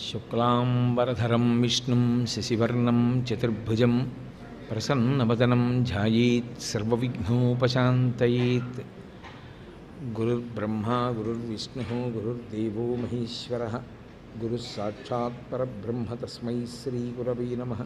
శుక్లాంబరధరం విష్ణుం శశివర్ణం చతుర్భుజం ప్రసన్నవదనం ధ్యాయేత్ సర్వవిఘ్నోపశాంతయేత్. గురుర్బ్రహ్మా గురుర్విష్ణుః గురుర్దేవో మహేశ్వరః గురుః సాక్షాత్ పరబ్రహ్మ తస్మై శ్రీగురవే నమః.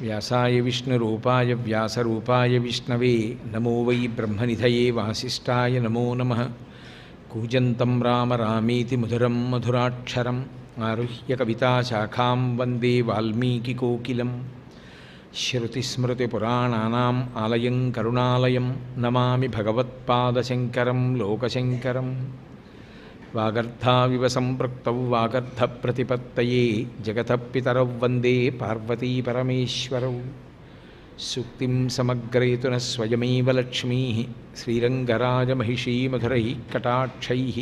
వ్యాసాయ విష్ణురూపాయ వ్యాసరూపాయ విష్ణవే నమో వై బ్రహ్మనిధయే వాసిష్ఠాయ నమో నమః. కూజంతం రామ రామేతి మధురం మధురాక్షరం ఆరుహ్య కవితాశాఖాం వందే వాల్మీకికోకిలం. శ్రుతిస్మృతిపురాణానాం ఆలయం కరుణాలయం నమామి భగవత్పాదశంకరం లోకశంకరం. వాగర్థావివ సంపృక్తౌ వాగర్థప్రతిపత్తయే జగతః పితరౌ వందే పార్వతీపరమేశ్వరౌ. సూక్తిం సమగ్రయతున స్వయమేవ లక్ష్మీః శ్రీరంగరాజమహిషీ మధురైః కటాక్షైః.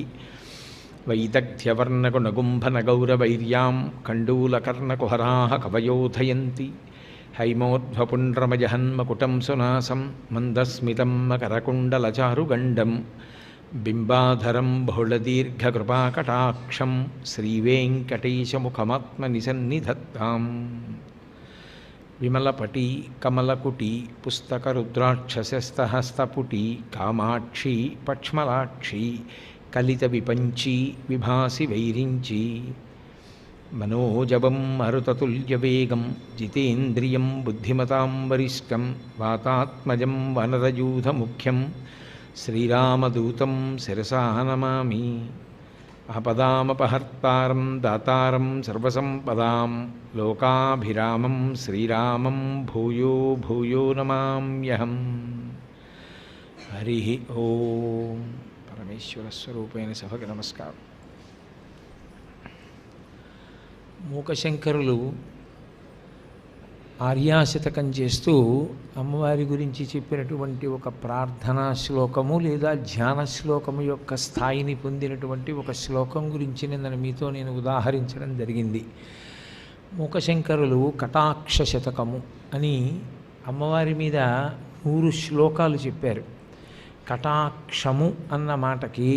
వైదగ్ధ్యవర్ణగుణగుంభనగౌరవైర్యాం కండూలకర్ణకుహరాः కవయోధయంతి. హైమోర్ధ్వపుండ్రమజహన్మకుటం సునాసం మందస్మితం మకరకుండలచారుగండం. బింబాధరం బహుళదీర్ఘకృపాకటాక్షం శ్రీవేంకటేశముఖమాత్మనిసన్నిధత్తాం. విమలపటి కమలకుటి పుస్తకరుద్రాక్షసస్తహస్తపుటి కామాక్షి పక్ష్మలాక్షి కలిత విపంచి విభాసి వైరించి. మనోజవం మరుతతుల్యవేగం జితేంద్రియం బుద్ధిమతాం వరిష్టం వాతాత్మజం వనరయూధముఖ్యం శ్రీరామదూతం శిరసా నమామి. ఆపదామపహర్తారం దాతారం సర్వసంపదాం లోకాభిరామం శ్రీరామం భూయో భూయో నమామ్యహం. హరి ఓం. పరమేశ్వర స్వరూపైన సభకు నమస్కారం. మూకశంకరులు ఆర్యాశతకం చేస్తూ అమ్మవారి గురించి చెప్పినటువంటి ఒక ప్రార్థనా శ్లోకము లేదా ధ్యాన శ్లోకము యొక్క స్థాయిని పొందినటువంటి ఒక శ్లోకం గురించి మీతో నేను ఉదాహరించడం జరిగింది. మూకశంకరులు కటాక్ష శతకము అని అమ్మవారి మీద 100 శ్లోకాలు చెప్పారు. కటాక్షము అన్న మాటకి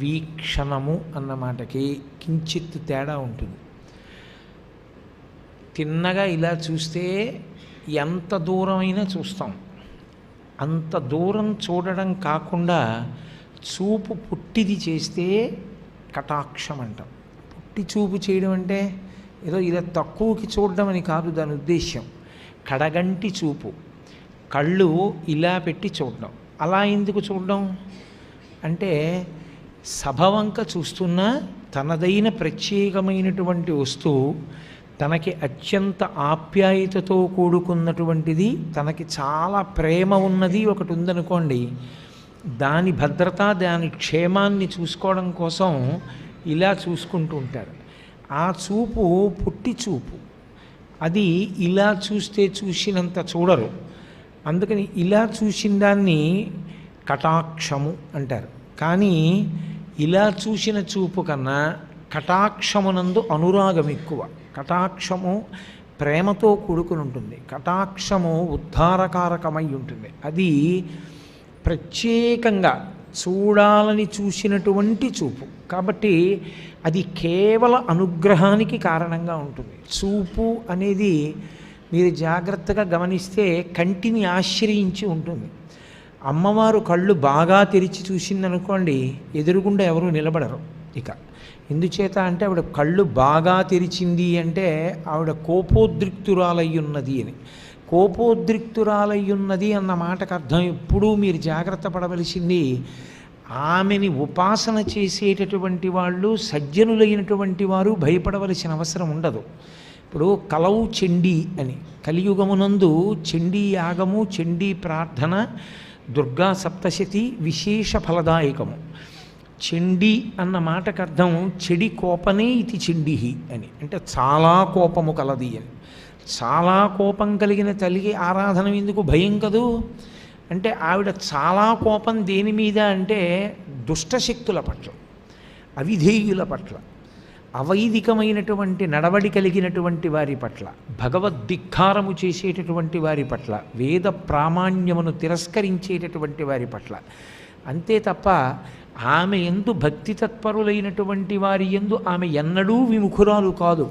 వీక్షణము అన్న మాటకి కించిత్ తేడా ఉంటుంది. తిన్నగా ఇలా చూస్తే ఎంత దూరమైనా చూస్తాం. అంత దూరం చూడడం కాకుండా చూపు పుట్టిది చేస్తే కటాక్షం అంటాం. పుట్టి చూపు చేయడం అంటే ఏదో ఇలా తక్కువకి చూడడం అని కాదు దాని ఉద్దేశ్యం. కడగంటి చూపు, కళ్ళు ఇలా పెట్టి చూడడం. అలా ఎందుకు చూడడం అంటే సభవంక చూస్తున్నా తనదైన ప్రత్యేకమైనటువంటి వస్తువు, తనకి అత్యంత ఆప్యాయతతో కూడుకున్నటువంటిది, తనకి చాలా ప్రేమ ఉన్నది ఒకటి ఉందనుకోండి, దాని భద్రత దాని క్షేమాన్ని చూసుకోవడం కోసం ఇలా చూసుకుంటూ ఉంటారు. ఆ చూపు పుట్టి చూపు, అది ఇలా చూస్తే చూసినంత చూడరు. అందుకని ఇలా చూసిన దాన్ని కటాక్షము అంటారు. కానీ ఇలా చూసిన చూపు కన్నా కటాక్షమునందు అనురాగం ఎక్కువ. కటాక్షము ప్రేమతో కూడుకుని ఉంటుంది. కటాక్షము ఉద్ధారకారకమై ఉంటుంది. అది ప్రత్యేకంగా చూడాలని చూసినటువంటి చూపు కాబట్టి అది కేవల అనుగ్రహానికి కారణంగా ఉంటుంది. చూపు అనేది మీరు జాగ్రత్తగా గమనిస్తే కంటిని ఆశ్రయించి ఉంటుంది. అమ్మవారు కళ్ళు బాగా తెరిచి చూసిందనుకోండి, ఎదురుగుండా ఎవరూ నిలబడరు. ఇక ఎందుచేత అంటే ఆవిడ కళ్ళు బాగా తెరిచింది అంటే ఆవిడ కోపోద్రిక్తురాలయ్యున్నది అని. కోపోద్రిక్తురాలయ్యున్నది అన్న మాటకు అర్థం ఎప్పుడూ మీరు జాగ్రత్త పడవలసింది, ఆమెని ఉపాసన చేసేటటువంటి వాళ్ళు సజ్జనులైనటువంటి వారు భయపడవలసిన అవసరం ఉండదు. ఇప్పుడు కలవు చండీ అని కలియుగమునందు చండీ యాగము, చండీ ప్రార్థన, దుర్గా సప్తశతి విశేష ఫలదాయకము. చండీ అన్న మాటకు అర్థం చెడి కోపనే ఇది చండిహి అని, అంటే చాలా కోపము కలది అని. చాలా కోపం కలిగిన తల్లికి ఆరాధన ఎందుకు? భయం కదూ. అంటే ఆవిడ చాలా కోపం దేని మీద అంటే దుష్టశక్తుల పట్ల, అవిధేయుల పట్ల, అవైదికమైనటువంటి నడవడి కలిగినటువంటి వారి పట్ల, భగవద్ధిక్కారము చేసేటటువంటి వారి పట్ల, వేద ప్రామాణ్యమును తిరస్కరించేటటువంటి వారి పట్ల, అంతే తప్ప ఆమె యందు భక్తి తత్పరులైనటువంటి వారి యందు ఆమె ఎన్నడూ విముఖురాలు కాదు.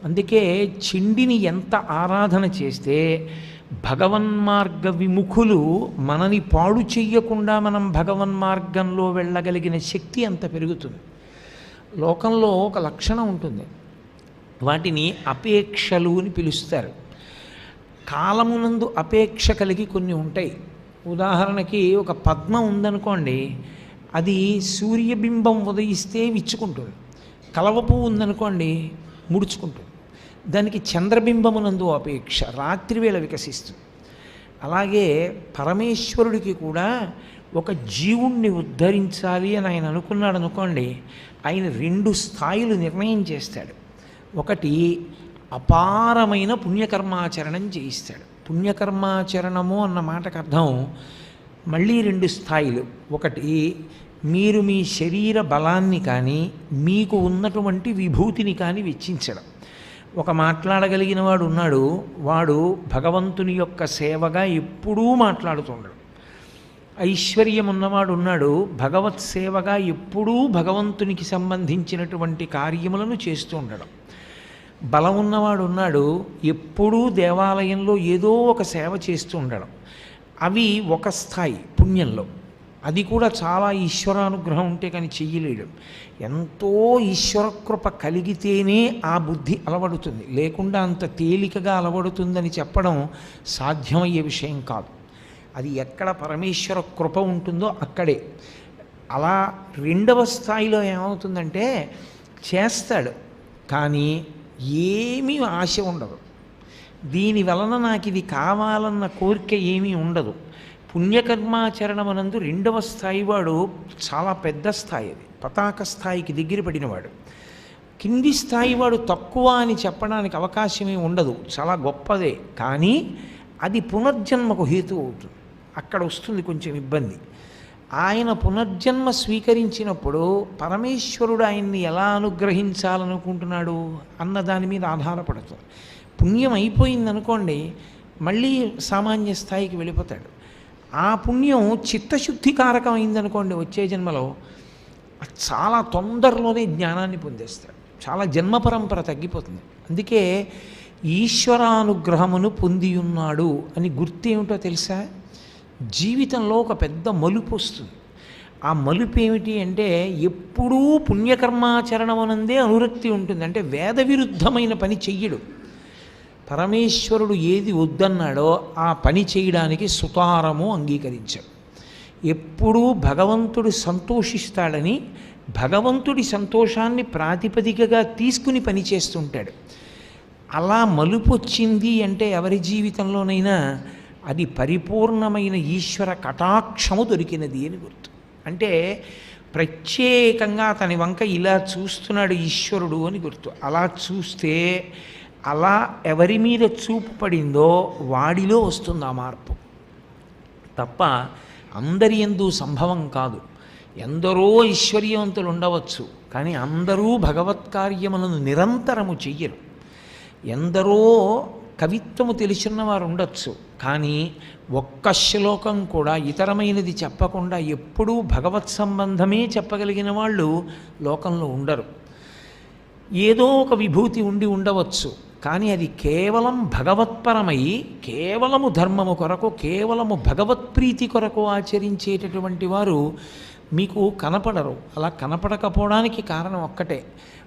అందుకే చిండిని ఎంత ఆరాధన చేస్తే భగవన్మార్గ విముఖులు మనని పాడు చెయ్యకుండా మనం భగవన్మార్గంలో వెళ్ళగలిగిన శక్తి అంత పెరుగుతుంది. లోకంలో ఒక లక్షణం ఉంటుంది, వాటిని అపేక్షలు అని పిలుస్తారు. కాలమునందు అపేక్ష కలిగి కొన్ని ఉంటాయి. ఉదాహరణకి ఒక పద్మం ఉందనుకోండి, అది సూర్యబింబం ఉదయిస్తే విచ్చుకుంటుంది. కలవ పువ్వు ఉందనుకోండి ముడుచుకుంటుంది. దానికి చంద్రబింబమునందు అపేక్ష, రాత్రివేళ వికసిస్తుంది. అలాగే పరమేశ్వరుడికి కూడా ఒక జీవుణ్ణి ఉద్ధరించాలి అని ఆయన అనుకున్నాడు అనుకోండి, ఆయన 2 స్థాయిలు నిర్ణయం చేస్తాడు. ఒకటి అపారమైన పుణ్యకర్మాచరణం చేయిస్తాడు. పుణ్యకర్మాచరణము అన్న మాటకు అర్థం మళ్ళీ 2 స్థాయిలు. ఒకటి మీరు మీ శరీర బలాన్ని కానీ మీకు ఉన్నటువంటి విభూతిని కానీ వెచ్చించడం. ఒక మాట్లాడగలిగిన వాడు ఉన్నాడు, వాడు భగవంతుని యొక్క సేవగా ఎప్పుడూ మాట్లాడుతుండడు. ఐశ్వర్యం ఉన్నవాడు ఉన్నాడు, భగవత్ సేవగా ఎప్పుడూ భగవంతునికి సంబంధించినటువంటి కార్యములను చేస్తూ ఉండడం. బలం ఉన్నవాడు ఉన్నాడు, ఎప్పుడూ దేవాలయంలో ఏదో ఒక సేవ చేస్తూ ఉండడం. అవి ఒక స్థాయి పుణ్యంలో. అది కూడా చాలా ఈశ్వరానుగ్రహం ఉంటే కానీ చెయ్యలేడు. ఎంతో ఈశ్వరకృప కలిగితేనే ఆ బుద్ధి అలవడుతుంది, లేకుండా అంత తేలికగా అలవడుతుందని చెప్పడం సాధ్యమయ్యే విషయం కాదు. అది ఎక్కడ పరమేశ్వర కృప ఉంటుందో అక్కడే. అలా 2వ స్థాయిలో ఏమవుతుందంటే చేస్తాడు కానీ ఏమీ ఆశ ఉండదు. దీని వలన నాకు ఇది కావాలన్న కోరిక ఏమీ ఉండదు. పుణ్యకర్మాచరణమనందు 2వ స్థాయి వాడు చాలా పెద్ద స్థాయి, అది పతాక స్థాయికి దగ్గర పడినవాడు. కింది స్థాయి వాడు తక్కువ అని చెప్పడానికి అవకాశమే ఉండదు, చాలా గొప్పదే. కానీ అది పునర్జన్మకు హేతు అవుతుంది. అక్కడ వస్తుంది కొంచెం ఇబ్బంది. ఆయన పునర్జన్మ స్వీకరించినప్పుడు పరమేశ్వరుడు ఆయన్ని ఎలా అనుగ్రహించాలనుకుంటున్నాడు అన్న దాని మీద ఆధారపడుతుంది. పుణ్యం అయిపోయిందనుకోండి, మళ్ళీ సామాన్య స్థాయికి వెళ్ళిపోతాడు. ఆ పుణ్యం చిత్తశుద్ధికారకం అయిందనుకోండి, వచ్చే జన్మలో చాలా తొందరలోనే జ్ఞానాన్ని పొందేస్తాడు. చాలా జన్మ పరంపర తగ్గిపోతుంది. అందుకే ఈశ్వరానుగ్రహమును పొంది ఉన్నాడు అని గుర్తు ఏమిటో తెలుసా? జీవితంలో ఒక పెద్ద మలుపు వస్తుంది. ఆ మలుపు ఏమిటి అంటే ఎప్పుడూ పుణ్యకర్మాచరణమనందే అనురక్తి ఉంటుంది. అంటే వేద విరుద్ధమైన పని చెయ్యడు. పరమేశ్వరుడు ఏది వద్దన్నాడో ఆ పని చేయడానికి సుతారము అంగీకరించాడు. ఎప్పుడూ భగవంతుడు సంతోషిస్తాడని భగవంతుడి సంతోషాన్ని ప్రాతిపదికగా తీసుకుని పని చేస్తుంటాడు. అలా మలుపు వచ్చింది అంటే ఎవరి జీవితంలోనైనా అది పరిపూర్ణమైన ఈశ్వర కటాక్షము దొరికినది అని గుర్తు. అంటే ప్రత్యేకంగా అతని వంక ఇలా చూస్తున్నాడు ఈశ్వరుడు అని గుర్తు. అలా చూస్తే అలా ఎవరి మీద చూపు పడిందో వాడిలో వస్తుంది ఆ మార్పు తప్ప అందరి యందు సంభవం కాదు. ఎందరో ఐశ్వర్యవంతులు ఉండవచ్చు, కానీ అందరూ భగవత్ కార్యములను నిరంతరము చెయ్యరు. ఎందరో కవిత్వము తెలిసిన వారు ఉండొచ్చు, కానీ ఒక్క శ్లోకం కూడా ఇతరమైనది చెప్పకుండా ఎప్పుడూ భగవత్ సంబంధమే చెప్పగలిగిన వాళ్ళు లోకంలో ఉండరు. ఏదో ఒక విభూతి ఉండి ఉండవచ్చు, కానీ అది కేవలం భగవత్పరమై కేవలము ధర్మము కొరకు కేవలము భగవత్ప్రీతి కొరకు ఆచరించేటటువంటి వారు మీకు కనపడరు. అలా కనపడకపోవడానికి కారణం ఒక్కటే,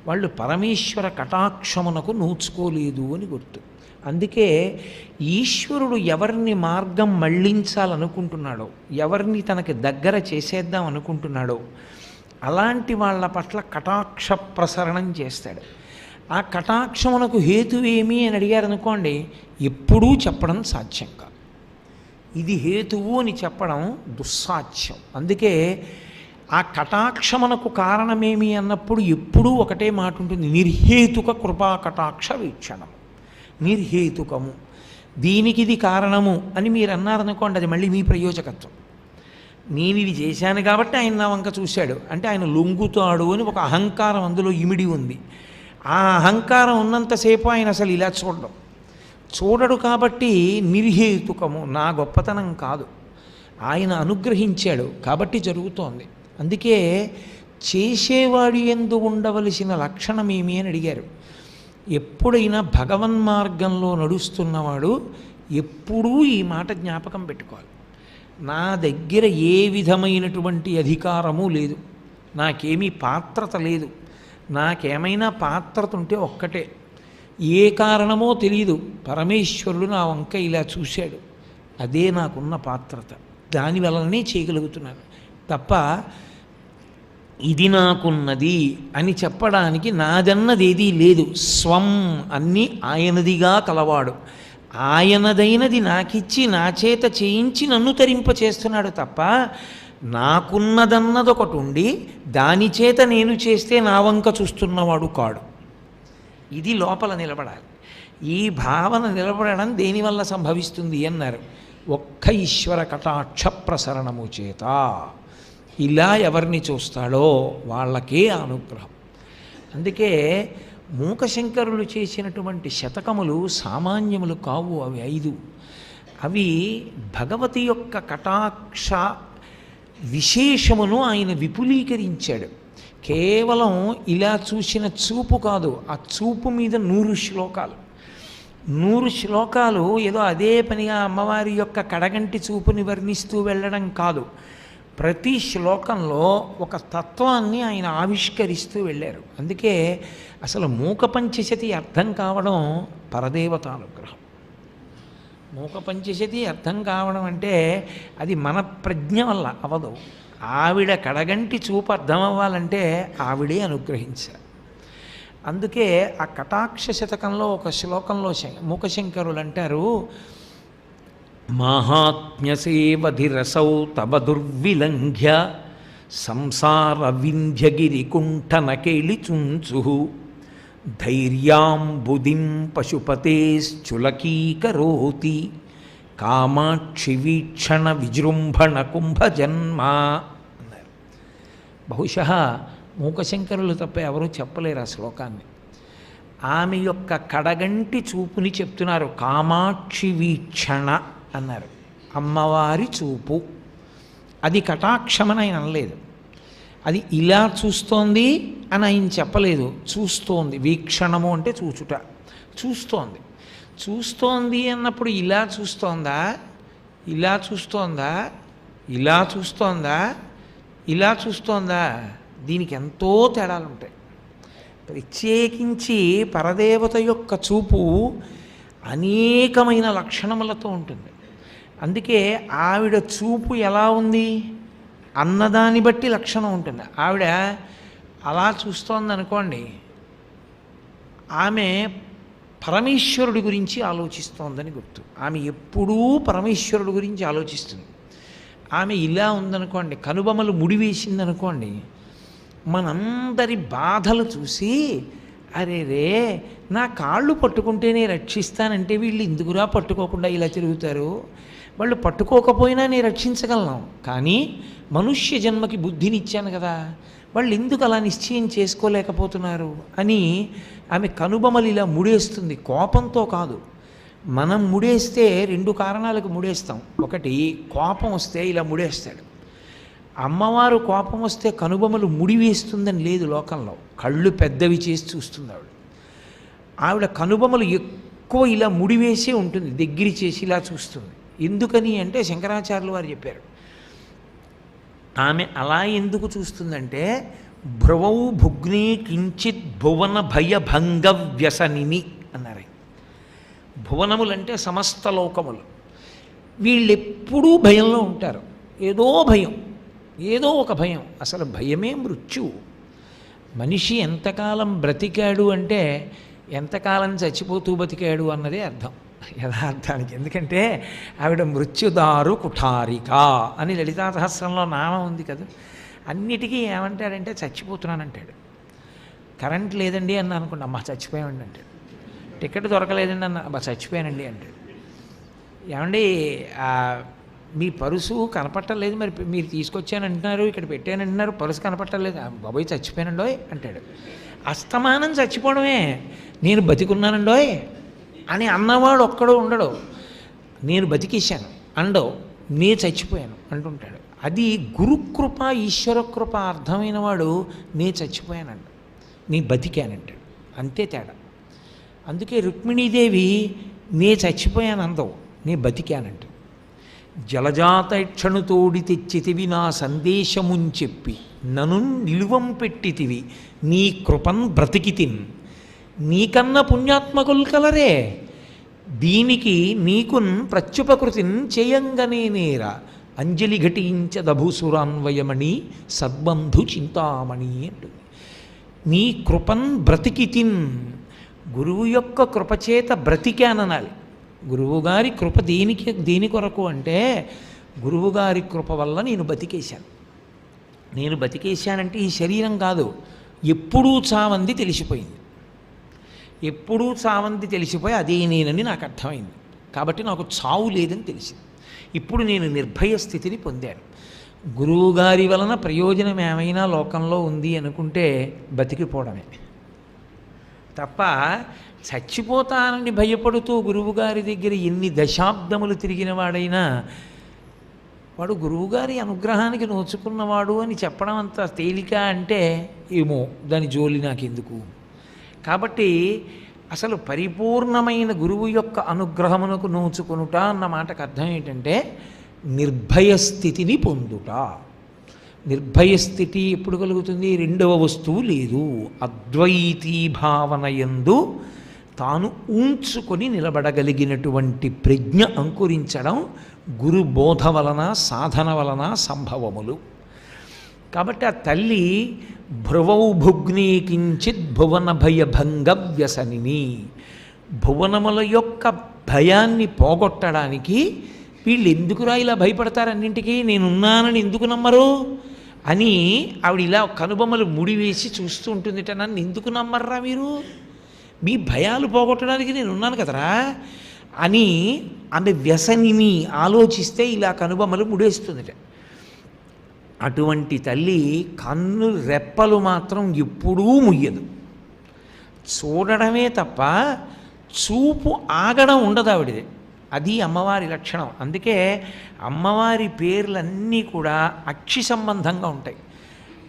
వాళ్ళు పరమేశ్వర కటాక్షమునకు నోచుకోలేదు అని గుర్తు. అందుకే ఈశ్వరుడు ఎవరిని మార్గం మళ్ళించాలనుకుంటున్నాడో, ఎవరిని తనకి దగ్గర చేసేద్దాం అనుకుంటున్నాడో అలాంటి వాళ్ళ పట్ల కటాక్ష ప్రసరణం చేస్తాడు. ఆ కటాక్షమునకు హేతువేమి అని అడిగారనుకోండి, ఎప్పుడూ చెప్పడం సాధ్యం కాదు. ఇది హేతువు అని చెప్పడం దుస్సాధ్యం. అందుకే ఆ కటాక్షమునకు కారణమేమి అన్నప్పుడు ఎప్పుడూ ఒకటే మాట ఉంటుంది, నిర్హేతుక కృపా కటాక్ష వీక్షణం. నిర్హేతుకము, దీనికి ఇది కారణము అని మీరు అన్నారనుకోండి, అది మళ్ళీ మీ ప్రయోజకత్వం. నేను ఇది చేశాను కాబట్టి ఆయన నా వంక చూశాడు అంటే ఆయన లొంగుతాడు అని ఒక అహంకారం అందులో ఇమిడి ఉంది. ఆ అహంకారం ఉన్నంతసేపు ఆయన అసలు ఇలా చూడడు కాబట్టి నిర్హేతుకము, నా గొప్పతనం కాదు. ఆయన అనుగ్రహించాడు కాబట్టి జరుగుతోంది. అందుకే చేసేవాడి యందు ఉండవలసిన లక్షణం ఏమి అని అడిగారు. ఎప్పుడైనా భగవన్మార్గంలో నడుస్తున్నవాడు ఎప్పుడూ ఈ మాట జ్ఞాపకం పెట్టుకోవాలి. నా దగ్గర ఏ విధమైనటువంటి అధికారము లేదు, నాకేమీ పాత్రత లేదు. నాకేమైనా పాత్రత ఉంటే ఒక్కటే, ఏ కారణమో తెలియదు, పరమేశ్వరుడు నా వంక ఇలా చూశాడు, అదే నాకున్న పాత్రత, దానివల్లనే చేయగలుగుతున్నాను తప్ప ఇది నాకున్నది అని చెప్పడానికి నాదన్నది ఏదీ లేదు. స్వం అన్నీ ఆయనదిగా కలవాడు, ఆయనదైనది నాకిచ్చి నా చేత చేయించి నన్ను తరింపచేస్తున్నాడు తప్ప నాకున్నదన్నది ఒకటి ఉండి దాని చేత నేను చేస్తే నా వంక చూస్తున్నవాడు కాడు. ఇది లోపల నిలబడాలి. ఈ భావన నిలబడడం దేనివల్ల సంభవిస్తుంది అన్నారు, ఒక్క ఈశ్వర కటాక్ష ప్రసరణము చేత. ఇలా ఎవరిని చూస్తాడో వాళ్ళకే అనుగ్రహం. అందుకే మూకశంకరులు చేసినటువంటి శతకములు సామాన్యములు కావు. అవి 5. అవి భగవతి యొక్క కటాక్ష విశేషమును ఆయన విపులీకరించాడు. కేవలం ఇలా చూసిన చూపు కాదు, ఆ చూపు మీద 100 శ్లోకాలు. 100 శ్లోకాలు ఏదో అదే పనిగా అమ్మవారి యొక్క కడగంటి చూపుని వర్ణిస్తూ వెళ్ళడం కాదు. ప్రతి శ్లోకంలో ఒక తత్వాన్ని ఆయన ఆవిష్కరిస్తూ వెళ్ళారు. అందుకే అసలు మూక పంచశతి అర్థం కావడం పరదేవతానుగ్రహం. మూక పంచశతి అర్థం కావడం అంటే అది మన ప్రజ్ఞ వల్ల అవదు. ఆవిడ కడగంటి చూపు అర్థం అవ్వాలంటే ఆవిడే అనుగ్రహించారు. అందుకే ఆ కటాక్ష శతకంలో ఒక శ్లోకంలో మూకశంకరులు అంటారు, మాహాత్మ్యసేవధిరసౌ తవ దుర్విలంఘ్య సంసార వింధ్యగిరి కుంఠన కేళిచుంచు ధైర్యాం బుధిం పశుపతేశ్చులకీకరోతి కామాక్షి వీక్షణ విజృంభణ కుంభజన్మ అన్నారు. బహుశः మూకశంకరులు తప్ప ఎవరూ చెప్పలేరు ఆ శ్లోకాన్ని. ఆమె యొక్క కడగంటి చూపుని చెప్తున్నారు. కామాక్షి వీక్షణ అన్నారు, అమ్మవారి చూపు. అది కటాక్షమని ఆయన అనలేదు, అది ఇలా చూస్తోంది అని ఆయన చెప్పలేదు. చూస్తోంది, వీక్షణము అంటే చూచుట, చూస్తోంది. చూస్తోంది అన్నప్పుడు ఇలా చూస్తోందా, ఇలా చూస్తోందా, ఇలా చూస్తోందా, ఇలా చూస్తోందా, దీనికి ఎంతో తేడాలు ఉంటాయి. ప్రత్యేకించి పరదేవత యొక్క చూపు అనేకమైన లక్షణములతో ఉంటుంది. అందుకే ఆవిడ చూపు ఎలా ఉంది అన్నదాన్ని బట్టి లక్షణం ఉంటుంది. ఆవిడ అలా చూస్తోంది అనుకోండి, ఆమె పరమేశ్వరుడి గురించి ఆలోచిస్తోందని గుర్తు. ఆమె ఎప్పుడూ పరమేశ్వరుడి గురించి ఆలోచిస్తుంది. ఆమె ఇలా ఉందనుకోండి, కనుబొమలు ముడివేసిందనుకోండి, మనందరి బాధలు చూసి అరే రే నా కాళ్ళు పట్టుకుంటేనే రక్షిస్తానంటే వీళ్ళు ఎందుకురా పట్టుకోకుండా ఇలా తిరుగుతారు, వాళ్ళు పట్టుకోకపోయినా నేను రక్షించగలను, కానీ మనుష్య జన్మకి బుద్ధినిచ్చాను కదా, వాళ్ళు ఎందుకు అలా నిశ్చయం చేసుకోలేకపోతున్నారు అని ఆమె కనుబొమలు ఇలా ముడేస్తుంది. కోపంతో కాదు, మనం ముడేస్తే 2 కారణాలకు ముడేస్తాం. ఒకటి, కోపం వస్తే ఇలా ముడేస్తాడు. అమ్మవారు కోపం వస్తే కనుబొమలు ముడివేస్తుందని లేదు లోకంలో, కళ్ళు పెద్దవి చేసి చూస్తుంది ఆవిడ. ఆవిడ కనుబొమలు ఎక్కువ ఇలా ముడివేసే ఉంటుంది, దగ్గర చేసి ఇలా చూస్తుంది. ఎందుకని అంటే శంకరాచార్యులు వారు చెప్పారు, ఆమె అలా ఎందుకు చూస్తుందంటే భ్రువౌ భుగ్నే కించిత్ భువన భయభంగ వ్యసనిని అన్నారు. భువనములంటే సమస్త లోకములు. వీళ్ళెప్పుడూ భయంలో ఉంటారు, ఏదో భయం, ఏదో ఒక భయం. అసలు భయమే మృత్యువు. మనిషి ఎంతకాలం బ్రతికాడు అంటే ఎంతకాలం చచ్చిపోతూ బతికాడు అన్నదే అర్థం యథార్థానికి. ఎందుకంటే ఆవిడ మృత్యుదారు కుఠారిక అని లలితా సహస్రంలో నామం ఉంది కదా. అన్నిటికీ ఏమంటాడంటే చచ్చిపోతున్నానంటాడు. కరెంట్ లేదండి అన్న అనుకోండి, అమ్మ చచ్చిపోయామండి అంటాడు. టికెట్ దొరకలేదండి అన్న, అబ్బా చచ్చిపోయానండి అంటాడు. ఏమండి మీ పరుసు కనపట్టలేదు, మరి మీరు తీసుకొచ్చానంటున్నారు, ఇక్కడ పెట్టానంటున్నారు, పరుసు కనపట్టలేదు, బాబోయ్ చచ్చిపోయానండోయ్ అంటాడు. అస్తమానం చచ్చిపోవడమే. నేను బతికున్నానండోయ్ అని అన్నవాడు ఒక్కడో ఉండడు. నేను బతికేశాను అండో, నే చచ్చిపోయాను అంటుంటాడు. అది గురుకృప ఈశ్వరకృప అర్థమైన వాడు నే చచ్చిపోయానంట, నీ బతికానంటాడు. అంతే తేడా. అందుకే రుక్మిణీదేవి నే చచ్చిపోయాను అందవు, నే బతికానంట. జలజాతక్షణుతోడి తెచ్చితివి నా సందేశముంచెప్పి నను నిలువం పెట్టితివి నీ కృపన్ బ్రతికితిన్ నీకన్న పుణ్యాత్మకులు కలరే దీనికి నీకున్ ప్రత్యుపకృతిన్ చేయంగనే నేరా అంజలి ఘటించదభూసురాన్వయమణి సద్బంధు చింతామణి అంటుంది. నీ కృపన్ బ్రతికితిన్, గురువు యొక్క కృపచేత బ్రతికాననాలి. గురువుగారి కృప దేని కొరకు అంటే గురువుగారి కృప వల్ల నేను బతికేశాను. నేను బతికేశానంటే ఈ శరీరం కాదు, ఎప్పుడూ చావంది తెలిసిపోయింది. ఎప్పుడూ చావంది తెలిసిపోయి అదే నేనని నాకు అర్థమైంది. కాబట్టి నాకు చావు లేదని తెలిసింది. ఇప్పుడు నేను నిర్భయ స్థితిని పొందాను. గురువుగారి వలన ప్రయోజనం ఏమైనా లోకంలో ఉంది అనుకుంటే బతికిపోవడమే తప్ప, చచ్చిపోతానని భయపడుతూ గురువుగారి దగ్గర ఎన్ని దశాబ్దములు తిరిగిన వాడైనా వాడు గురువుగారి అనుగ్రహానికి నోచుకున్నవాడు అని చెప్పడం అంత తేలిక అంటే ఏమో, దాని జోలి నాకెందుకు. కాబట్టి అసలు పరిపూర్ణమైన గురువు యొక్క అనుగ్రహమునకు నోచుకొనుట అన్న మాటకు అర్థం ఏంటంటే నిర్భయ స్థితిని పొందుట. నిర్భయ స్థితి ఎప్పుడు కలుగుతుంది? రెండవ వస్తువు లేదు, అద్వైతీ భావన యందు తాను ఉంచుకొని నిలబడగలిగినటువంటి ప్రజ్ఞ అంకురించడం గురు బోధ వలన సాధన వలన సంభవములు. కాబట్టి ఆ తల్లి భ్రువౌ భుగ్నే కించిత్ భువన భయభంగ వ్యసనిని, భువనముల యొక్క భయాన్ని పోగొట్టడానికి వీళ్ళు ఎందుకురా ఇలా భయపడతారు అన్నింటికీ, నేనున్నానని ఎందుకు నమ్మరు అని ఆవిడ ఇలా కనుబొమ్మలు ముడివేసి చూస్తూ ఉంటుందిట. నన్ను ఎందుకు నమ్మర్రా మీరు, మీ భయాలు పోగొట్టడానికి నేను ఉన్నాను కదరా అని ఆమె వ్యసనిని ఆలోచిస్తే ఇలా కనుబొమ్మలు ముడేస్తుందిట. అటువంటి తల్లి కన్ను రెప్పలు మాత్రం ఎప్పుడూ ముయ్యదు, చూడడమే తప్ప చూపు ఆగడం ఉండదు ఆవిడది. అది అమ్మవారి లక్షణం. అందుకే అమ్మవారి పేర్లన్నీ కూడా అక్షి సంబంధంగా ఉంటాయి.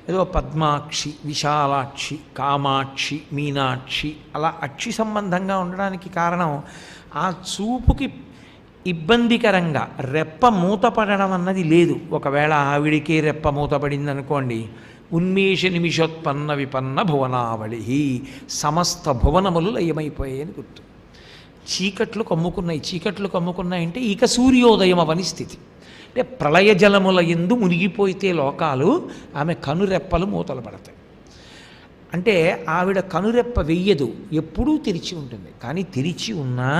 ఏదో పద్మాక్షి, విశాలాక్షి, కామాక్షి, మీనాక్షి అలా అక్షి సంబంధంగా ఉండడానికి కారణం ఆ చూపుకి ఇబ్బందికరంగా రెప్ప మూతపడడం అన్నది లేదు. ఒకవేళ ఆవిడికే రెప్ప మూతపడింది అనుకోండి, ఉన్మేష నిమిషోత్పన్న విపన్న భువనావళి, సమస్త భువనములు లయమైపోయాయని గుర్తు. చీకట్లు కమ్ముకున్నాయి. చీకట్లు కమ్ముకున్నాయంటే ఇక సూర్యోదయం అవని స్థితి. అంటే ప్రళయ జలముల యందు మునిగిపోయితే లోకాలు, ఆమె కనురెప్పలు మూతలు పడతాయి. అంటే ఆవిడ కనురెప్ప వెయ్యదు, ఎప్పుడూ తెరిచి ఉంటుంది. కానీ తెరిచి ఉన్నా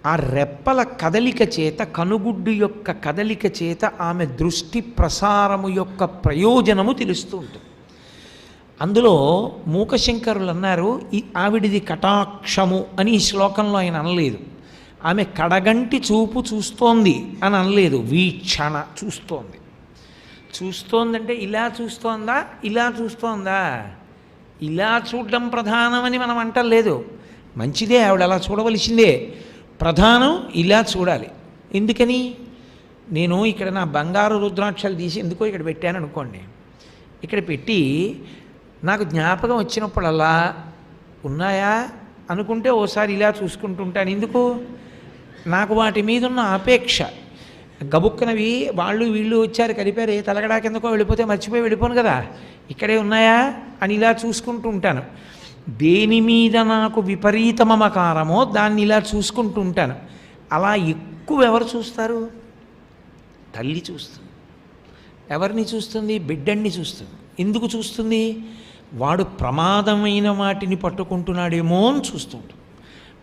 ఆ రెప్పల కదలిక చేత, కనుగుడ్డు యొక్క కదలిక చేత ఆమె దృష్టి ప్రసారము యొక్క ప్రయోజనము తెలుస్తూ ఉంటుంది. అందులో మూకశంకరులు అన్నారు, ఆవిడిది కటాక్షము అని ఈ శ్లోకంలో ఆయన అనలేదు. ఆమె కడగంటి చూపు చూస్తోంది అని అనలేదు, వీక్షణ చూస్తోంది. చూస్తోందంటే ఇలా చూస్తోందా, ఇలా చూస్తోందా? ఇలా చూడడం ప్రధానమని మనం అంటలేదు. మంచిదే, ఆవిడ అలా చూడవలసిందే. ప్రధానం ఇలా చూడాలి. ఎందుకని? నేను ఇక్కడ నా బంగారు రుద్రాక్షలు తీసి ఎందుకో ఇక్కడ పెట్టాను అనుకోండి, ఇక్కడ పెట్టి నాకు జ్ఞాపకం వచ్చినప్పుడల్లా ఉన్నాయా అనుకుంటే ఓసారి ఇలా చూసుకుంటుంటాను. ఎందుకు? నాకు వాటి మీద ఉన్న అపేక్ష. గబుక్కనవి వాళ్ళు వీళ్ళు వచ్చారు కలిపారు, తలగడా కిందకో వెళ్ళిపోతే మర్చిపోయి వెళ్ళిపోను కదా, ఇక్కడే ఉన్నాయా అని ఇలా చూసుకుంటూ ఉంటాను. దేని మీద నాకు విపరీత మమకారమో దాన్ని ఇలా చూసుకుంటూ ఉంటాను. అలా ఎక్కువ ఎవరు చూస్తారు? తల్లి చూస్తుంది. ఎవరిని చూస్తుంది? బిడ్డన్ని చూస్తుంది. ఎందుకు చూస్తుంది? వాడు ప్రమాదమైన వాటిని పట్టుకుంటున్నాడేమో అని చూస్తుంటాడు.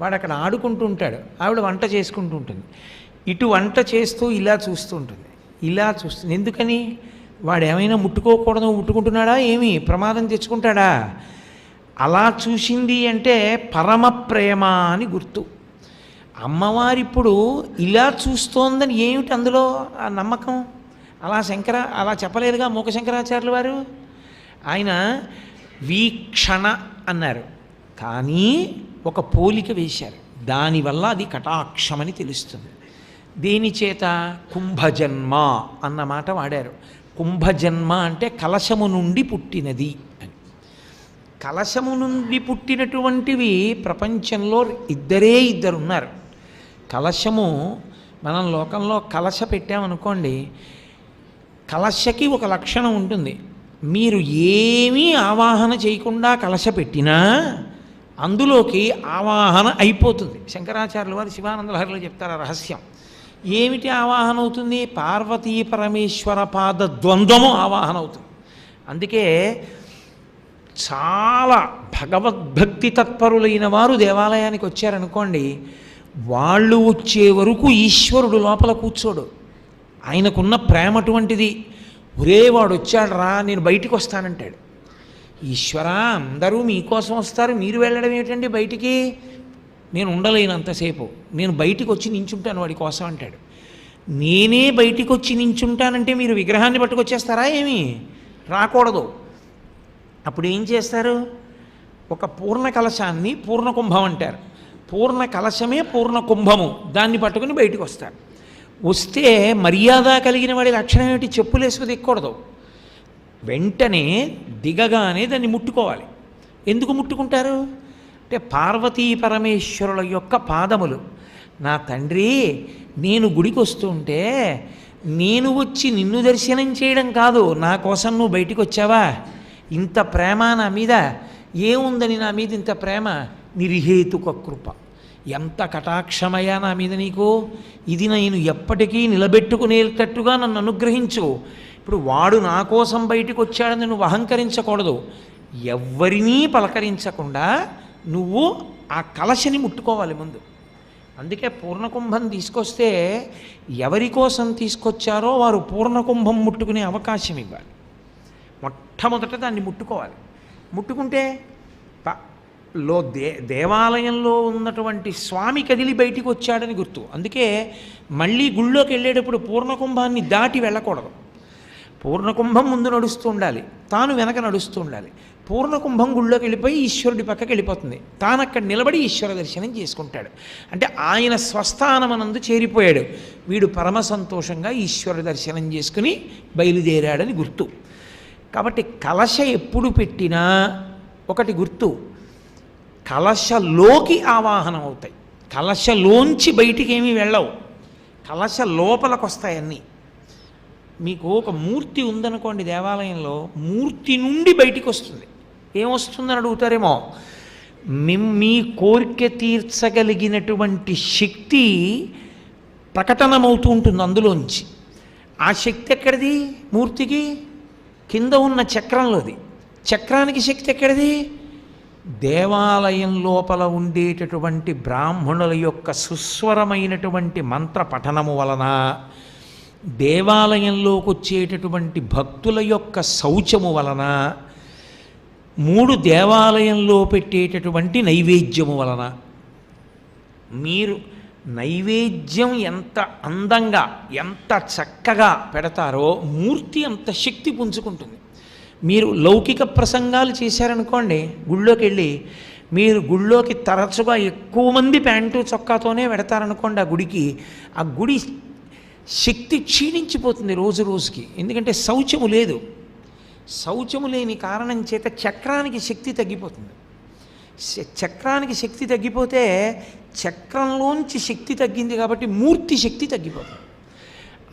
వాడు అక్కడ ఆడుకుంటూ ఉంటాడు, ఆవిడ వంట చేసుకుంటూ ఉంటుంది. ఇటు వంట చేస్తూ ఇలా చూస్తూ ఉంటుంది, ఇలా చూస్తుంది. ఎందుకని? వాడు ఏమైనా ముట్టుకోకూడదు, ముట్టుకుంటున్నాడా, ఏమి ప్రమాదం తెచ్చుకుంటాడా? అలా చూసింది అంటే పరమ ప్రేమ అని గుర్తు. అమ్మవారి ఇప్పుడు ఇలా చూస్తోందని ఏమిటి అందులో ఆ నమ్మకం? అలా చెప్పలేదుగా మూక శంకరాచార్యులు వారు. ఆయన వీక్షణ అన్నారు, కానీ ఒక పోలిక వేశారు. దానివల్ల అది కటాక్షమని తెలుస్తుంది. దేని చేత? కుంభజన్మ అన్న మాట వాడారు. కుంభజన్మ అంటే కలశము నుండి పుట్టినది అని. కలశము నుండి పుట్టినటువంటివి ప్రపంచంలో ఇద్దరు ఉన్నారు. కలశము, మనం లోకంలో కలశ పెట్టామనుకోండి, కలశకి ఒక లక్షణం ఉంటుంది. మీరు ఏమీ ఆవాహన చేయకుండా కలశ పెట్టినా అందులోకి ఆవాహన అయిపోతుంది. శంకరాచార్యుల వారు శివానంద లహరిలో చెప్తారు ఆ రహస్యం. ఏమిటి ఆవాహన అవుతుంది? పార్వతీ పరమేశ్వర పాద ద్వంద్వము ఆవాహన అవుతుంది. అందుకే చాలా భగవద్భక్తి తత్పరులైన వారు దేవాలయానికి వచ్చారనుకోండి, వాళ్ళు వచ్చే వరకు ఈశ్వరుడు లోపల కూర్చోడు. ఆయనకున్న ప్రేమ అటువంటిది. ఒరే వాడు వచ్చాడు రా, నేను బయటికి వస్తానంటాడు. ఈశ్వరా, అందరూ మీకోసం వస్తారు, మీరు వెళ్ళడం ఏమిటండి బయటికి? నేను ఉండలేనంతసేపు, నేను బయటికి వచ్చి నించుంటాను వాడి కోసం అంటాడు. నేనే బయటికి వచ్చి నించుంటానంటే మీరు విగ్రహాన్ని పట్టుకొచ్చేస్తారా ఏమి? రాకూడదు. అప్పుడు ఏం చేస్తారు? ఒక పూర్ణ కలశాన్ని పూర్ణ కుంభం అంటారు. పూర్ణ కలశమే పూర్ణ కుంభము, దాన్ని పట్టుకుని బయటికి వస్తారు. వస్తే మర్యాద కలిగిన వాడి లక్షణం ఏమిటి? చెప్పులేసుకు దిక్కకూడదు. వెంటనే దిగగానే దాన్ని ముట్టుకోవాలి. ఎందుకు ముట్టుకుంటారు అంటే పార్వతీ పరమేశ్వరుల యొక్క పాదములు. నా తండ్రి, నేను గుడికి వస్తుంటే నేను వచ్చి నిన్ను దర్శనం చేయడం కాదు, నా కోసం నువ్వు బయటికి వచ్చావా? ఇంత ప్రేమ నా మీద ఏముందని? నా మీద ఇంత ప్రేమ? నిర్హేతుక కృప. ఎంత కటాక్షమయ్యా నా మీద నీకు! ఇది నేను ఎప్పటికీ నిలబెట్టుకునేటట్టుగా నన్ను అనుగ్రహించు. ఇప్పుడు వాడు నా కోసం బయటికి వచ్చాడని నువ్వు అహంకరించకూడదు. ఎవ్వరినీ పలకరించకుండా నువ్వు ఆ కలశని ముట్టుకోవాలి ముందు. అందుకే పూర్ణకుంభం తీసుకొస్తే ఎవరి కోసం తీసుకొచ్చారో వారు పూర్ణకుంభం ముట్టుకునే అవకాశం ఇవ్వాలి. మొట్టమొదట దాన్ని ముట్టుకోవాలి. ముట్టుకుంటే దేవాలయంలో ఉన్నటువంటి స్వామి కదిలి బయటికి వచ్చాడని గుర్తు. అందుకే మళ్ళీ గుళ్ళోకి వెళ్ళేటప్పుడు పూర్ణకుంభాన్ని దాటి వెళ్ళకూడదు. పూర్ణకుంభం ముందు నడుస్తూ ఉండాలి, తాను వెనక నడుస్తూ ఉండాలి. పూర్ణకుంభం గుళ్ళోకి వెళ్ళిపోయి ఈశ్వరుడి పక్కకి వెళ్ళిపోతుంది. తాను అక్కడ నిలబడి ఈశ్వర దర్శనం చేసుకుంటాడు. అంటే ఆయన స్వస్థానమనందు చేరిపోయాడు. వీడు పరమ సంతోషంగా ఈశ్వర దర్శనం చేసుకుని బయలుదేరాడని గుర్తు. కాబట్టి కలశ ఎప్పుడు పెట్టినా ఒకటి గుర్తు, కలశలోకి ఆవాహనం అవుతాయి. కలశలోంచి బయటికి ఏమీ వెళ్ళవు, కలశ లోపలికి వస్తాయి అన్నీ. మీకు ఒక మూర్తి ఉందనుకోండి దేవాలయంలో, మూర్తి నుండి బయటికి వస్తుంది. ఏమొస్తుందని అడుగుతారేమో, మీ కోరిక తీర్చగలిగినటువంటి శక్తి ప్రకటనమవుతూ ఉంటుంది అందులోంచి. ఆ శక్తి ఎక్కడిది? మూర్తికి కింద ఉన్న చక్రంలోది. చక్రానికి శక్తి ఎక్కడిది? దేవాలయం లోపల ఉండేటటువంటి బ్రాహ్మణుల యొక్క సుస్వరమైనటువంటి మంత్ర పఠనము వలన, దేవాలయంలోకి వచ్చేటటువంటి భక్తుల యొక్క శౌచము వలన, 3 దేవాలయంలో పెట్టేటటువంటి నైవేద్యము వలన. మీరు నైవేద్యం ఎంత అందంగా ఎంత చక్కగా పెడతారో మూర్తి అంత శక్తి పుంజుకుంటుంది. మీరు లౌకిక ప్రసంగాలు చేశారనుకోండి, గుళ్ళోకి వెళ్ళి మీరు గుళ్ళోకి తరచుగా ఎక్కువ మంది ప్యాంటు చొక్కాతోనే పెడతారనుకోండి ఆ గుడికి, ఆ గుడి శక్తి క్షీణించిపోతుంది రోజు రోజుకి. ఎందుకంటే శౌచము లేదు. శౌచము లేని కారణం చేత చక్రానికి శక్తి తగ్గిపోతుంది. చక్రానికి శక్తి తగ్గిపోతే చక్రంలోంచి శక్తి తగ్గింది కాబట్టి మూర్తి శక్తి తగ్గిపోతుంది.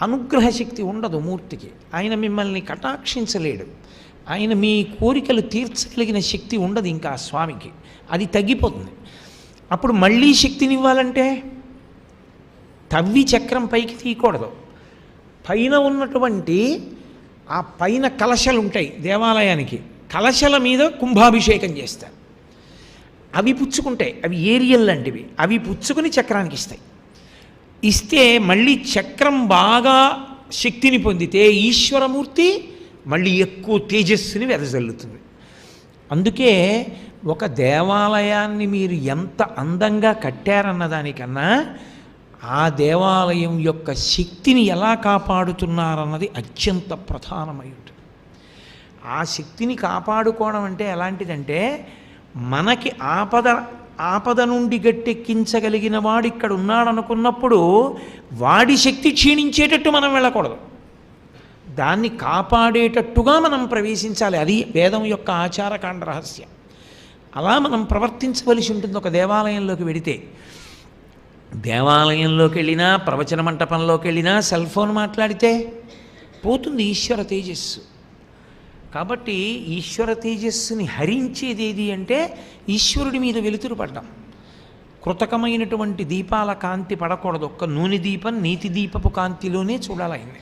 అనుగ్రహ శక్తి ఉండదు మూర్తికి. ఆయన మిమ్మల్ని కటాక్షించలేడు. ఆయన మీ కోరికలు తీర్చగలిగిన శక్తి ఉండదు ఇంకా ఆ స్వామికి. అది తగ్గిపోతుంది. అప్పుడు మళ్ళీ శక్తినివ్వాలంటే తవ్వి చక్రం పైకి తీయకూడదు. పైన ఉన్నటువంటి ఆ పైన కలశలు ఉంటాయి దేవాలయానికి, కలశల మీద కుంభాభిషేకం చేస్తారు. అవి పుచ్చుకుంటాయి, అవి ఏరియల్ లాంటివి. అవి పుచ్చుకుని చక్రానికి ఇస్తాయి. ఇస్తే మళ్ళీ చక్రం బాగా శక్తిని పొందితే ఈశ్వరమూర్తి మళ్ళీ ఎక్కువ తేజస్సుని వెదజల్లుతుంది. అందుకే ఒక దేవాలయాన్ని మీరు ఎంత అందంగా కట్టారన్న దానికన్నా ఆ దేవాలయం యొక్క శక్తిని ఎలా కాపాడుతున్నారన్నది అత్యంత ప్రధానమై ఉంటుంది. ఆ శక్తిని కాపాడుకోవడం అంటే ఎలాంటిదంటే, మనకి ఆపద ఆపద నుండి గట్టెక్కించగలిగిన వాడు ఇక్కడ ఉన్నాడనుకున్నప్పుడు వాడి శక్తి క్షీణించేటట్టు మనం వెళ్ళకూడదు, దాన్ని కాపాడేటట్టుగా మనం ప్రవేశించాలి. అది వేదం యొక్క ఆచారకాండ రహస్యం. అలా మనం ప్రవర్తించవలసి ఉంటుంది. ఒక దేవాలయంలోకి వెడితే, దేవాలయంలోకి వెళ్ళినా ప్రవచన మంటపంలోకి వెళ్ళినా సెల్ ఫోన్ మాట్లాడితే పోతుంది ఈశ్వర తేజస్సు. కాబట్టి ఈశ్వర తేజస్సుని హరించేది ఏది అంటే ఈశ్వరుడి మీద వెలుతురు పడ్డం. కృతకమైనటువంటి దీపాల కాంతి పడకూడదు, ఒక్క నూనె దీపం నీతి దీపపు కాంతిలోనే చూడాలి ఆయన్ని.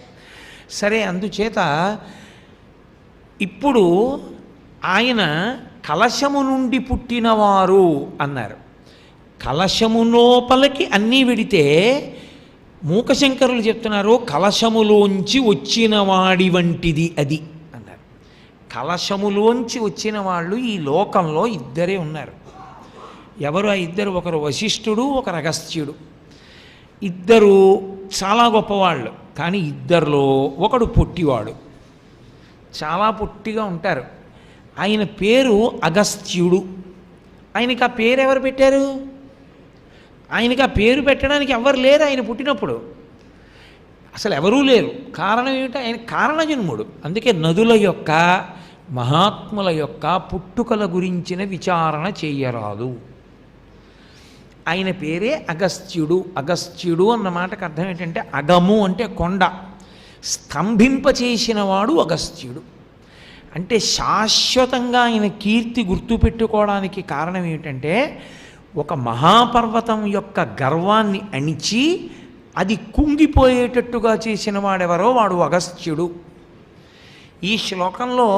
సరే, అందుచేత ఇప్పుడు ఆయన కలశము నుండి పుట్టినవారు అన్నారు. కలశము లోపలికి అన్నీ వెడితే మూకశంకరులు చెప్తున్నారు కలశములోంచి వచ్చిన వాడి వంటిది అది అన్నారు. కలశములోంచి వచ్చిన వాళ్ళు ఈ లోకంలో ఇద్దరే ఉన్నారు. ఎవరు ఆ ఇద్దరు? ఒకరు వశిష్ఠుడు, ఒకరు అగస్త్యుడు. ఇద్దరు చాలా గొప్పవాళ్ళు. కానీ ఇద్దరిలో ఒకడు పొట్టివాడు, చాలా పొట్టిగా ఉంటారు. ఆయన పేరు అగస్త్యుడు. ఆయనకి ఆ పేరు ఎవరు పెట్టారు? ఆయనకి ఆ పేరు పెట్టడానికి ఎవరు లేరు. ఆయన పుట్టినప్పుడు అసలు ఎవరూ లేరు. కారణం ఏమిటి? ఆయన కారణజన్ముడు. అందుకే నదుల యొక్క మహాత్ముల యొక్క పుట్టుకల గురించిన విచారణ చేయరాదు. ఆయన పేరే అగస్త్యుడు. అగస్త్యుడు అన్న మాటకు అర్థం ఏంటంటే అగము అంటే కొండ, స్తంభింపచేసిన వాడు అగస్త్యుడు. అంటే శాశ్వతంగా ఆయన కీర్తి గుర్తుపెట్టుకోవడానికి కారణం ఏమిటంటే ఒక మహాపర్వతం యొక్క గర్వాన్ని అణిచి అది కుంగిపోయేటట్టుగా చేసిన వాడెవరో వాడు అగస్త్యుడు. ఈ శ్లోకంలో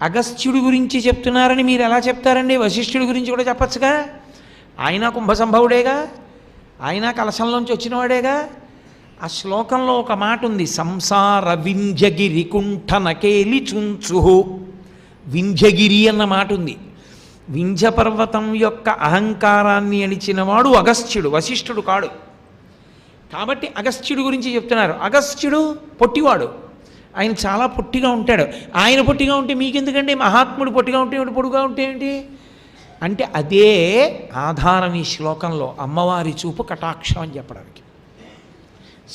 అగస్త్యుడి గురించి చెప్తున్నారని మీరు ఎలా చెప్తారండి? వశిష్ఠుడి గురించి కూడా చెప్పచ్చుగా. ఆయన కుంభసంభవుడేగా, ఆయన కలశంలోంచి వచ్చినవాడేగా. ఆ శ్లోకంలో ఒక మాట ఉంది, సంసార వింధ్యగిరి కుంఠనకేలి చుంచు. వింధ్యగిరి అన్న మాట ఉంది. వింధ్యపర్వతం యొక్క అహంకారాన్ని అణిచినవాడు అగస్త్యుడు, వశిష్ఠుడు కాడు. కాబట్టి అగస్త్యుడి గురించి చెప్తున్నారు. అగస్త్యుడు పొట్టివాడు, ఆయన చాలా పొట్టిగా ఉంటాడు. ఆయన పొట్టిగా ఉంటే మీకెందుకండి? మహాత్ముడు పొట్టిగా ఉంటే ఏమిటి, పొడుగా ఉంటే ఏంటి అంటే అదే ఆధారం ఈ శ్లోకంలో. అమ్మవారి చూపు కటాక్షం అని చెప్పడానికి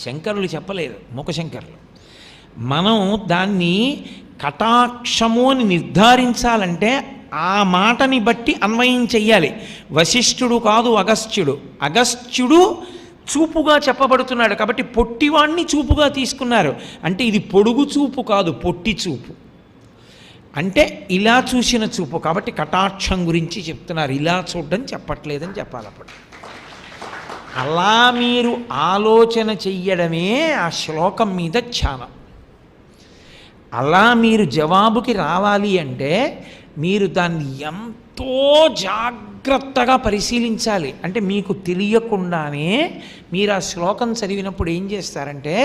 శంకరులు చెప్పలేదు, మూకశంకరులు. మనం దాన్ని కటాక్షము అని నిర్ధారించాలంటే ఆ మాటని బట్టి అన్వయం చెయ్యాలి. వశిష్ఠుడు కాదు అగస్త్యుడు. అగస్త్యుడు చూపుగా చెప్పబడుతున్నాడు కాబట్టి పొట్టివాణ్ణి చూపుగా తీసుకున్నారు. అంటే ఇది పొడుగు చూపు కాదు, పొట్టి చూపు. అంటే ఇలా చూసిన చూపు కాబట్టి కటాక్షం గురించి చెప్తున్నారు. ఇలా చూడడం చెప్పట్లేదని చెప్పాలి. అప్పుడు అలా మీరు ఆలోచన చెయ్యడమే ఆ శ్లోకం మీద ధ్యానం. అలా మీరు జవాబుకి రావాలి అంటే మీరు దాన్ని ఎంతో జాగ్రత్తగా పరిశీలించాలి. అంటే మీకు తెలియకుండానే మీరు ఆ శ్లోకం చదివినప్పుడు ఏం చేస్తారంటే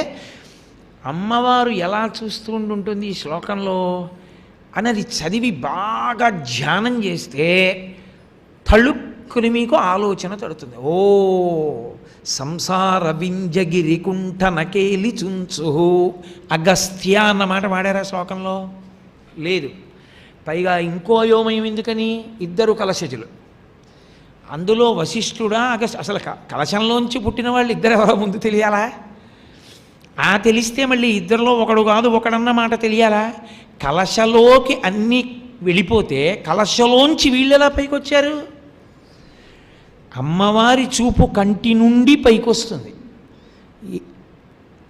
అమ్మవారు ఎలా చూస్తూ ఉంటుంది ఈ శ్లోకంలో అన్నది చదివి బాగా ధ్యానం చేస్తే తళుక్కుని మీకు ఆలోచన తడుతుంది. ఓ సంసార వింజగిరి కుంఠ నకేలి చుంచు. అగస్త్య అన్నమాట వాడారా శ్లోకంలో? లేదు. పైగా ఇంకో అయోమయం ఎందుకని? ఇద్దరు కలశజులు. అందులో వశిష్ఠుడా అసలు కలశంలోంచి పుట్టిన వాళ్ళు ఇద్దరు ఎవరో ముందు తెలియాలా? ఆ తెలిస్తే మళ్ళీ ఇద్దరిలో ఒకడు కాదు ఒకడన్న మాట తెలియాలా? కలశలోకి అన్నీ వెళ్ళిపోతే కలశలోంచి వీళ్ళెలా పైకి వచ్చారు? అమ్మవారి చూపు కంటి నుండి పైకొస్తుంది,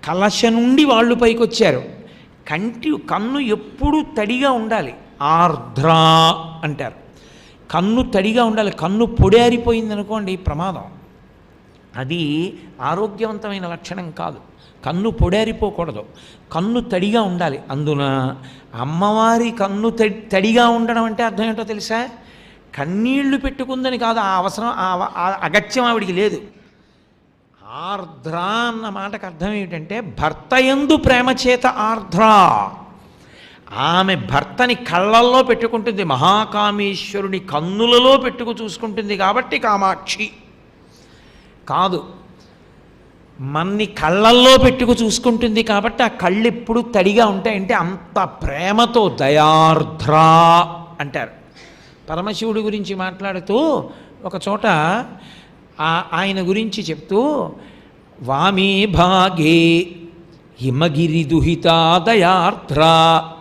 కలశ నుండి వాళ్ళు పైకి వచ్చారు. కన్ను ఎప్పుడూ తడిగా ఉండాలి, ఆర్ద్ర అంటారు. కన్ను తడిగా ఉండాలి. కన్ను పొడారిపోయిందనుకోండి ప్రమాదం. అది ఆరోగ్యవంతమైన లక్షణం కాదు. కన్ను పొడారిపోకూడదు, కన్ను తడిగా ఉండాలి. అందున అమ్మవారి కన్ను తడిగా ఉండడం అంటే అర్థం ఏంటో తెలుసా? కన్నీళ్లు పెట్టుకుందని కాదు, ఆ అవసరం ఆ అగత్యం ఆవిడికి లేదు. ఆర్ద్ర అన్న మాటకు అర్థం ఏమిటంటే భర్త యందు ప్రేమ చేత ఆర్ద్ర. ఆమె భర్తని కళ్ళల్లో పెట్టుకుంటుంది, మహాకామేశ్వరుని కన్నులలో పెట్టుకు చూసుకుంటుంది కాబట్టి కామాక్షి కాదు. మన్ని కళ్ళల్లో పెట్టుకు చూసుకుంటుంది కాబట్టి ఆ కళ్ళు ఎప్పుడు తడిగా ఉంటాయంటే అంత ప్రేమతో దయార్ద్ర అంటారు. పరమశివుడి గురించి మాట్లాడుతూ ఒక చోట ఆయన గురించి చెప్తూ వామే భాగే హిమగిరి దుహితాదయార్ధ్ర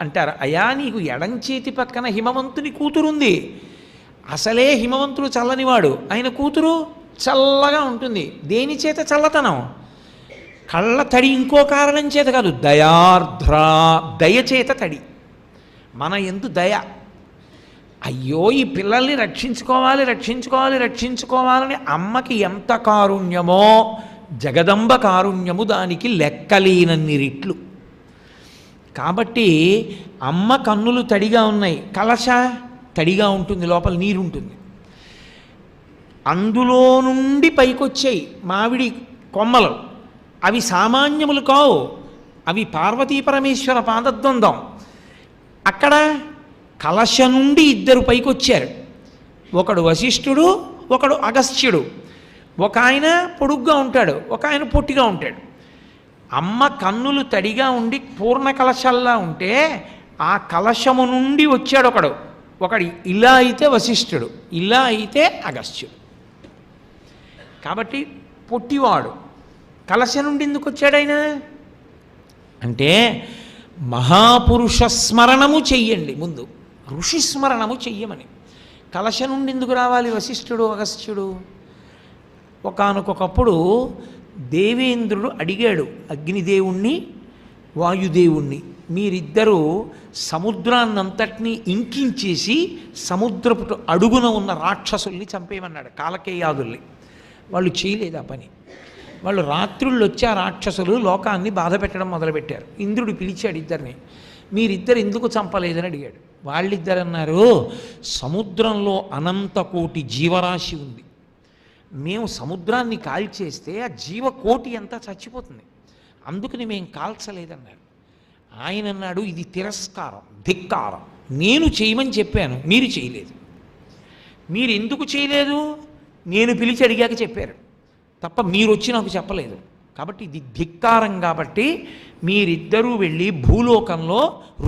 అంటారు. అయా నీకు ఎడం చేతి పక్కన హిమవంతుని కూతురుంది. అసలే హిమవంతుడు చల్లనివాడు, ఆయన కూతురు చల్లగా ఉంటుంది. దేని చేత చల్లతనం? కళ్ళ తడి ఇంకో కారణం చేత కాదు, దయార్ధ్ర, దయచేత తడి. మన ఎందు దయ. అయ్యో ఈ పిల్లల్ని రక్షించుకోవాలి రక్షించుకోవాలి రక్షించుకోవాలని అమ్మకి ఎంత కారుణ్యమో, జగదంబ కారుణ్యము దానికి లెక్కలేనన్ని రెట్లు. కాబట్టి అమ్మ కన్నులు తడిగా ఉన్నాయి, కలశ తడిగా ఉంటుంది, లోపల నీరు ఉంటుంది. అందులో నుండి పైకొచ్చాయి మామిడి కొమ్మలు. అవి సామాన్యములు కావు, అవి పార్వతీ పరమేశ్వర పాదద్వందం. అక్కడ కలశ నుండి ఇద్దరు పైకొచ్చారు. ఒకడు వశిష్ఠుడు, ఒకడు అగస్త్యుడు. ఒక ఆయన పొడుగ్గా ఉంటాడు, ఒక ఆయన పొట్టిగా ఉంటాడు. అమ్మ కన్నులు తడిగా ఉండి పూర్ణ కలశల్లా ఉంటే ఆ కలశము నుండి వచ్చాడు ఒకడు. ఒకడు ఇలా అయితే వశిష్ఠుడు, ఇలా అయితే అగస్త్యుడు. కాబట్టి పొట్టివాడు కలశ నుండి ఎందుకు వచ్చాడు ఆయన అంటే, మహాపురుష స్మరణము చెయ్యండి ముందు, ఋషి స్మరణము చెయ్యమని. కలశ నుండి ఎందుకు రావాలి వశిష్ఠుడు అగస్త్యుడు? ఒకానొకప్పుడు దేవేంద్రుడు అడిగాడు అగ్నిదేవుణ్ణి వాయుదేవుణ్ణి, మీరిద్దరూ సముద్రాన్నంతటినీ ఇంకించేసి సముద్రపు అడుగున ఉన్న రాక్షసుల్ని చంపేయమన్నాడు, కాలకేయాదుల్ని. వాళ్ళు చేయలేదు ఆ పని. వాళ్ళు రాత్రుళ్ళు వచ్చి ఆ రాక్షసులు లోకాన్ని బాధ పెట్టడం మొదలుపెట్టారు. ఇంద్రుడు పిలిచాడు ఇద్దరిని, మీరిద్దరు ఎందుకు చంపలేదని అడిగాడు. వాళ్ళిద్దరు అన్నారు, సముద్రంలో అనంత కోటి జీవరాశి ఉంది, మేము సముద్రాన్ని కాల్చేస్తే ఆ జీవకోటి అంతా చచ్చిపోతుంది, అందుకని మేము కాల్చలేదన్నారు. ఆయన అన్నాడు, ఇది తిరస్కారం, ధిక్కారం, నేను చేయమని చెప్పాను, మీరు చేయలేదు. మీరు ఎందుకు చేయలేదు? నేను పిలిచి అడిగాక చెప్పారు తప్ప మీరు వచ్చి నాకు చెప్పలేదు. కాబట్టి ఇది ధిక్కారం. కాబట్టి మీరిద్దరూ వెళ్ళి భూలోకంలో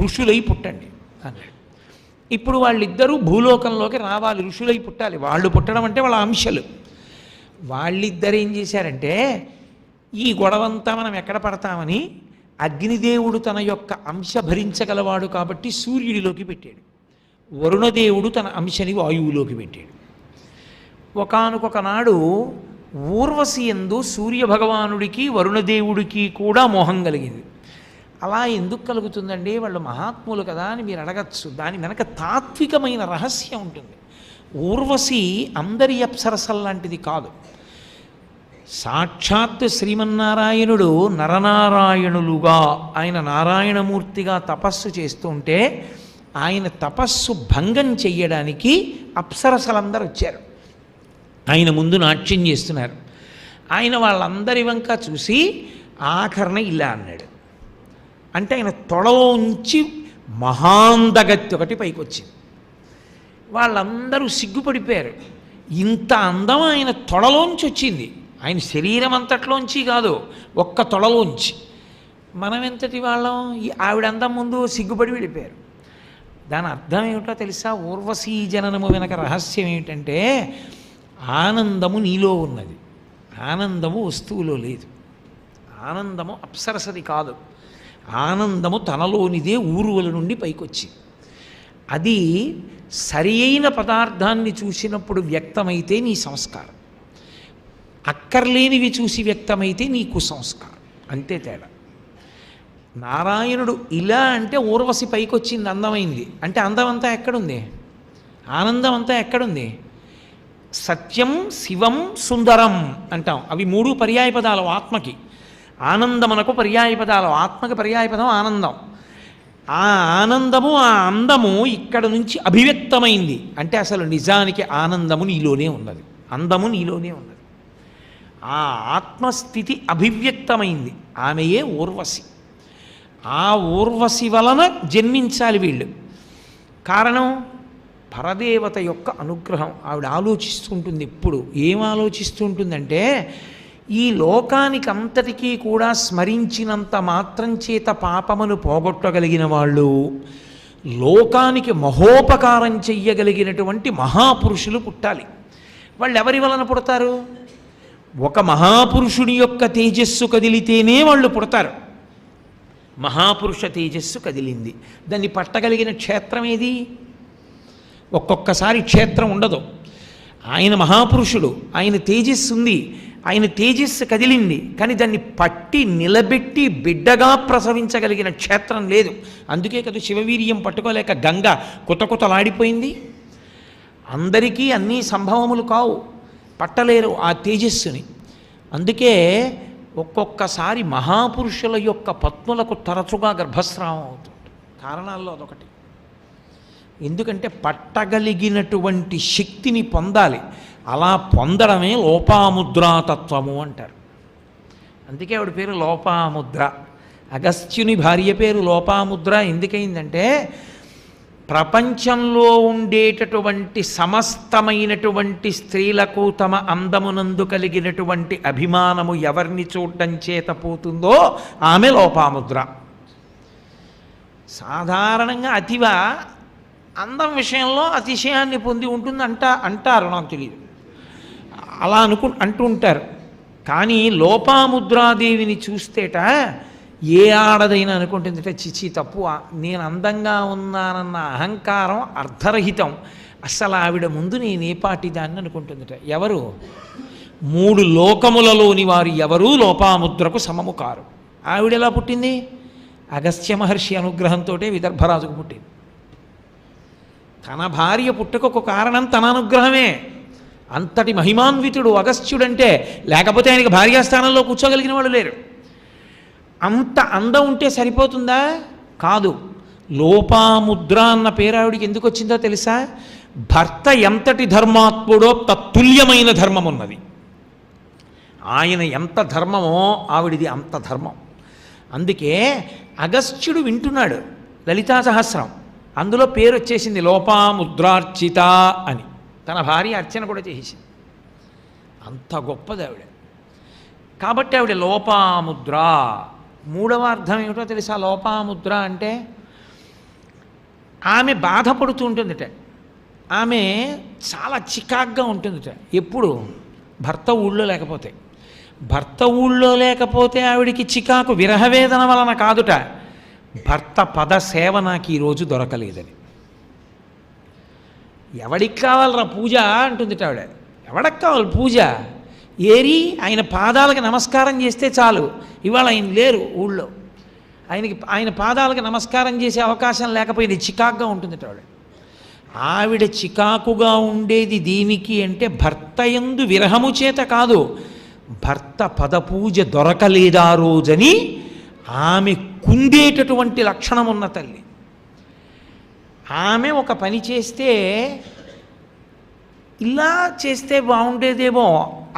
ఋషులై పుట్టండి అన్నాడు. ఇప్పుడు వాళ్ళిద్దరూ భూలోకంలోకి రావాలి, ఋషులై పుట్టాలి. వాళ్ళు పుట్టడం అంటే వాళ్ళ అంశలు. వాళ్ళిద్దరు ఏం చేశారంటే, ఈ గొడవంతా మనం ఎక్కడ పడతామని అగ్నిదేవుడు తన యొక్క అంశ భరించగలవాడు కాబట్టి సూర్యుడిలోకి పెట్టాడు, వరుణదేవుడు తన అంశని వాయువులోకి పెట్టాడు. ఒకానొక నాడు ఊర్వశి యందు సూర్యభగవానుడికి వరుణదేవుడికి కూడా మోహం కలిగింది. అలా ఎందుకు కలుగుతుందండి? వాళ్ళు మహాత్ములు కదా అని మీరు అడగచ్చు. దాని వెనక తాత్వికమైన రహస్యం ఉంటుంది. ఊర్వశి అందరి అప్సరసల్లాంటిది కాదు. సాక్షాత్ శ్రీమన్నారాయణుడు నరనారాయణులుగా ఆయన నారాయణమూర్తిగా తపస్సు చేస్తుంటే ఆయన తపస్సు భంగం చెయ్యడానికి అప్సరసలందరూ వచ్చారు. ఆయన ముందు నాట్యం చేస్తున్నారు. ఆయన వాళ్ళందరి వంక చూసి ఆఖరణ ఇలా అన్నాడు. అంటే ఆయన తొడలోంచి మహాందగత్తి ఒకటి పైకి వచ్చింది. వాళ్ళందరూ సిగ్గుపడిపోయారు. ఇంత అందం ఆయన తొడలోంచి వచ్చింది, ఆయన శరీరం అంతట్లోంచి కాదు, ఒక్క తొడలోంచి. మనం ఎంతటి వాళ్ళం? ఆవిడ అందం ముందు సిగ్గుపడి వెళ్ళిపోయారు. దాని అర్థం ఏమిటో తెలుసా? ఊర్వశీ జననము వెనక రహస్యం ఏమిటంటే, ఆనందము నీలో ఉన్నది, ఆనందము వస్తువులో లేదు. ఆనందము అప్సరసది కాదు, ఆనందము తనలోనిదే ఊరువల నుండి పైకొచ్చింది. అది సరి అయిన పదార్థాన్ని చూసినప్పుడు వ్యక్తమైతే నీ సంస్కారం, అక్కర్లేనివి చూసి వ్యక్తమైతే నీ కుసంస్కారం, అంతే తేడా. నారాయణుడు ఇలా అంటే ఊర్వశి పైకొచ్చింది, అందమైంది. అంటే అందం అంతా ఎక్కడుంది? ఆనందం అంతా ఎక్కడుంది? సత్యం, శివం, సుందరం అంటాం. అవి మూడు పర్యాయ పదాలు ఆత్మకి. ఆనందమునకు పర్యాయ పదాలు, ఆత్మకి పర్యాయ పదం ఆనందం. ఆ ఆనందము, ఆ అందము ఇక్కడ నుంచి అభివ్యక్తమైంది. అంటే అసలు నిజానికి ఆనందము నీలోనే ఉన్నది, అందము నీలోనే ఉన్నది. ఆ ఆత్మస్థితి అభివ్యక్తమైంది, ఆమెయే ఊర్వశి. ఆ ఊర్వశి వలన జన్మించాలి వీళ్ళు. కారణం పరదేవత యొక్క అనుగ్రహం. ఆవిడ ఆలోచిస్తుంటుంది ఎప్పుడు. ఏం ఆలోచిస్తుంటుందంటే, ఈ లోకానికి అంతటికీ కూడా స్మరించినంత మాత్రం చేత పాపమును పోగొట్టగలిగిన వాళ్ళు, లోకానికి మహోపకారం చెయ్యగలిగినటువంటి మహాపురుషులు పుట్టాలి. వాళ్ళు ఎవరి వలన పుడతారు? ఒక మహాపురుషుడి యొక్క తేజస్సు కదిలితేనే వాళ్ళు పుడతారు. మహాపురుష తేజస్సు కదిలింది, దాన్ని పట్టగలిగిన క్షేత్రం ఏది? ఒక్కొక్కసారి క్షేత్రం ఉండదు. ఆయన మహాపురుషుడు, ఆయన తేజస్సు ఉంది, ఆయన తేజస్సు కదిలింది, కానీ దాన్ని పట్టి నిలబెట్టి బిడ్డగా ప్రసవించగలిగిన క్షేత్రం లేదు. అందుకే కదా శివవీర్యం పట్టుకోలేక గంగ కుతకుతలాడిపోయింది. అందరికీ అన్నీ సంభవములు కావు, పట్టలేరు ఆ తేజస్సుని. అందుకే ఒక్కొక్కసారి మహాపురుషుల యొక్క పత్నులకు తరచుగా గర్భస్రావం అవుతుంది. కారణాల్లో అదొకటి. ఎందుకంటే పట్టగలిగినటువంటి శక్తిని పొందాలి. అలా పొందడమే లోపాముద్రాతత్వము అంటారు. అందుకే ఆవిడ పేరు లోపాముద్ర. అగస్త్యుని భార్య పేరు లోపాముద్ర ఎందుకయిందంటే, ప్రపంచంలో ఉండేటటువంటి సమస్తమైనటువంటి స్త్రీలకు తమ అందమునందు కలిగినటువంటి అభిమానము ఎవరిని చూడటం చేత పోతుందో ఆమె లోపాముద్ర. సాధారణంగా అతివ అందం విషయంలో అతిశయాన్ని పొంది ఉంటుంది అంటారు, నాకు తెలియదు, అలా అంటూ ఉంటారు. కానీ లోపాముద్రాదేవిని చూస్తేట ఏ ఆడదైనా అనుకుంటుందిట, చిచి తప్పు, నేను అందంగా ఉన్నానన్న అహంకారం అర్ధరహితం, అస్సలు ఆవిడ ముందు నేనే పాటిదాన్ని అనుకుంటుందిట. ఎవరు? 3 లోకములలోని వారు ఎవరూ లోపాముద్రకు సమము కారు. ఆవిడ ఎలా పుట్టింది? అగస్త్య మహర్షి అనుగ్రహంతో విదర్భరాజుకు పుట్టింది. తన భార్య పుట్టుకొక కారణం తన అనుగ్రహమే. అంతటి మహిమాన్వితుడు అగస్త్యుడంటే, లేకపోతే ఆయనకి భార్యాస్థానంలో కూర్చోగలిగిన వాళ్ళు లేరు. అంత అందం ఉంటే సరిపోతుందా? కాదు. లోపాముద్ర అన్న పేరు ఆవిడికి ఎందుకు వచ్చిందో తెలుసా? భర్త ఎంతటి ధర్మాత్ముడో తత్తుల్యమైన ధర్మం ఉన్నది. ఆయన ఎంత ధర్మమో ఆవిడిది అంత ధర్మం. అందుకే అగస్త్యుడు వింటున్నాడు లలితా సహస్రం, అందులో పేరు వచ్చేసింది లోపాముద్రార్చిత అని. తన భార్య అర్చన కూడా చేసేసింది. అంత గొప్పది ఆవిడ. కాబట్టి ఆవిడ లోపాముద్ర. 3వ అర్థం ఏమిటో తెలుసా? లోపాముద్ర అంటే ఆమె బాధపడుతూ ఉంటుందిట. ఆమె చాలా చికాగ్గా ఉంటుందిట. ఎప్పుడు? భర్త ఊళ్ళో లేకపోతే. భర్త ఊళ్ళో లేకపోతే ఆవిడికి చికాకు విరహవేదన వలన కాదుట, భర్త పద సేవ నాకు ఈరోజు దొరకలేదని. ఎవడికి కావాలరా పూజ అంటుందిట ఆవిడ. ఎవడికి కావాలి పూజ? ఏరి ఆయన పాదాలకు నమస్కారం చేస్తే చాలు. ఇవాళ ఆయన లేరు ఊళ్ళో, ఆయన పాదాలకు నమస్కారం చేసే అవకాశం లేకపోయింది. చికాకుగా ఉంటుందిట ఆవిడ. ఆవిడ చికాకుగా ఉండేది దీనికి అంటే భర్త యందు విరహము చేత కాదు, భర్త పదపూజ దొరకలేదా రోజని ఆమె కుందేటటువంటి లక్షణం ఉన్న తల్లి. ఆమె ఒక పని చేస్తే ఇలా చేస్తే బాగుండేదేమో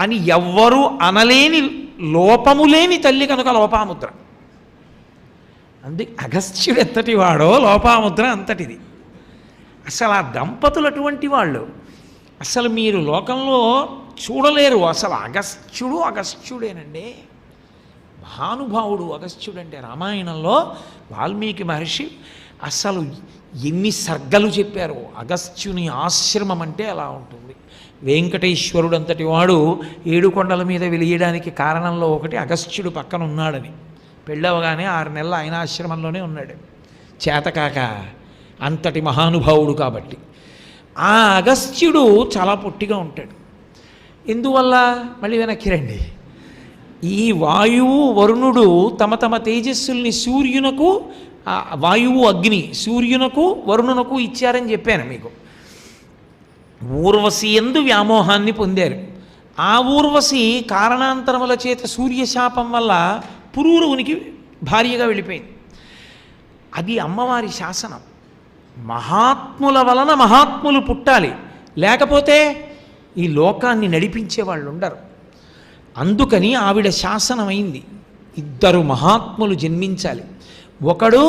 అని ఎవ్వరూ అనలేని లోపము లేని తల్లి కనుక లోపాముద్ర. అందుకే అగస్త్యుడు ఎంతటి వాడో లోపాముద్ర అంతటిది. అసలు ఆ దంపతులు అటువంటి వాళ్ళు అసలు మీరు లోకంలో చూడలేరు. అసలు అగస్త్యుడేనండి, మహానుభావుడు అగస్త్యుడంటే. రామాయణంలో వాల్మీకి మహర్షి అసలు ఎన్ని సర్గలు చెప్పారు. అగస్త్యుని ఆశ్రమం అంటే అలా ఉంటుంది. వెంకటేశ్వరుడు అంతటి వాడు 7 కొండల మీద వెలియడానికి కారణంలో ఒకటి అగస్త్యుడు పక్కన ఉన్నాడని. పెళ్ళవగానే 6 నెలలు ఆయన ఆశ్రమంలోనే ఉన్నాడు, చేతకాక. అంతటి మహానుభావుడు కాబట్టి. ఆ అగస్త్యుడు చాలా పొట్టిగా ఉంటాడు. ఎందువల్ల? మళ్ళీ వెనక్కి రండి. ఈ వాయువు వరుణుడు తమ తమ తేజస్సుల్ని సూర్యునకు, వాయువు అగ్ని సూర్యునకు వరుణునకు ఇచ్చారని చెప్పాను మీకు. ఊర్వశి యందు వ్యామోహాన్ని పొందారు. ఆ ఊర్వశి కారణాంతరముల చేత సూర్యశాపం వల్ల పురూరవునికి భార్యగా వెళ్ళిపోయింది. అది అమ్మవారి శాసనం. మహాత్ముల వలన మహాత్ములు పుట్టాలి, లేకపోతే ఈ లోకాన్ని నడిపించే వాళ్ళు ఉండరు. అందుకని ఆవిడ శాసనమైంది, 2 మహాత్ములు జన్మించాలి. ఒకడు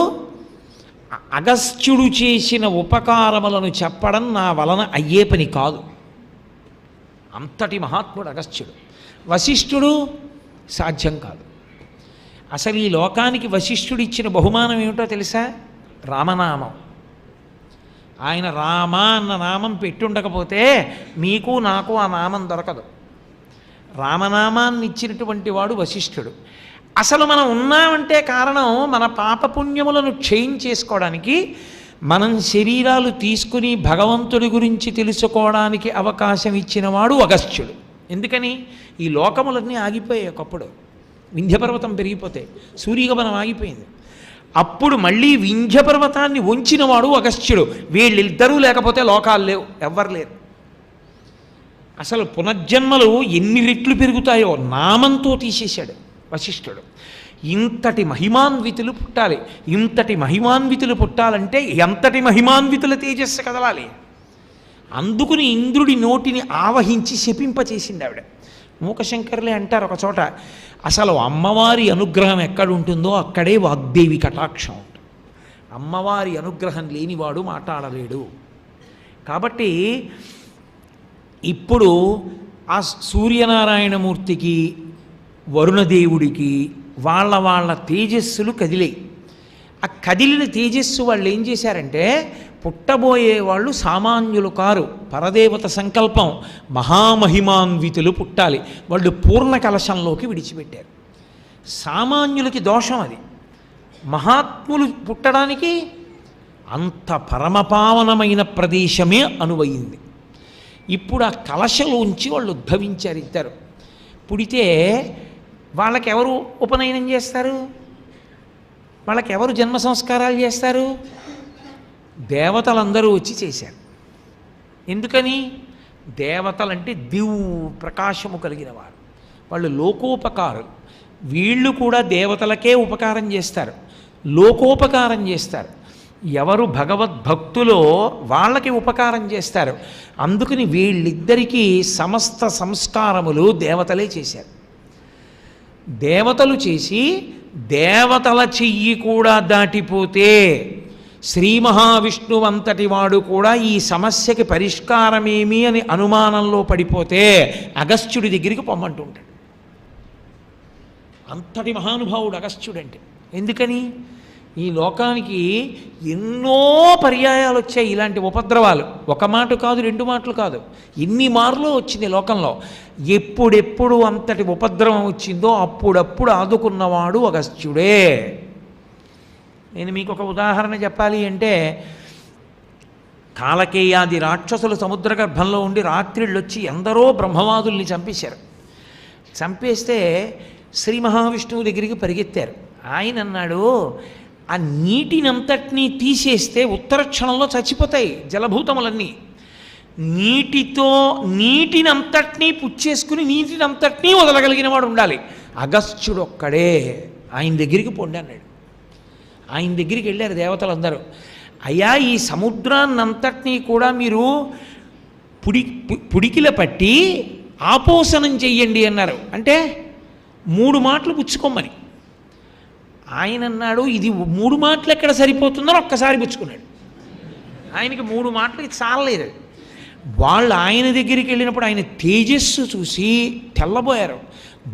అగస్త్యుడు చేసిన ఉపకారములను చెప్పడం నా వలన అయ్యే పని కాదు, అంతటి మహాత్ముడు అగస్త్యుడు. వశిష్ఠుడు సాధ్యం కాదు. అసలు ఈ లోకానికి వశిష్ఠుడు ఇచ్చిన బహుమానం ఏమిటో తెలుసా? రామనామం. ఆ ఆయన రామ అన్న నామం పెట్టుండకపోతే మీకు నాకు ఆ నామం దొరకదు. రామనామాన్ని ఇచ్చినటువంటి వాడు వశిష్ఠుడు. అసలు మనం ఉన్నామంటే కారణం మన పాపపుణ్యములను క్షయించేసుకోవడానికి, మనం శరీరాలు తీసుకుని భగవంతుడి గురించి తెలుసుకోవడానికి అవకాశం ఇచ్చినవాడు అగస్త్యుడు. ఎందుకని? ఈ లోకములన్నీ ఆగిపోయాయి ఒకప్పుడు. వింధ్యపర్వతం పెరిగిపోతే సూర్యగమనం ఆగిపోయింది. అప్పుడు మళ్ళీ వింధ్యపర్వతాన్ని వంచినవాడు అగస్త్యుడు. వీళ్ళిద్దరూ లేకపోతే లోకాలు లేవు, ఎవ్వరు లేరు. అసలు పునర్జన్మలు ఎన్ని రెట్లు పెరుగుతాయో నామంతో తీసేశాడు వశిష్ఠుడు. ఇంతటి మహిమాన్వితులు పుట్టాలి. ఇంతటి మహిమాన్వితులు పుట్టాలంటే ఎంతటి మహిమాన్వితుల తేజస్సు కదలాలి. అందుకుని ఇంద్రుడి నోటిని ఆవహించి శపింపచేసింది ఆవిడ. మూకశంకరులే అంటారు ఒక చోట, అసలు అమ్మవారి అనుగ్రహం ఎక్కడుంటుందో అక్కడే వాగ్దేవి కటాక్షం ఉంటుంది. అమ్మవారి అనుగ్రహం లేనివాడు మాట్లాడలేడు. కాబట్టి ఇప్పుడు ఆ సూర్యనారాయణమూర్తికి వరుణదేవుడికి వాళ్ళ తేజస్సులు కదిలాయి. ఆ కదిలిన తేజస్సు వాళ్ళు ఏం చేశారంటే, పుట్టబోయే వాళ్ళు సామాన్యులు కారు, పరదేవత సంకల్పం, మహామహిమాన్వితులు పుట్టాలి. వాళ్ళు పూర్ణ కలశంలోకి విడిచిపెట్టారు. సామాన్యులకి దోషం అది. మహాత్ములు పుట్టడానికి అంత పరమపావనమైన ప్రదేశమే అనువయింది. ఇప్పుడు ఆ కలశలోంచి వాళ్ళు ఉద్భవించారు ఇద్దరు. పుడితే వాళ్ళకెవరు ఉపనయనం చేస్తారు? వాళ్ళకెవరు జన్మ సంస్కారాలు చేస్తారు? దేవతలందరూ వచ్చి చేశారు. ఎందుకని? దేవతలంటే దివ్ ప్రకాశము కలిగిన వారు, వాళ్ళు లోకోపకారులు. వీళ్ళు కూడా దేవతలకే ఉపకారం చేస్తారు, లోకోపకారం చేస్తారు. ఎవరు భగవద్భక్తులో వాళ్ళకి ఉపకారం చేస్తారు. అందుకని వీళ్ళిద్దరికీ సమస్త సంస్కారములు దేవతలే చేశారు. దేవతలు చేసి దేవతల చెయ్యి కూడా దాటిపోతే శ్రీ మహావిష్ణువు అంతటి వాడు కూడా ఈ సమస్యకి పరిష్కారమేమి అని అనుమానంలో పడిపోతే అగస్త్యుడి దగ్గరికి పొమ్మంటుంటాడు. అంతటి మహానుభావుడు అగస్త్యుడంటే. ఎందుకని? ఈ లోకానికి ఎన్నో పర్యాయాలు వచ్చాయి ఇలాంటి ఉపద్రవాలు. ఒక మాట కాదు, రెండు మాటలు కాదు, ఎన్ని మార్లు వచ్చింది లోకంలో. ఎప్పుడెప్పుడు అంతటి ఉపద్రవం వచ్చిందో అప్పుడప్పుడు ఆదుకున్నవాడు అగస్త్యుడే. నేను మీకు ఒక ఉదాహరణ చెప్పాలి అంటే, కాలకేయాది రాక్షసులు సముద్ర గర్భంలో ఉండి రాత్రిళ్ళు వచ్చి ఎందరో బ్రహ్మవాదుల్ని చంపేశారు. చంపేస్తే శ్రీ మహావిష్ణువు దగ్గరికి పరిగెత్తారు. ఆయన అన్నాడు, ఆ నీటినంతటినీ తీసేస్తే ఉత్తర క్షణంలో చచ్చిపోతాయి జలభూతములన్నీ. నీటినంతటినీ పుచ్చేసుకుని నీటినంతటినీ వదలగలిగిన వాడు ఉండాలి. అగస్త్యుడు ఒక్కడే. ఆయన దగ్గరికి పొండి అన్నాడు. ఆయన దగ్గరికి వెళ్ళారు దేవతలందరూ. అయ్యా, ఈ సముద్రాన్నంతటినీ కూడా మీరు పుడికిల పట్టి ఆపోసనం చెయ్యండి అన్నారు. అంటే 3 మాటలు పుచ్చుకోమని. ఆయన అన్నాడు, ఇది 3 మాటలు ఎక్కడ సరిపోతుందని ఒక్కసారి పుచ్చుకున్నాడు. ఆయనకి 3 మాటలకి చాలలేదు. వాళ్ళు ఆయన దగ్గరికి వెళ్ళినప్పుడు ఆయన తేజస్సు చూసి తెల్లబోయారు.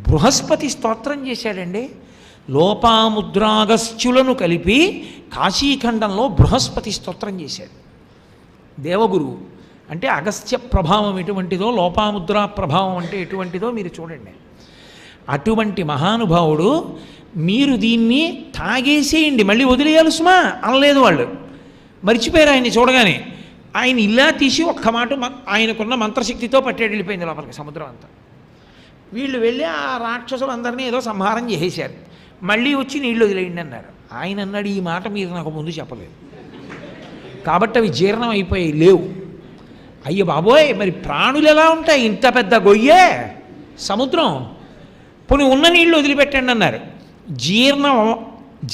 బృహస్పతి స్తోత్రం చేశాడండి. లోపాముద్రాగస్త్యులను కలిపి కాశీఖండంలో బృహస్పతి స్తోత్రం చేశాడు దేవగురువు. అంటే అగస్త్య ప్రభావం ఎటువంటిదో, లోపాముద్రా ప్రభావం అంటే ఎటువంటిదో మీరు చూడండి. అటువంటి మహానుభావుడు, మీరు దీన్ని తాగేసేయండి మళ్ళీ వదిలేయాలి సుమా అనలేదు వాళ్ళు. మర్చిపోయారు ఆయన్ని చూడగానే. ఆయన ఇలా తీసి ఒక్క మాట ఆయనకున్న మంత్రశక్తితో పట్టేడు వెళ్ళిపోయింది లోపలికి సముద్రం అంతా. వీళ్ళు వెళ్ళి ఆ రాక్షసులందరినీ ఏదో సంహారం చేసేశారు. మళ్ళీ వచ్చి నీళ్ళు వదిలేయండి అన్నారు. ఆయన అన్నాడు, ఈ మాట మీరు నాకు ముందు చెప్పలేదు కాబట్టి అవి జీర్ణం అయిపోయాయి, లేవు. అయ్యో బాబోయ్, మరి ప్రాణులు ఎలా ఉంటాయి? ఇంత పెద్ద గొయ్యే సముద్రం, పోనీ ఉన్న నీళ్లు వదిలిపెట్టండి అన్నారు.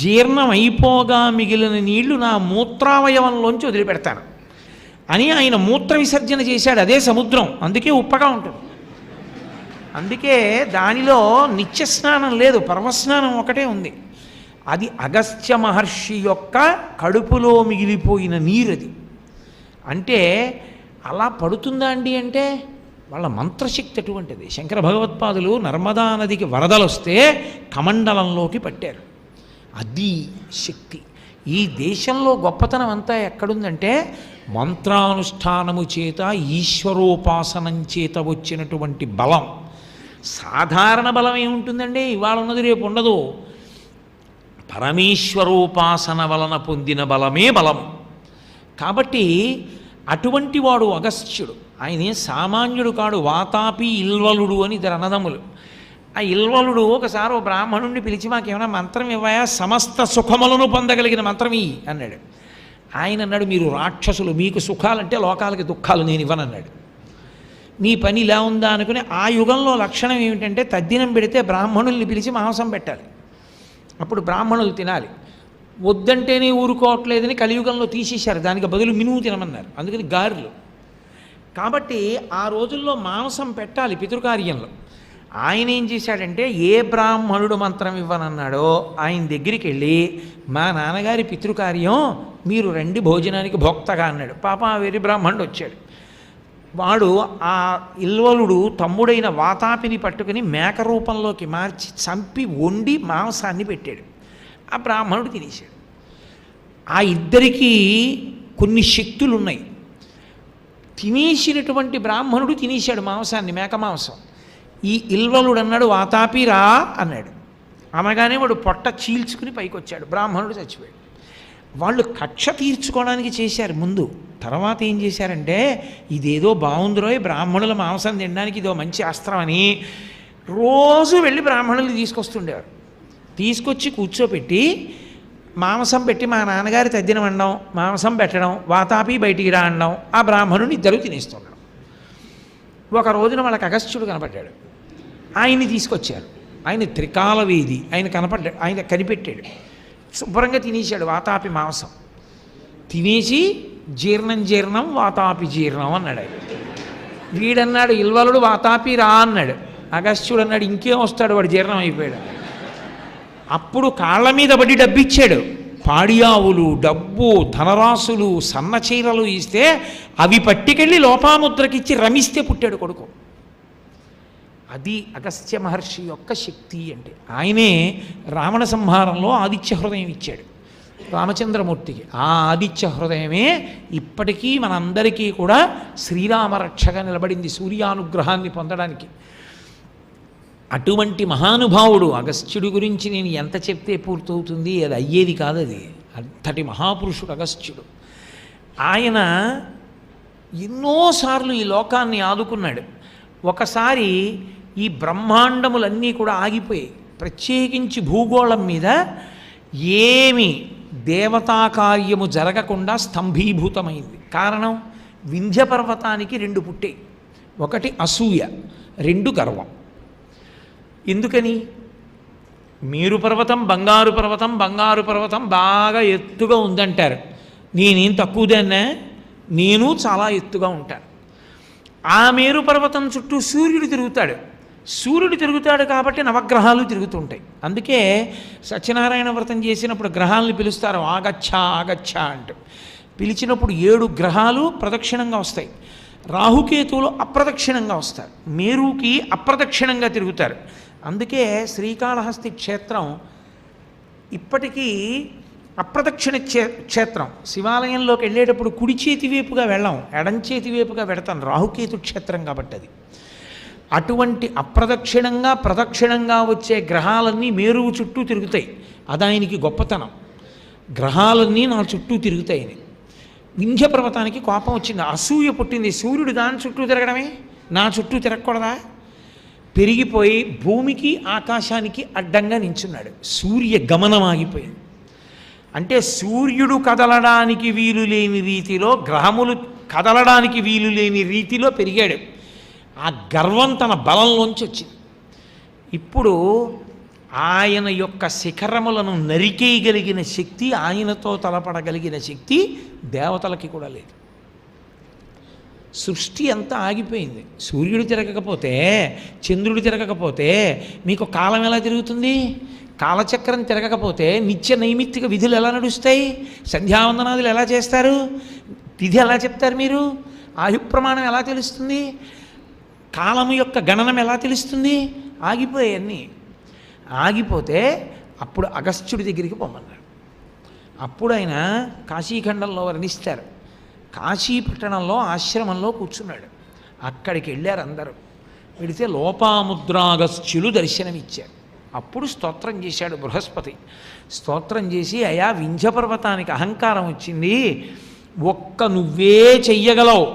జీర్ణం అయిపోగా మిగిలిన నీళ్లు నా మూత్రావయవంలోంచి వదిలిపెడతాను అని ఆయన మూత్ర విసర్జన చేశాడు. అదే సముద్రం, అందుకే ఉప్పగా ఉంటుంది. అందుకే దానిలో నిత్యస్నానం లేదు, పర్వస్నానం ఒకటే ఉంది. అది అగస్త్య మహర్షి యొక్క కడుపులో మిగిలిపోయిన నీరది. అంటే అలా పడుతుందా అండి అంటే వాళ్ళ మంత్రశక్తి అటువంటిది. శంకర భగవత్పాదులు నర్మదా నదికి వరదలు వస్తే కమండలంలోకి పట్టారు. అది శక్తి. ఈ దేశంలో గొప్పతనం అంతా ఎక్కడుందంటే మంత్రానుష్ఠానము చేత ఈశ్వరోపాసనం చేత వచ్చినటువంటి బలం. సాధారణ బలం ఏముంటుందండి, ఇవాళ ఉన్నది రేపు ఉండదు. పరమేశ్వరోపాసన వలన పొందిన బలమే బలం. కాబట్టి అటువంటి వాడు అగస్త్యుడు. ఆయనే సామాన్యుడు కాడు. వాతాపి ఇల్వలుడు అని ఇద్దరు అన్నదమ్ములు. ఆ ఇల్వలుడు ఒకసారి ఓ బ్రాహ్మణుడిని పిలిచి, మాకేమైనా మంత్రం ఇవ్వయా, సమస్త సుఖములను పొందగలిగిన మంత్రం ఇయ్యి అన్నాడు. ఆయన అన్నాడు, మీరు రాక్షసులు, మీకు సుఖాలంటే లోకాలకి దుఃఖాలు నేను ఇవ్వనన్నాడు. నీ పని ఇలా ఉందా అనుకుని, ఆ యుగంలో లక్షణం ఏమిటంటే తద్దినం పెడితే బ్రాహ్మణుల్ని పిలిచి మాంసం పెట్టాలి, అప్పుడు బ్రాహ్మణులు తినాలి. వద్దంటేనే ఊరుకోవట్లేదని కలియుగంలో తీసేశారు, దానికి బదులు మినుము తినమన్నారు, అందుకని గారెలు. కాబట్టి ఆ రోజుల్లో మాంసం పెట్టాలి పితృకార్యంలో. ఆయన ఏం చేశాడంటే, ఏ బ్రాహ్మణుడు మంత్రం ఇవ్వనన్నాడో ఆయన దగ్గరికి వెళ్ళి, మా నాన్నగారి పితృకార్యం, మీరు రండి భోజనానికి భోక్తగా అన్నాడు. పాప వేరే బ్రాహ్మణుడు వచ్చాడు. వాడు ఆ ఇల్వలుడు తమ్ముడైన వాతాపిని పట్టుకుని మేక రూపంలోకి మార్చి చంపి వండి మాంసాన్ని పెట్టాడు. ఆ బ్రాహ్మణుడు తినేశాడు. ఆ ఇద్దరికీ కొన్ని శక్తులు ఉన్నాయి. తినేసినటువంటి బ్రాహ్మణుడు తినేశాడు మాంసాన్ని, మేక మాంసం. ఈ ఇల్వలుడు అన్నాడు, వాతాపి రా అన్నాడు. అనగానే వాడు పొట్ట చీల్చుకుని పైకి వచ్చాడు. బ్రాహ్మణుడు చచ్చిపోయాడు. వాళ్ళు కక్ష తీర్చుకోవడానికి చేశారు ముందు. తర్వాత ఏం చేశారంటే, ఇదేదో బాగుందిరోయ్, బ్రాహ్మణుల మాంసం తినడానికి ఇదో మంచి అస్త్రం అని రోజు వెళ్ళి బ్రాహ్మణులు తీసుకొస్తుండేవారు. తీసుకొచ్చి కూర్చోపెట్టి మాంసం పెట్టి, మా నాన్నగారి తద్దిన వండడం, మాంసం పెట్టడం, వాతాపి బయటికి రా అనడం, ఆ బ్రాహ్మణుని ఇద్దరు తినేస్తున్నాడు. ఒక రోజున వాళ్ళకి అగస్త్యుడు కనపడ్డాడు. ఆయన్ని తీసుకొచ్చారు. ఆయన త్రికాలవేది, ఆయన కనిపెట్టాడు. శుభ్రంగా తినేశాడు వాతాపి మాంసం. తినేసి జీర్ణం వాతాపి జీర్ణం అన్నాడు ఆయన. వీడన్నాడు, ఇల్వలుడు వాతాపి రా అన్నాడు. అగస్త్యుడు అన్నాడు, ఇంకేం వస్తాడు, వాడు జీర్ణం అయిపోయాడు. అప్పుడు కాళ్ళ మీద పడి డబ్బిచ్చాడు. పాడియావులు, డబ్బు, ధనరాశులు, సన్నచీరలు ఇస్తే అవి పట్టుకెళ్ళి లోపాముద్రకిచ్చి రమిస్తే పుట్టాడు కొడుకు. అది అగస్త్య మహర్షి యొక్క శక్తి అంటే. ఆయనే రావణ సంహారంలో ఆదిత్య హృదయం ఇచ్చాడు రామచంద్రమూర్తికి. ఆ ఆదిత్య హృదయమే ఇప్పటికీ మనందరికీ కూడా శ్రీరామరక్షగా నిలబడింది సూర్యానుగ్రహాన్ని పొందడానికి. అటువంటి మహానుభావుడు అగస్త్యుడి గురించి నేను ఎంత చెప్తే పూర్తవుతుంది, అది అయ్యేది కాదు. అది అంతటి మహాపురుషుడు అగస్త్యుడు. ఆయన ఎన్నోసార్లు ఈ లోకాన్ని ఆదుకున్నాడు. ఒకసారి ఈ బ్రహ్మాండములన్నీ కూడా ఆగిపోయాయి. ప్రత్యేకించి భూగోళం మీద ఏమి దేవతా కార్యము జరగకుండా స్తంభీభూతమైంది. కారణం, వింధ్య పర్వతానికి రెండు పుట్టాయి. ఒకటి అసూయ, రెండు గర్వం. ఎందుకని? మేరు పర్వతం బంగారు పర్వతం, బంగారు పర్వతం బాగా ఎత్తుగా ఉందంటారు. నేనేం తక్కువదాన్నా, నేను చాలా ఎత్తుగా ఉంటాను. ఆ మేరు పర్వతం చుట్టూ సూర్యుడు తిరుగుతాడు. సూర్యుడు తిరుగుతాడు కాబట్టి నవగ్రహాలు తిరుగుతుంటాయి. అందుకే సత్యనారాయణ వ్రతం చేసినప్పుడు గ్రహాలను పిలుస్తారు, ఆగచ్చ ఆగచ్చ అంటూ. పిలిచినప్పుడు 7 గ్రహాలు ప్రదక్షిణంగా వస్తాయి. రాహుకేతువులు అప్రదక్షిణంగా వస్తారు. మేరుకి అప్రదక్షిణంగా తిరుగుతారు. అందుకే శ్రీకాళహస్తి క్షేత్రం ఇప్పటికీ అప్రదక్షిణ క్షేత్రం. శివాలయంలోకి వెళ్ళేటప్పుడు కుడి చేతి వైపుగా వెళ్ళాం, ఎడం చేతి వైపుగా వెడతాం, రాహుకేతు క్షేత్రం కాబట్టి అది. అటువంటి అప్రదక్షిణంగా ప్రదక్షిణంగా వచ్చే గ్రహాలన్నీ మేరువు చుట్టూ తిరుగుతాయి. అది ఆయనకి గొప్పతనం. గ్రహాలన్నీ నా చుట్టూ తిరుగుతాయని. వింధ్య పర్వతానికి కోపం వచ్చింది, అసూయ పుట్టింది. సూర్యుడు దాని చుట్టూ తిరగడమే, నా చుట్టూ తిరగకూడదా? పెరిగిపోయి భూమికి ఆకాశానికి అడ్డంగా నించున్నాడు. సూర్య గమనం ఆగిపోయింది. అంటే సూర్యుడు కదలడానికి వీలు లేని రీతిలో, గ్రహములు కదలడానికి వీలు లేని రీతిలో పెరిగాడు. ఆ గర్వం తన బలంలోంచి వచ్చింది. ఇప్పుడు ఆయన యొక్క శిఖరములను నరికేయగలిగిన శక్తి, ఆయనతో తలపడగలిగిన శక్తి దేవతలకి కూడా లేదు. సృష్టి అంతా ఆగిపోయింది. సూర్యుడు తిరగకపోతే, చంద్రుడు తిరగకపోతే మీకు కాలం ఎలా తిరుగుతుంది? కాలచక్రం తిరగకపోతే నిత్య నైమిత్తిక విధులు ఎలా నడుస్తాయి? సంధ్యావందనాదులు ఎలా చేస్తారు? తిథి ఎలా చెప్తారు మీరు? ఆయుప్రమాణం ఎలా తెలుస్తుంది? కాలము యొక్క గణనం ఎలా తెలుస్తుంది? ఆగిపోయాయన్నీ. ఆగిపోతే అప్పుడు అగస్త్యుడి దగ్గరికి పొమ్మన్నాడు. అప్పుడు ఆయన కాశీఖండంలో వర్ణిస్తారు. కాశీపట్టణంలో ఆశ్రమంలో కూర్చున్నాడు. అక్కడికి వెళ్ళారు అందరూ. వెళితే లోపాముద్రాగస్త్యులు దర్శనమిచ్చారు. అప్పుడు స్తోత్రం చేశాడు బృహస్పతి. స్తోత్రం చేసి, అయా వింధ్యపర్వతానికి అహంకారం వచ్చింది, ఒక్క నువ్వే చెయ్యగలవు,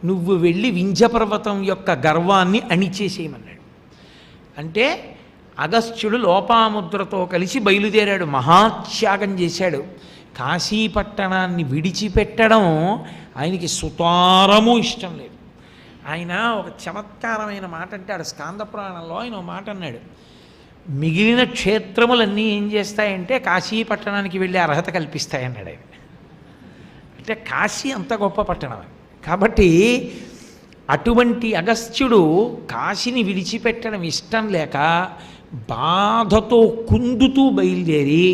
నువ్వు వెళ్ళి వింధ్యపర్వతం యొక్క గర్వాన్ని అణిచేసేయమన్నాడు. అంటే అగస్త్యుడు లోపాముద్రతో కలిసి బయలుదేరాడు, మహాత్యాగం చేశాడు. కాశీపట్టణాన్ని విడిచిపెట్టడం ఆయనకి సుతారము ఇష్టం లేదు. ఆయన ఒక చమత్కారమైన మాట అంటాడు స్కాంద పురాణంలో. ఆయన ఒక మాట అన్నాడు, మిగిలిన క్షేత్రములన్నీ ఏం చేస్తాయంటే కాశీపట్టణానికి వెళ్ళే అర్హత కల్పిస్తాయన్నాడు ఆయన. అంటే కాశీ అంత గొప్ప పట్టణం. కాబట్టి అటువంటి అగస్త్యుడు కాశీని విడిచిపెట్టడం ఇష్టం లేక బాధతో కుందుతూ బయలుదేరి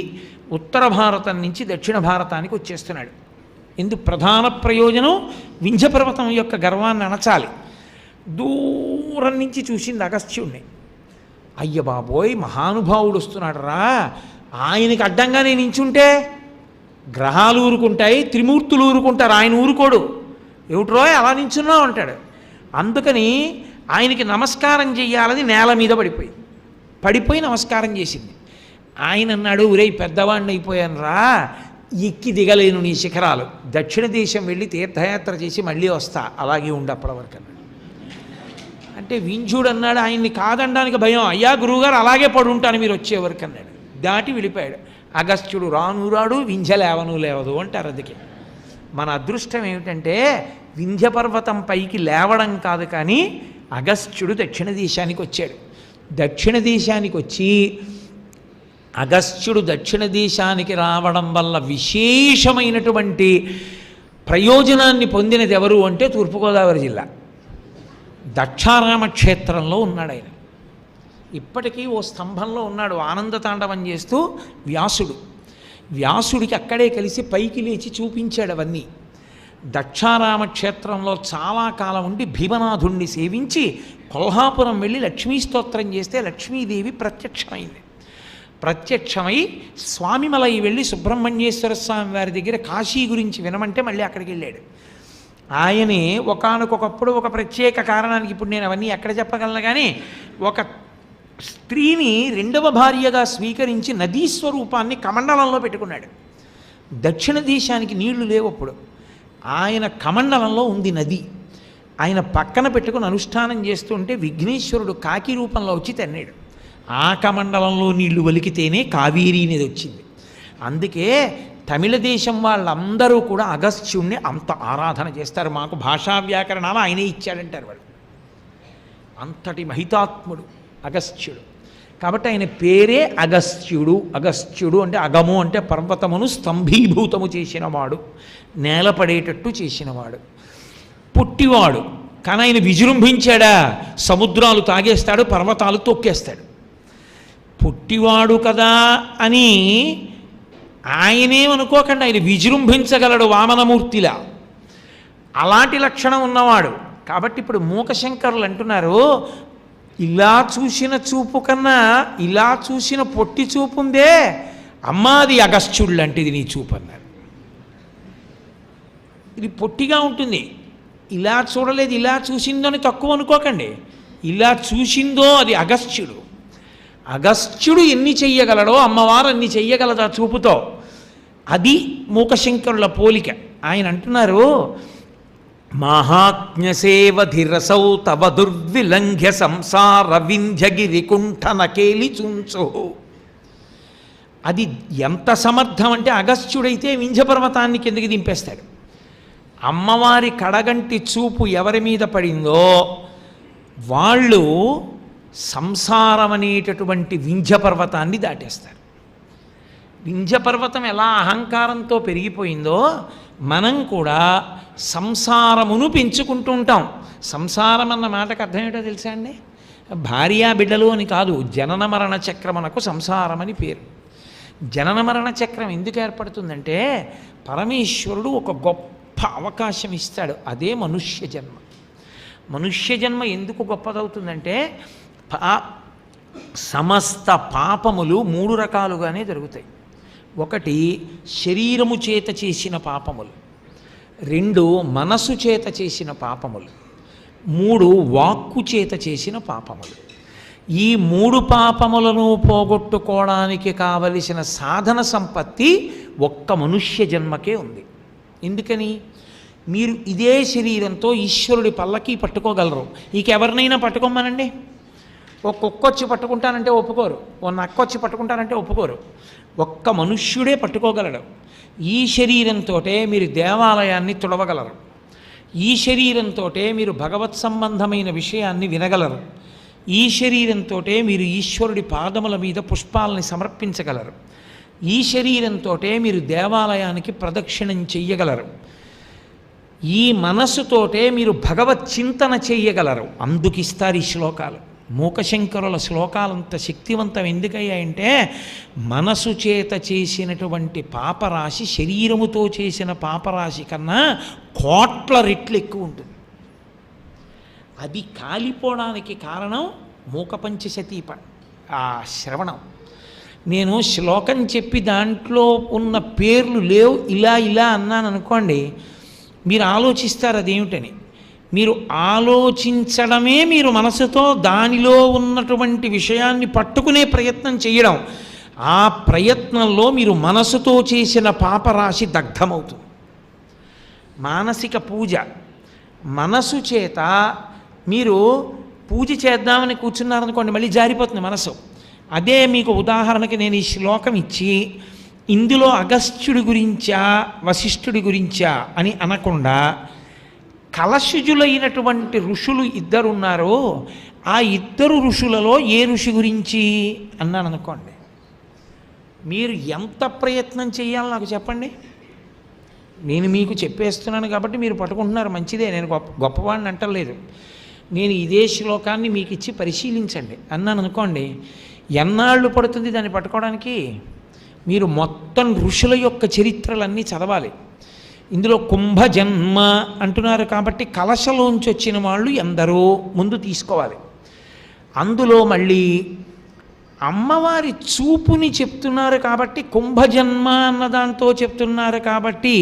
ఉత్తర భారతం నుంచి దక్షిణ భారతానికి వచ్చేస్తున్నాడు. ఇందు ప్రధాన ప్రయోజనం వింధ్యపర్వతం యొక్క గర్వాన్ని అణచాలి. దూరం నుంచి చూసింది అగస్త్యుడిని. అయ్య బాబోయ్, మహానుభావుడు వస్తున్నాడు రా, ఆయనకి అడ్డంగా నేను నించుంటే గ్రహాలు ఊరుకుంటాయి, త్రిమూర్తులు ఊరుకుంటారు, ఆయన ఊరుకోడు. ఏమిట్రో అలా నించున్నావు అంటాడు. అందుకని ఆయనకి నమస్కారం చెయ్యాలని నేల మీద పడిపోయి నమస్కారం చేసింది. ఆయన అన్నాడు, ఒరేయ్ పెద్దవాడిని అయిపోయాను రా, ఎక్కి దిగలేను నీ శిఖరాలు, దక్షిణ దేశం వెళ్ళి తీర్థయాత్ర చేసి మళ్ళీ వస్తా, అలాగే ఉండి అప్పటి వరకు అన్నాడు. అంటే వింధ్యుడు అన్నాడు, ఆయన్ని కాదనడానికి భయం, అయ్యా గురువుగారు అలాగే పడుంటాను మీరు వచ్చేవరకు అన్నాడు. దాటి వెళ్ళిపోయాడు. అగస్త్యుడు రాను రాడు, వింధ్య లేవను లేవదు అంటారు. అందుకే మన అదృష్టం ఏమిటంటే వింధ్యపర్వతం పైకి లేవడం కాదు, కానీ అగస్త్యుడు దక్షిణ దేశానికి వచ్చాడు. దక్షిణ దేశానికి వచ్చి అగస్త్యుడు దక్షిణ దేశానికి రావడం వల్ల విశేషమైనటువంటి ప్రయోజనాన్ని పొందినది ఎవరు అంటే తూర్పుగోదావరి జిల్లా దక్షారామ క్షేత్రంలో ఉన్నాడు ఆయన. ఇప్పటికీ ఓ స్తంభంలో ఉన్నాడు ఆనందతాండవం చేస్తూ వ్యాసుడికి అక్కడే కలిసి పైకి లేచి చూపించాడు అవన్నీ. దక్షారామ క్షేత్రంలో చాలా కాలం ఉండి భీమనాథుణ్ణి సేవించి కొల్హాపురం వెళ్ళి లక్ష్మీ స్తోత్రం చేస్తే లక్ష్మీదేవి ప్రత్యక్షమై స్వామిమలై వెళ్ళి సుబ్రహ్మణ్యేశ్వర స్వామి వారి దగ్గర కాశీ గురించి వినమంటే మళ్ళీ అక్కడికి వెళ్ళాడు. ఆయనే ఒకానొకప్పుడు ఒక ప్రత్యేక కారణానికి, ఇప్పుడు నేను అవన్నీ ఎక్కడ చెప్పగలను, కానీ ఒక స్త్రీని రెండవ భార్యగా స్వీకరించి నదీ స్వరూపాన్ని కమండలంలో పెట్టుకున్నాడు. దక్షిణ దేశానికి నీళ్లు లేవు అప్పుడు, ఆయన కమండలంలో ఉంది నది. ఆయన పక్కన పెట్టుకుని అనుష్ఠానం చేస్తుంటే విఘ్నేశ్వరుడు కాకి రూపంలో వచ్చి తన్నాడు. ఆ కమండలంలో నీళ్లు వలికితేనే కావేరీ నది వచ్చింది. అందుకే తమిళ దేశం వాళ్ళందరూ కూడా అగస్త్యుణ్ణి అంత ఆరాధన చేస్తారు. మాకు భాషా వ్యాకరణాలు ఆయనే ఇచ్చాడంటారు వాళ్ళు. అంతటి మహితాత్ముడు అగస్త్యుడు. కాబట్టి ఆయన పేరే అగస్త్యుడు. అగస్త్యుడు అంటే అగము అంటే పర్వతమును స్తంభీభూతము చేసినవాడు, నేలపడేటట్టు చేసినవాడు. పుట్టివాడు, కానీ ఆయన విజృంభించాడా, సముద్రాలు తాగేస్తాడు, పర్వతాలు తొక్కేస్తాడు. పుట్టివాడు కదా అని ఆయనేమనుకోకండి, ఆయన విజృంభించగలడు వామనమూర్తిలా. అలాంటి లక్షణం ఉన్నవాడు. కాబట్టి ఇప్పుడు మూకశంకరులు అంటున్నారు, ఇలా చూసిన చూపు కన్నా ఇలా చూసిన పొట్టి చూపు ఉందే అమ్మాది అగస్త్యుడు లాంటిది నీ చూపు అన్నారు. ఇది పొట్టిగా ఉంటుంది, ఇలా చూడలేదు, ఇలా చూసిందో అని తక్కువ అనుకోకండి. ఇలా చూసిందో అది అగస్త్యుడు. అగస్త్యుడు ఎన్ని చెయ్యగలడో అమ్మవారు అన్ని చెయ్యగలదా చూపుతో. అది మూకశంకరుల పోలిక. ఆయన అంటున్నారు, మహాజ్ఞసేవధిరసౌ తవ దుర్విలంఘ్య సంసార వింధ్యగిరి కుంఠన కేలి చుంచు. అది ఎంత సమర్థం అంటే అగస్త్యుడైతే వింధ్యపర్వతాన్ని కిందకి దింపేస్తాడు. అమ్మవారి కడగంటి చూపు ఎవరి మీద పడిందో వాళ్ళు సంసారం అనేటటువంటి వింధ్యపర్వతాన్ని దాటేస్తారు. వింధ్యపర్వతం ఎలా అహంకారంతో పెరిగిపోయిందో మనం కూడా సంసారమును పెంచుకుంటూ ఉంటాం. సంసారం అన్న మాటకు అర్థం ఏంటో తెలుసా అండి? భార్యా బిడ్డలు అని కాదు, జనన మరణ చక్రమునకు సంసారం అని పేరు. జనన మరణ చక్రం ఎందుకు ఏర్పడుతుందంటే పరమేశ్వరుడు ఒక గొప్ప అవకాశం ఇస్తాడు, అదే మనుష్య జన్మ. మనుష్య జన్మ ఎందుకు గొప్పదవుతుందంటే సమస్త పాపములు 3 రకాలుగానే జరుగుతాయి. ఒకటి శరీరము చేత చేసిన పాపములు, 2 మనసు చేత చేసిన పాపములు, 3 వాక్కు చేత చేసిన పాపములు. ఈ 3 పాపములను పోగొట్టుకోవడానికి కావలసిన సాధన సంపత్తి ఒక్క మనుష్య జన్మకే ఉంది. ఎందుకని? మీరు ఇదే శరీరంతో ఈశ్వరుడి పల్లకి పట్టుకోగలరు. ఎవరినైనా పట్టుకోమనండి, ఓ కుక్కొచ్చి పట్టుకుంటానంటే ఒప్పుకోరు, ఓ నక్కొచ్చి పట్టుకుంటానంటే ఒప్పుకోరు. ఒక్క మనుష్యుడే పట్టుకోగలడు. ఈ శరీరంతో మీరు దేవాలయాన్ని తుడవగలరు. ఈ శరీరంతో మీరు భగవత్ సంబంధమైన విషయాన్ని వినగలరు. ఈ శరీరంతో మీరు ఈశ్వరుడి పాదముల మీద పుష్పాలని సమర్పించగలరు. ఈ శరీరంతో మీరు దేవాలయానికి ప్రదక్షిణం చెయ్యగలరు. ఈ మనస్సుతోటే మీరు భగవత్ చింతన చెయ్యగలరు. అందుకిస్తారు ఈ శ్లోకాలు. మూకశంకరుల శ్లోకాలంత శక్తివంతం ఎందుకయ్యాయంటే, మనసు చేత చేసినటువంటి పాపరాశి శరీరముతో చేసిన పాపరాశి కన్నా కోట్ల రెట్లు ఎక్కువ ఉంటుంది. అది కాలిపోవడానికి కారణం మూకపంచశతీ శ్రవణం. నేను శ్లోకం చెప్పి దాంట్లో ఉన్న పేర్లు లేవు ఇలా అన్నాను అనుకోండి, మీరు ఆలోచిస్తారు అదేమిటని. మీరు ఆలోచించడమే మీరు మనసుతో దానిలో ఉన్నటువంటి విషయాన్ని పట్టుకునే ప్రయత్నం చేయడం. ఆ ప్రయత్నంలో మీరు మనసుతో చేసిన పాపరాశి దగ్ధమవుతుంది. మానసిక పూజ, మనసు చేత మీరు పూజ చేద్దామని కూర్చున్నారనుకోండి, మళ్ళీ జారిపోతుంది మనసు. అదే మీకు ఉదాహరణకి నేను ఈ శ్లోకం ఇచ్చి ఇందులో అగస్త్యుడి గురించా వశిష్ఠుడి గురించా అని అనకుండా, కలశుజులైనటువంటి ఋషులు 2 ఉన్నారో ఆ 2 ఋషులలో ఏ ఋషి గురించి అన్నాను అనుకోండి, మీరు ఎంత ప్రయత్నం చేయాలో నాకు చెప్పండి. నేను మీకు చెప్పేస్తున్నాను కాబట్టి మీరు పట్టుకుంటున్నారు, మంచిదే, నేను గొప్పవాడిని అంటలేదు. నేను ఇదే శ్లోకాన్ని మీకు ఇచ్చి పరిశీలించండి అన్నాను అనుకోండి, ఎన్నాళ్ళు పడుతుంది దాన్ని పట్టుకోవడానికి? మీరు మొత్తం ఋషుల యొక్క చరిత్రలన్నీ చదవాలి. ఇందులో కుంభజన్మ అంటున్నారు కాబట్టి కలశలోంచి వచ్చిన వాళ్ళు ఎందరో ముందు తీసుకోవాలి. అందులో మళ్ళీ అమ్మవారి చూపుని చెప్తున్నారు కాబట్టి కుంభజన్మ అన్నదాంతో చెప్తున్నారు కాబట్టి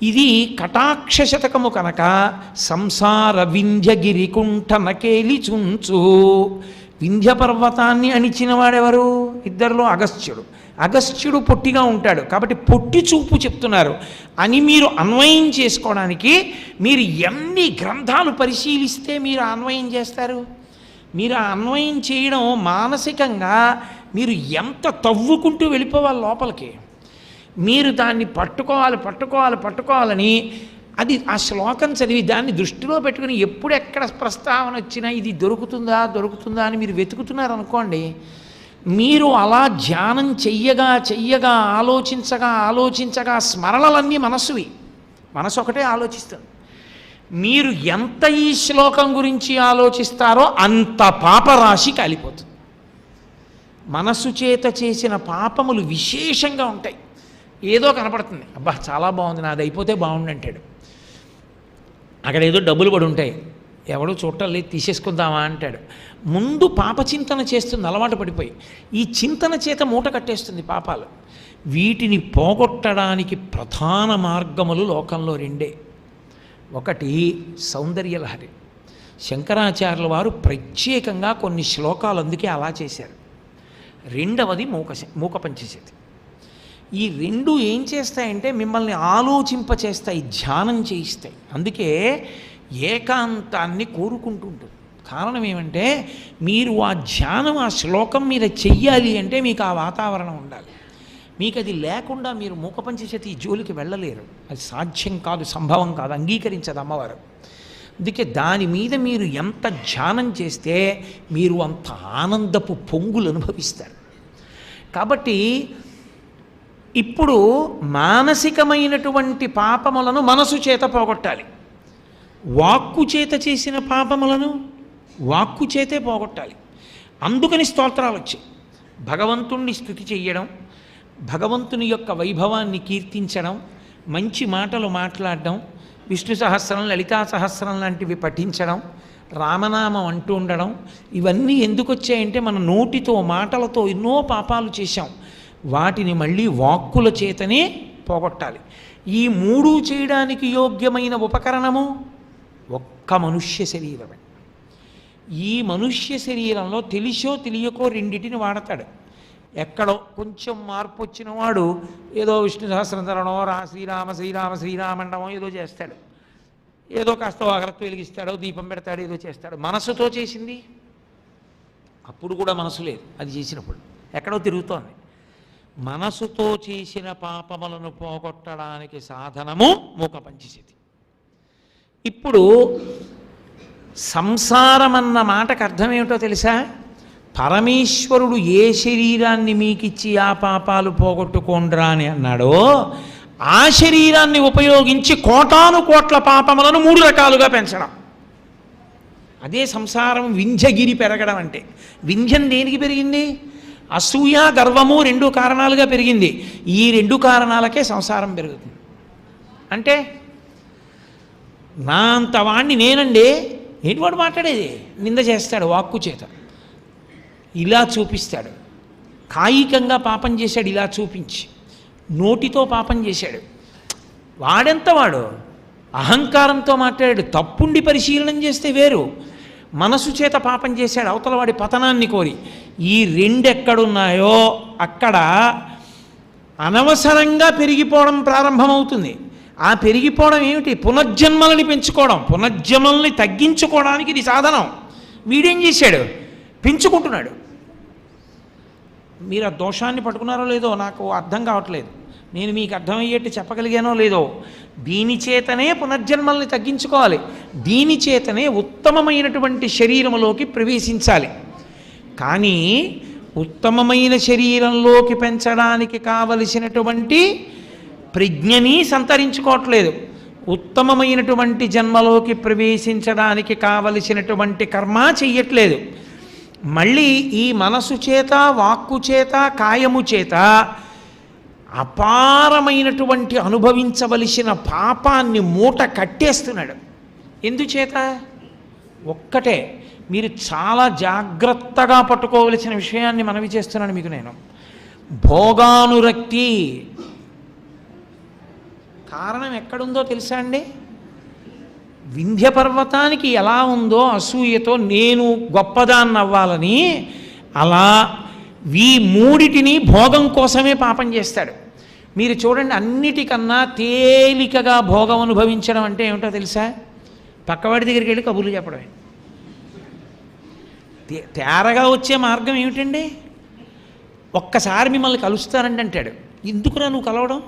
ఇది కటాక్ష శతకము కనుక సంసార వింధ్యగిరికుంఠ నకేలి చుంచు. వింధ్య పర్వతాన్ని అణిచిన వాడెవరు? 2లో అగస్త్యుడు. అగస్త్యుడు పొట్టిగా ఉంటాడు కాబట్టి పొట్టి చూపు చెప్తున్నారు అని మీరు అన్వయం చేసుకోవడానికి మీరు ఎన్ని గ్రంథాలు పరిశీలిస్తే మీరు అన్వయం చేస్తారు? మీరు ఆ అన్వయం చేయడం మానసికంగా మీరు ఎంత తవ్వుకుంటూ వెళ్ళిపోవాలి లోపలికి. మీరు దాన్ని పట్టుకోవాలని అది ఆ శ్లోకం చదివి దాన్ని దృష్టిలో పెట్టుకుని ఎప్పుడెక్కడ ప్రస్తావన వచ్చినా ఇది దొరుకుతుందా అని మీరు వెతుకుతున్నారనుకోండి, మీరు అలా ధ్యానం చెయ్యగా ఆలోచించగా స్మరణలన్నీ మనసు ఒకటే ఆలోచిస్తుంది. మీరు ఎంత ఈ శ్లోకం గురించి ఆలోచిస్తారో అంత పాపరాశి కాలిపోతుంది. మనసు చేత చేసిన పాపములు విశేషంగా ఉంటాయి. ఏదో కనపడుతుంది, అబ్బా చాలా బాగుంది, నాది అయిపోతే బాగుండు అంటాడు. అక్కడ ఏదో డబ్బులు పడి ఉంటాయి, ఎవడో చూడాలి తీసేసుకుందామా అంటాడు. ముందు పాపచింతన చేస్తుంది అలవాటు పడిపోయి. ఈ చింతన చేత మూట కట్టేస్తుంది పాపాలు. వీటిని పోగొట్టడానికి ప్రధాన మార్గములు లోకంలో 2. ఒకటి సౌందర్యలహరి. శంకరాచార్యుల వారు ప్రత్యేకంగా కొన్ని శ్లోకాలు అందుకే అలా చేశారు. 2వది మూకపంచశతి. ఈ 2 ఏం చేస్తాయంటే మిమ్మల్ని ఆలోచింపచేస్తాయి, ధ్యానం చేయిస్తాయి. అందుకే ఏకాంతాన్ని కోరుకుంటుంటుంది. కారణం ఏమంటే మీరు ఆ ధ్యానం ఆ శ్లోకం మీద చెయ్యాలి అంటే మీకు ఆ వాతావరణం ఉండాలి. మీకు అది లేకుండా మీరు మూకపంచశతి జోలికి వెళ్ళలేరు. అది సాధ్యం కాదు, సంభవం కాదు, అంగీకరించదు అమ్మవారు. అందుకే దాని మీద మీరు ఎంత ధ్యానం చేస్తే మీరు అంత ఆనందపు పొంగులు అనుభవిస్తారు. కాబట్టి ఇప్పుడు మానసికమైనటువంటి పాపములను మనసు చేత పోగొట్టాలి. వాక్కు చేత చేసిన పాపములను వాక్కు చేతే పోగొట్టాలి. అందుకని స్తోత్రాలు వచ్చాయి. భగవంతుణ్ణి స్తుతి చెయ్యడం, భగవంతుని యొక్క వైభవాన్ని కీర్తించడం, మంచి మాటలు మాట్లాడడం, విష్ణు సహస్రం లలితా సహస్రం లాంటివి పఠించడం, రామనామం అంటూ ఉండడం, ఇవన్నీ ఎందుకు వచ్చాయంటే మన నోటితో మాటలతో ఎన్నో పాపాలు చేశాం. వాటిని మళ్ళీ వాక్కుల చేతనే పోగొట్టాలి. ఈ మూడు చేయడానికి యోగ్యమైన ఉపకరణము ఒక్క మనుష్య శరీరమే. ఈ మనుష్య శరీరంలో తెలిసో తెలియకో రెండిటిని వాడతాడు. ఎక్కడో కొంచెం మార్పు వచ్చిన వాడు ఏదో విష్ణు సహస్రనామో శ్రీరామ శ్రీరామ శ్రీరామండమో ఏదో చేస్తాడు, ఏదో కాస్త అగరత్తు వెలిగిస్తాడో దీపం పెడతాడు, ఏదో చేస్తాడు. మనసుతో చేసింది అప్పుడు కూడా మనసు లేదు, అది చేసినప్పుడు ఎక్కడో తిరుగుతోంది. మనసుతో చేసిన పాపములను పోగొట్టడానికి సాధనము మూక పంచశతి. ఇప్పుడు సంసారం అన్న మాటకు అర్థం ఏమిటో తెలుసా? పరమేశ్వరుడు ఏ శరీరాన్ని మీకిచ్చి ఆ పాపాలు పోగొట్టుకోండ్రా అని అన్నాడో ఆ శరీరాన్ని ఉపయోగించి కోటాను కోట్ల పాపములను 3 రకాలుగా పెంచడం. అదే సంసారం వింధ్యగిరి పెరగడం అంటే. వింధ్యం దేనికి పెరిగింది? అసూయ గర్వము 2 కారణాలుగా పెరిగింది. ఈ 2 కారణాలకే సంసారం పెరుగుతుంది. అంటే నా అంత వాణ్ణి నేనండి, ఏంటి వాడు మాట్లాడేది? నింద చేస్తాడు వాక్కు చేత, ఇలా చూపిస్తాడు. కాయికంగా పాపం చేశాడు ఇలా చూపించి, నోటితో పాపం చేశాడు. వాడెంత వాడు అహంకారంతో మాట్లాడాడు. తప్పుండి పరిశీలనం చేస్తే వేరు, మనసు చేత పాపం చేశాడు అవతల వాడి పతనాన్ని కోరి. ఈ 2 ఎక్కడున్నాయో అక్కడ అనవసరంగా పెరిగిపోవడం ప్రారంభమవుతుంది. ఆ పెరిగిపోవడం ఏమిటి? పునర్జన్మలని పెంచుకోవడం, పునర్జన్మల్ని తగ్గించుకోవడానికి ఇది సాధనం. వీడేం చేశాడు? పెంచుకుంటున్నాడు. మీరు ఆ దోషాన్ని పట్టుకున్నారో లేదో నాకు అర్థం కావట్లేదు. నేను మీకు అర్థమయ్యేట్టు చెప్పగలిగానో లేదో. దీని చేతనే పునర్జన్మల్ని తగ్గించుకోవాలి, దీని చేతనే ఉత్తమమైనటువంటి శరీరములోకి ప్రవేశించాలి. కానీ ఉత్తమమైన శరీరంలోకి పెంచడానికి కావలసినటువంటి ప్రజ్ఞని సంతరించుకోవట్లేదు, ఉత్తమమైనటువంటి జన్మలోకి ప్రవేశించడానికి కావలసినటువంటి కర్మ చెయ్యట్లేదు. మళ్ళీ ఈ మనసు చేత వాక్కు చేత కాయము చేత అపారమైనటువంటి అనుభవించవలసిన పాపాన్ని మూట కట్టేస్తున్నాడు. ఎందుచేత? ఒక్కటే, మీరు చాలా జాగ్రత్తగా పట్టుకోవలసిన విషయాన్ని మనవి చేస్తున్నాను మీకు నేను. భోగానురక్తి. కారణం ఎక్కడుందో తెలుసా అండి? వింధ్య పర్వతానికి ఎలా ఉందో అసూయతో నేను గొప్పదాన్ని అవ్వాలని, అలా ఈ 3టిని భోగం కోసమే పాపం చేస్తాడు. మీరు చూడండి, అన్నిటికన్నా తేలికగా భోగం అనుభవించడం అంటే ఏమిటో తెలుసా? పక్కవాడి దగ్గరికి వెళ్ళి కబుర్లు చెప్పడమే. తేరగా వచ్చే మార్గం ఏమిటండి? ఒక్కసారి మిమ్మల్ని కలుస్తానండి అంటాడు. ఎందుకురా నువ్వు కలవడం?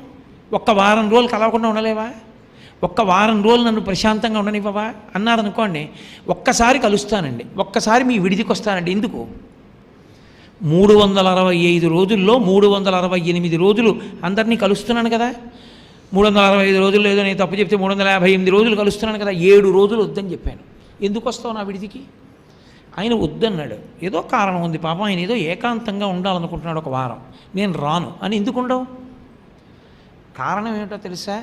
ఒక్క వారం రోజులు కలవకుండా ఉండలేవా? ఒక్క వారం రోజులు నన్ను ప్రశాంతంగా ఉండనివ్వవా అన్నారనుకోండి, ఒక్కసారి కలుస్తానండి, ఒక్కసారి మీ విడిదికి వస్తానండి. ఎందుకు? 365 రోజుల్లో 368 రోజులు అందరినీ కలుస్తున్నాను కదా. 365 రోజుల్లో ఏదో నేను తప్పు చెప్తే 358 రోజులు కలుస్తున్నాను కదా. 7 రోజులు వద్దని చెప్పాను. ఎందుకు వస్తావు నా విడిదికి? ఆయన వద్దన్నాడు. ఏదో కారణం ఉంది పాపం, ఆయన ఏదో ఏకాంతంగా ఉండాలనుకుంటున్నాడు ఒక వారం, నేను రాను అని. ఎందుకు ఉండవు? కారణం ఏమిటో తెలుసా?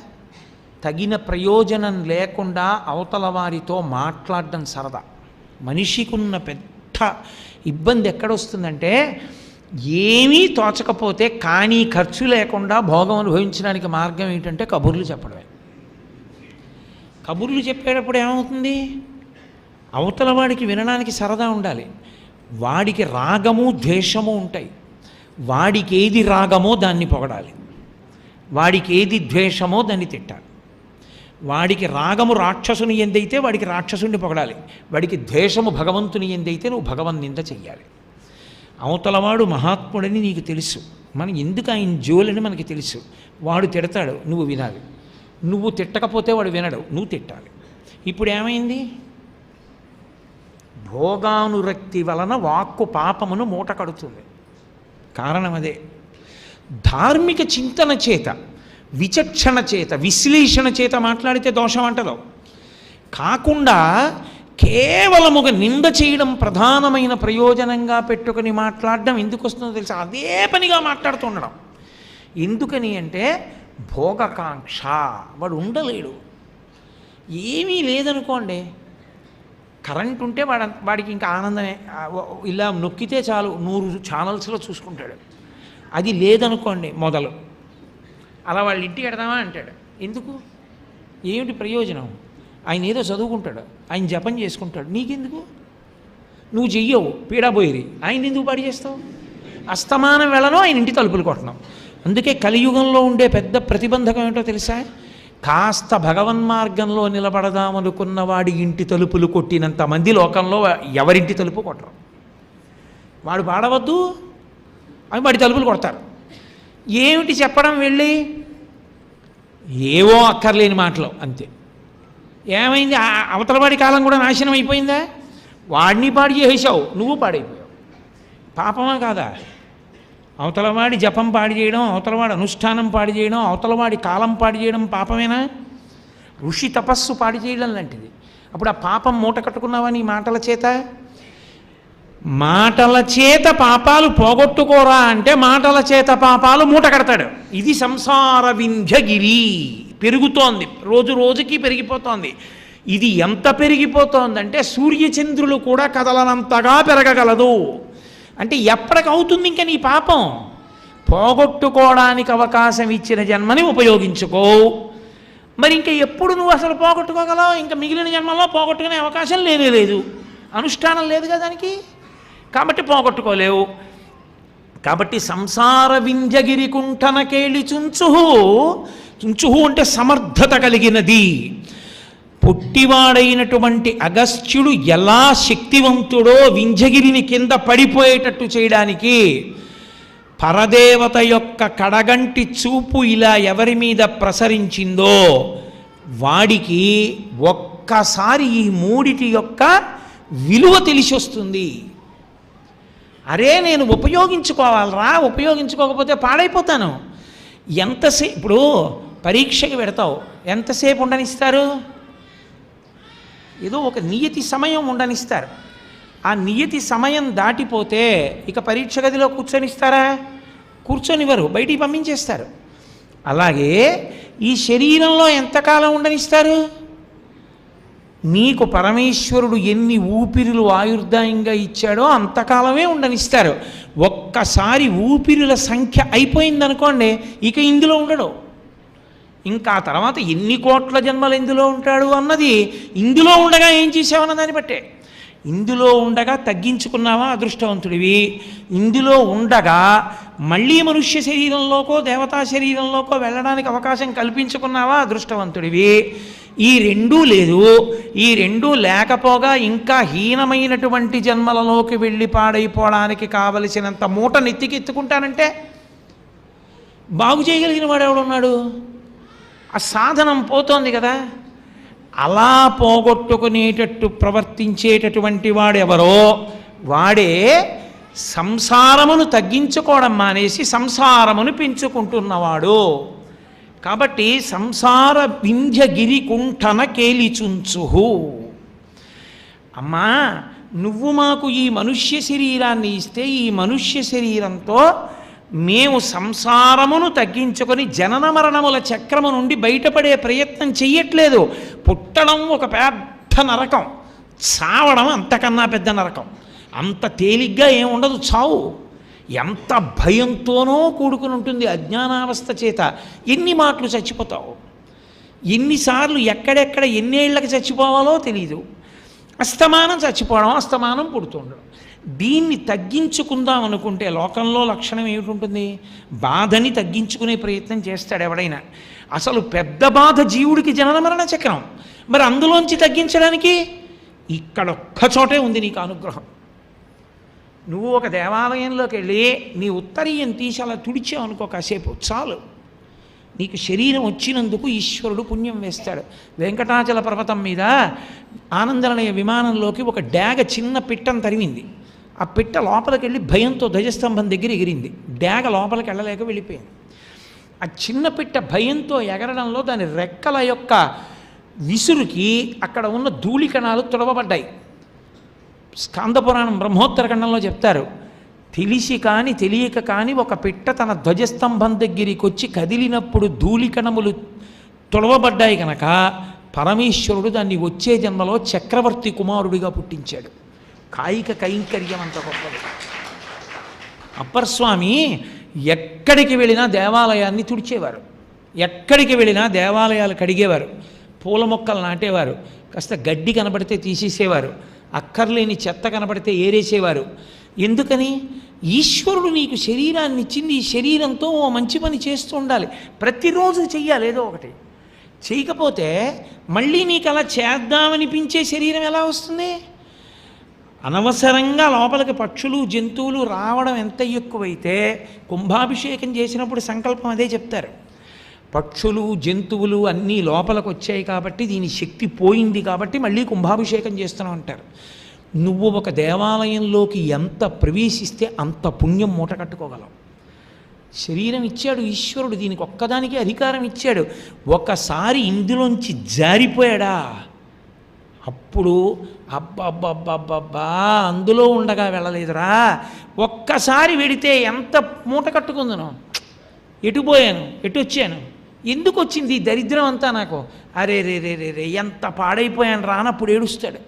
తగిన ప్రయోజనం లేకుండా అవతల వారితో మాట్లాడడం సరదా. మనిషికున్న పెద్ద ఇబ్బంది ఎక్కడొస్తుందంటే, ఏమీ తోచకపోతే కానీ ఖర్చు లేకుండా భోగం అనుభవించడానికి మార్గం ఏంటంటే కబుర్లు చెప్పడమే. కబుర్లు చెప్పేటప్పుడు ఏమవుతుంది? అవతల వాడికి వినడానికి సరదా ఉండాలి. వాడికి రాగము ద్వేషము ఉంటాయి. వాడికి ఏది రాగమో దాన్ని పొగడాలి, వాడికి ఏది ద్వేషమో దాన్ని తిట్టాలి. వాడికి రాగము రాక్షసుని ఎందైతే వాడికి రాక్షసుని పొగడాలి, వాడికి ద్వేషము భగవంతుని ఎందైతే నువ్వు భగవన్ నింద చెయ్యాలి. అవతలవాడు మహాత్ముడని నీకు తెలుసు, మనం ఎందుకు ఆయన జోలని మనకి తెలుసు. వాడు తిడతాడు, నువ్వు వినాలి. నువ్వు తిట్టకపోతే వాడు వినడు, నువ్వు తిట్టాలి. ఇప్పుడు ఏమైంది? భోగానురక్తి వలన వాక్కు పాపమును మూట కడుతుంది. కారణం అదే. ధార్మిక చింతన చేత, విచక్షణ చేత, విశ్లేషణ చేత మాట్లాడితే దోషం అంటదో కాకుండా కేవలముగా నింద చేయడం ప్రధానమైన ప్రయోజనంగా పెట్టుకుని మాట్లాడడం ఎందుకు వస్తుందో తెలుసా? అదే పనిగా మాట్లాడుతూ ఉండడం. ఎందుకని అంటే భోగకాంక్ష. వాడు ఉండలేడు. ఏమీ లేదనుకోండి, కరెంట్ ఉంటే వాడికి ఇంకా ఆనందమే. ఇలా నొక్కితే చాలు 100 ఛానల్స్లో చూసుకుంటాడు. అది లేదనుకోండి మొదలు. అలా వాళ్ళ ఇంటికి ఎడదామా అంటాడు. ఎందుకు? ఏమిటి ప్రయోజనం? ఆయన ఏదో చదువుకుంటాడు, ఆయన జపం చేసుకుంటాడు, నీకెందుకు? నువ్వు చెయ్యవు, పీడాబోయిరి, ఆయన ఎందుకు పాడు చేస్తావు? అస్తమానం వెళ్ళను, ఆయన ఇంటి తలుపులు కొట్టడం. అందుకే కలియుగంలో ఉండే పెద్ద ప్రతిబంధకం ఏంటో తెలుసా? కాస్త భగవన్మార్గంలో నిలబడదామనుకున్న వాడి ఇంటి తలుపులు కొట్టినంత మంది లోకంలో ఎవరింటి తలుపు కొట్టరు. వాడు పాడవద్దు అవి వాడి తలుపులు కొడతారు. ఏమిటి చెప్పడం వెళ్ళి? ఏవో అక్కర్లేని మాటలు అంతే. ఏమైంది? అవతలవాడి కాలం కూడా నాశనం అయిపోయిందా? వాడిని పాడు చేసావు, నువ్వు పాడైపోయావు. పాపమా కాదా? అవతలవాడి జపం పాడు చేయడం, అవతలవాడి అనుష్ఠానం పాడు చేయడం, అవతలవాడి కాలం పాడు చేయడం పాపమేనా? ఋషి తపస్సు పాడు చేయడం లాంటిది. అప్పుడు ఆ పాపం మూట కట్టుకున్నావా నీ మాటల చేత? మాటల చేత పాపాలు పోగొట్టుకోరా అంటే మాటల చేత పాపాలు మూట కడతాడు. ఇది సంసార వింధ్యగిరి. పెరుగుతోంది, రోజు రోజుకి పెరిగిపోతోంది. ఇది ఎంత పెరిగిపోతోందంటే సూర్యచంద్రులు కూడా కదలనంతగా పెరగగలదు. అంటే ఎప్పటికవుతుంది ఇంకా నీ పాపం? పోగొట్టుకోవడానికి అవకాశం ఇచ్చిన జన్మని ఉపయోగించుకో. మరి ఇంకా ఎప్పుడు నువ్వు అసలు పోగొట్టుకోగలవు? ఇంకా మిగిలిన జన్మల్లో పోగొట్టుకునే అవకాశం లేనే లేదు. అనుష్ఠానం లేదు కదా దానికి, కాబట్టి పోగొట్టుకోలేవు. కాబట్టి సంసార వింధ్యగిరి కుంఠన కేళి చుంచుహు. చుంచుహు అంటే సమర్థత కలిగినది. పొట్టివాడైనటువంటి అగస్త్యుడు ఎలా శక్తివంతుడో వింధ్యగిరిని కింద పడిపోయేటట్టు చేయడానికి పరదేవత యొక్క కడగంటి చూపు ఇలా ఎవరి మీద ప్రసరించిందో వాడికి ఒక్కసారి ఈ మూడిటి యొక్క విలువ తెలిసి వస్తుంది. అరే నేను ఉపయోగించుకోవాలరా, ఉపయోగించుకోకపోతే పాడైపోతాను. ఎంతసేపు? ఇప్పుడు పరీక్షకి పెడతావు, ఎంతసేపు ఉండనిస్తారు? ఏదో ఒక నియతి సమయం ఉండనిస్తారు. ఆ నియతి సమయం దాటిపోతే ఇక పరీక్ష గదిలో కూర్చొనిస్తారా? కూర్చొనివ్వరు, బయటికి పంపించేస్తారు. అలాగే ఈ శరీరంలో ఎంతకాలం ఉండనిస్తారు? నీకు పరమేశ్వరుడు ఎన్ని ఊపిరులు ఆయుర్దాయంగా ఇచ్చాడో అంతకాలమే ఉండనిస్తారు. ఒక్కసారి ఊపిరుల సంఖ్య అయిపోయిందనుకోండి, ఇక ఇందులో ఉండడు. ఇంకా తర్వాత ఎన్ని కోట్ల జన్మలు ఇందులో ఉంటాడు అన్నది ఇందులో ఉండగా ఏం చేసావన్న దాన్ని బట్టే. ఇందులో ఉండగా తగ్గించుకున్నావా అదృష్టవంతుడివి. ఇందులో ఉండగా మళ్ళీ మనుష్య శరీరంలోకో దేవతా శరీరంలోకో వెళ్ళడానికి అవకాశం కల్పించుకున్నావా అదృష్టవంతుడివి. ఈ రెండూ లేదు. ఈ రెండూ లేకపోగా ఇంకా హీనమైనటువంటి జన్మలలోకి వెళ్ళి పాడైపోవడానికి కావలసినంత మూట నెత్తికెత్తుకుంటానంటే బాగు చేయగలిగిన వాడు ఎవడున్నాడు? ఆ సాధనం పోతోంది కదా. అలా పోగొట్టుకునేటట్టు ప్రవర్తించేటటువంటి వాడెవరో వాడే సంసారమును తగ్గించుకోవడం మానేసి సంసారమును పెంచుకుంటున్నవాడు. కాబట్టి సంసార వింధ్యగిరి కుంఠన కేలిచుంచుహు. అమ్మా, నువ్వు మాకు ఈ మనుష్య శరీరాన్ని ఇస్తే ఈ మనుష్య శరీరంతో మేము సంసారమును తగ్గించుకొని జనన మరణముల చక్రము నుండి బయటపడే ప్రయత్నం చెయ్యట్లేదు. పుట్టడం ఒక పెద్ద నరకం, చావడం అంతకన్నా పెద్ద నరకం. అంత తేలిగ్గా ఏముండదు చావు. ఎంత భయంతోనో కూడుకుని ఉంటుంది అజ్ఞానావస్థ చేత. ఎన్ని మాటలు చచ్చిపోతావు, ఎన్నిసార్లు ఎక్కడెక్కడ ఎన్నేళ్లకు చచ్చిపోవాలో తెలీదు. అస్తమానం చచ్చిపోవడం, అస్తమానం పుడుతుండడం. దీన్ని తగ్గించుకుందాం అనుకుంటే లోకంలో లక్షణం ఏమిటి? బాధని తగ్గించుకునే ప్రయత్నం చేస్తాడు ఎవడైనా. అసలు పెద్ద బాధ జీవుడికి జనన మరణ చక్రం. మరి అందులోంచి తగ్గించడానికి ఇక్కడొక్క చోటే ఉంది నీకు అనుగ్రహం. నువ్వు ఒక దేవాలయంలోకి వెళ్ళి నీ ఉత్తరీయం తీసి అలా తుడిచావు అనుకో, కాసేపు చాలు. నీకు శరీరం వచ్చినందుకు ఈశ్వరుడు పుణ్యం వేస్తాడు. వెంకటాచల పర్వతం మీద ఆనందనిలయ విమానంలోకి ఒక డాగ చిన్న పిట్టను తరిమింది. ఆ పిట్ట లోపలికి వెళ్ళి భయంతో ధ్వజస్తంభం దగ్గర ఎగిరింది. డాగ లోపలికి వెళ్ళలేక వెళ్ళిపోయింది. ఆ చిన్న పిట్ట భయంతో ఎగరడంలో దాని రెక్కల యొక్క విసురుకి అక్కడ ఉన్న ధూళికణాలు తుడవబడ్డాయి. స్కాందపురాణం బ్రహ్మోత్తరఖండంలో చెప్తారు, తెలిసి కానీ తెలియక కానీ ఒక పిట్ట తన ధ్వజస్తంభం దగ్గరికి వచ్చి కదిలినప్పుడు ధూళికణములు తొడవబడ్డాయి కనుక పరమేశ్వరుడు దాన్ని వచ్చే జన్మలో చక్రవర్తి కుమారుడిగా పుట్టించాడు. కాయిక కైంకర్యం అంత గొప్పది. అప్పర్ స్వామి ఎక్కడికి వెళ్ళినా దేవాలయాన్ని తుడిచేవారు, ఎక్కడికి వెళ్ళినా దేవాలయాలు కడిగేవారు, పూల మొక్కలు నాటేవారు, కాస్త గడ్డి కనబడితే తీసేసేవారు, అక్కర్లేని చెత్త కనబడితే ఏరేసేవారు. ఎందుకని? ఈశ్వరుడు నీకు శరీరాన్ని ఇచ్చింది, ఈ శరీరంతో ఓ మంచి పని చేస్తూ ఉండాలి, ప్రతిరోజు చెయ్యాలి ఏదో ఒకటి. చేయకపోతే మళ్ళీ నీకు అలా చేద్దామనిపించే శరీరం ఎలా వస్తుంది? అనవసరంగా లోపలికి పక్షులు జంతువులు రావడం ఎంత ఎక్కువైతే, కుంభాభిషేకం చేసినప్పుడు సంకల్పం అదే చెప్తారు, పక్షులు జంతువులు అన్నీ లోపలికి వచ్చాయి కాబట్టి దీని శక్తి పోయింది కాబట్టి మళ్ళీ కుంభాభిషేకం చేస్తున్నాం అంటారు. నువ్వు ఒక దేవాలయంలోకి ఎంత ప్రవేశిస్తే అంత పుణ్యం మూట కట్టుకోగలవు. శరీరం ఇచ్చాడు ఈశ్వరుడు, దీనికి ఒక్కదానికే అధికారం ఇచ్చాడు. ఒకసారి ఇందులోంచి జారిపోయాడా అప్పుడు అబ్బబ్బబ్బబ్బబ్బా అందులో ఉండగా వెళ్ళలేదురా, ఒక్కసారి వెడితే ఎంత మూట కట్టుకుందును, ఎటు పోయాను, ఎటు వచ్చాను, ఎందుకు వచ్చింది ఈ దరిద్రం అంతా నాకు, అరే రే రే రే రే ఎంత పాడైపోయాను రానప్పుడు ఏడుస్తాడు.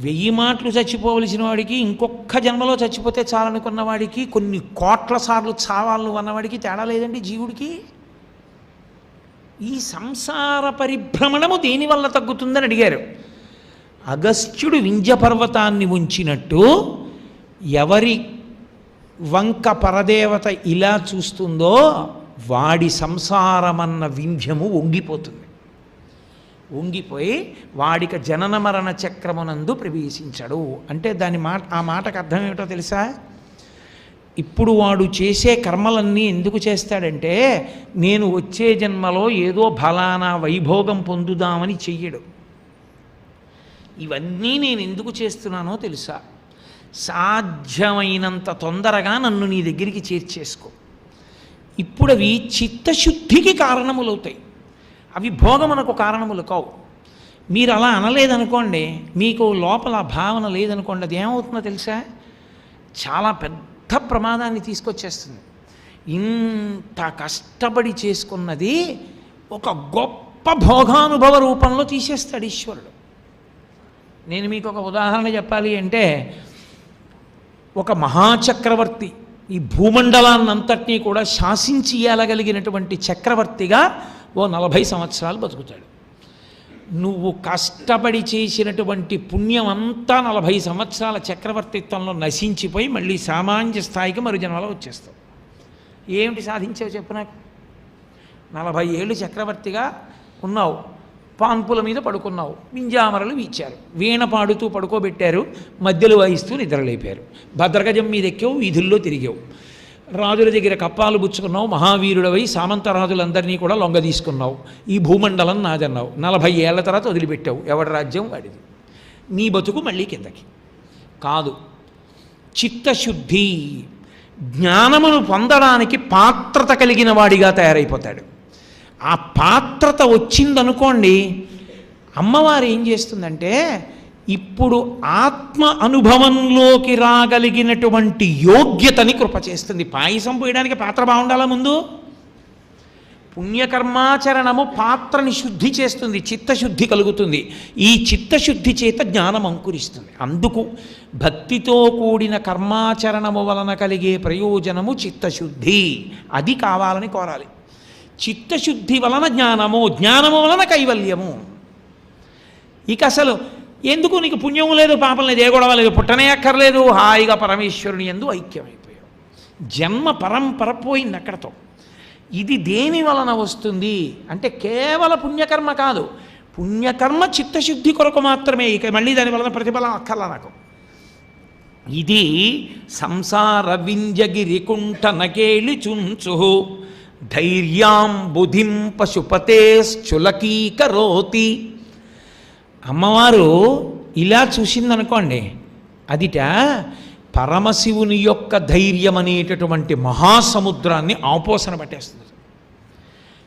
1000 మాటలు చచ్చిపోవలసిన వాడికి ఇంకొక జన్మలో చచ్చిపోతే చాలనుకున్న వాడికి, కొన్ని కోట్ల సార్లు చావాలను అన్నవాడికి తేడా లేదండి జీవుడికి. ఈ సంసార పరిభ్రమణము దేనివల్ల తగ్గుతుందని అడిగారు. అగస్త్యుడు వింధ్య పర్వతాన్ని ఉంచినట్టు ఎవరి వంక పరదేవత ఇలా చూస్తుందో వాడి సంసారమన్న వింధ్యము వంగిపోతుంది. వంగిపోయి వాడికి జనన మరణ చక్రమునందు ప్రవేశించడు అంటే ఆ మాటకు అర్థం ఏమిటో తెలుసా? ఇప్పుడు వాడు చేసే కర్మలన్నీ ఎందుకు చేస్తాడంటే నేను వచ్చే జన్మలో ఏదో ఫలానా వైభోగం పొందుదామని చెయ్యడు. ఇవన్నీ నేను ఎందుకు చేస్తున్నానో తెలుసా? సాధ్యమైనంత తొందరగా నన్ను నీ దగ్గరికి చేర్చేసుకో. ఇప్పుడు అవి చిత్తశుద్ధికి కారణములవుతాయి, అవి భోగమునకు కారణములు కావు. మీరు అలా అనలేదనుకోండి, మీకు లోపల భావన లేదనుకోండి, అది ఏమవుతుందో తెలుసా? చాలా పెద్ద ప్రమాదాన్ని తీసుకొచ్చేస్తుంది. ఇంత కష్టపడి చేసుకున్నది ఒక గొప్ప భోగానుభవ రూపంలో తీసేస్తాడు ఈశ్వరుడు. నేను మీకు ఒక ఉదాహరణ చెప్పాలి అంటే, ఒక మహాచక్రవర్తి ఈ భూమండలాన్నంతటినీ కూడా శాసించి ఇయ్యగలిగినటువంటి చక్రవర్తిగా ఓ 40 సంవత్సరాలు బతుకుతాడు. నువ్వు కష్టపడి చేసినటువంటి పుణ్యం అంతా 40 సంవత్సరాల చక్రవర్తిత్వంలో నశించిపోయి మళ్ళీ సామాన్య స్థాయికి మరు జన్మలో వచ్చేస్తావు. ఏమిటి సాధించావు చెప్పు నాకు? 40 ఏళ్ళు చక్రవర్తిగా ఉన్నావు, పాన్పుల మీద పడుకున్నావు, వింజామరలు వీచారు, వీణ పాడుతూ పడుకోబెట్టారు, మధ్యలో వాయిస్తూ నిద్రలేపారు, భద్రగజం మీద ఎక్కావు, వీధుల్లో తిరిగావు, రాజుల దగ్గర కప్పాలు పుచ్చుకున్నావు, మహావీరుడవై సామంతరాజులందరినీ కూడా లొంగ తీసుకున్నావు, ఈ భూమండలం నాదన్నావు, 40 ఏళ్ల తర్వాత వదిలిపెట్టావు, ఎవడి రాజ్యం వాడిది, నీ బతుకు మళ్ళీ కిందకి. కాదు, చిత్తశుద్ధి జ్ఞానమును పొందడానికి పాత్రత కలిగిన వాడిగా తయారైపోతాడు. ఆ పాత్రత వచ్చిందనుకోండి, అమ్మవారు ఏం చేస్తుందంటే ఇప్పుడు ఆత్మ అనుభవంలోకి రాగలిగినటువంటి యోగ్యతని కృప చేస్తుంది. పాయసం పోయడానికి పాత్ర బాగుండాలా ముందు? పుణ్యకర్మాచరణము పాత్రని శుద్ధి చేస్తుంది, చిత్తశుద్ధి కలుగుతుంది. ఈ చిత్తశుద్ధి చేత జ్ఞానం అంకురిస్తుంది. అందుకు భక్తితో కూడిన కర్మాచరణము వలన కలిగే ప్రయోజనము చిత్తశుద్ధి. అది కావాలని కోరాలి. చిత్తశుద్ధి వలన జ్ఞానము, జ్ఞానము వలన కైవల్యము. ఇక అసలు ఎందుకు నీకు పుణ్యం లేదు పాపం లేదు ఏ గొడవ లేదు, పుట్టనే అక్కర్లేదు, హాయిగా పరమేశ్వరుని యందు ఐక్యమైపోయావు. జన్మ పరంపర పోయింది అక్కడతో. ఇది దేని వలన వస్తుంది అంటే కేవల పుణ్యకర్మ కాదు, పుణ్యకర్మ చిత్తశుద్ధి కొరకు మాత్రమే, ఇక మళ్ళీ దాని వలన ప్రతిఫలం అక్కర్లా నాకు. ఇది సంసార వింజగిరికుంఠ నకేళి చుంచు ధైర్యాం బుధిం పశుపతేశ్చులకీకరోతి. అమ్మవారు ఇలా చూసిందనుకోండి, అదిట పరమశివుని యొక్క ధైర్యం అనేటటువంటి మహాసముద్రాన్ని ఆపోసన పట్టేస్తుంది.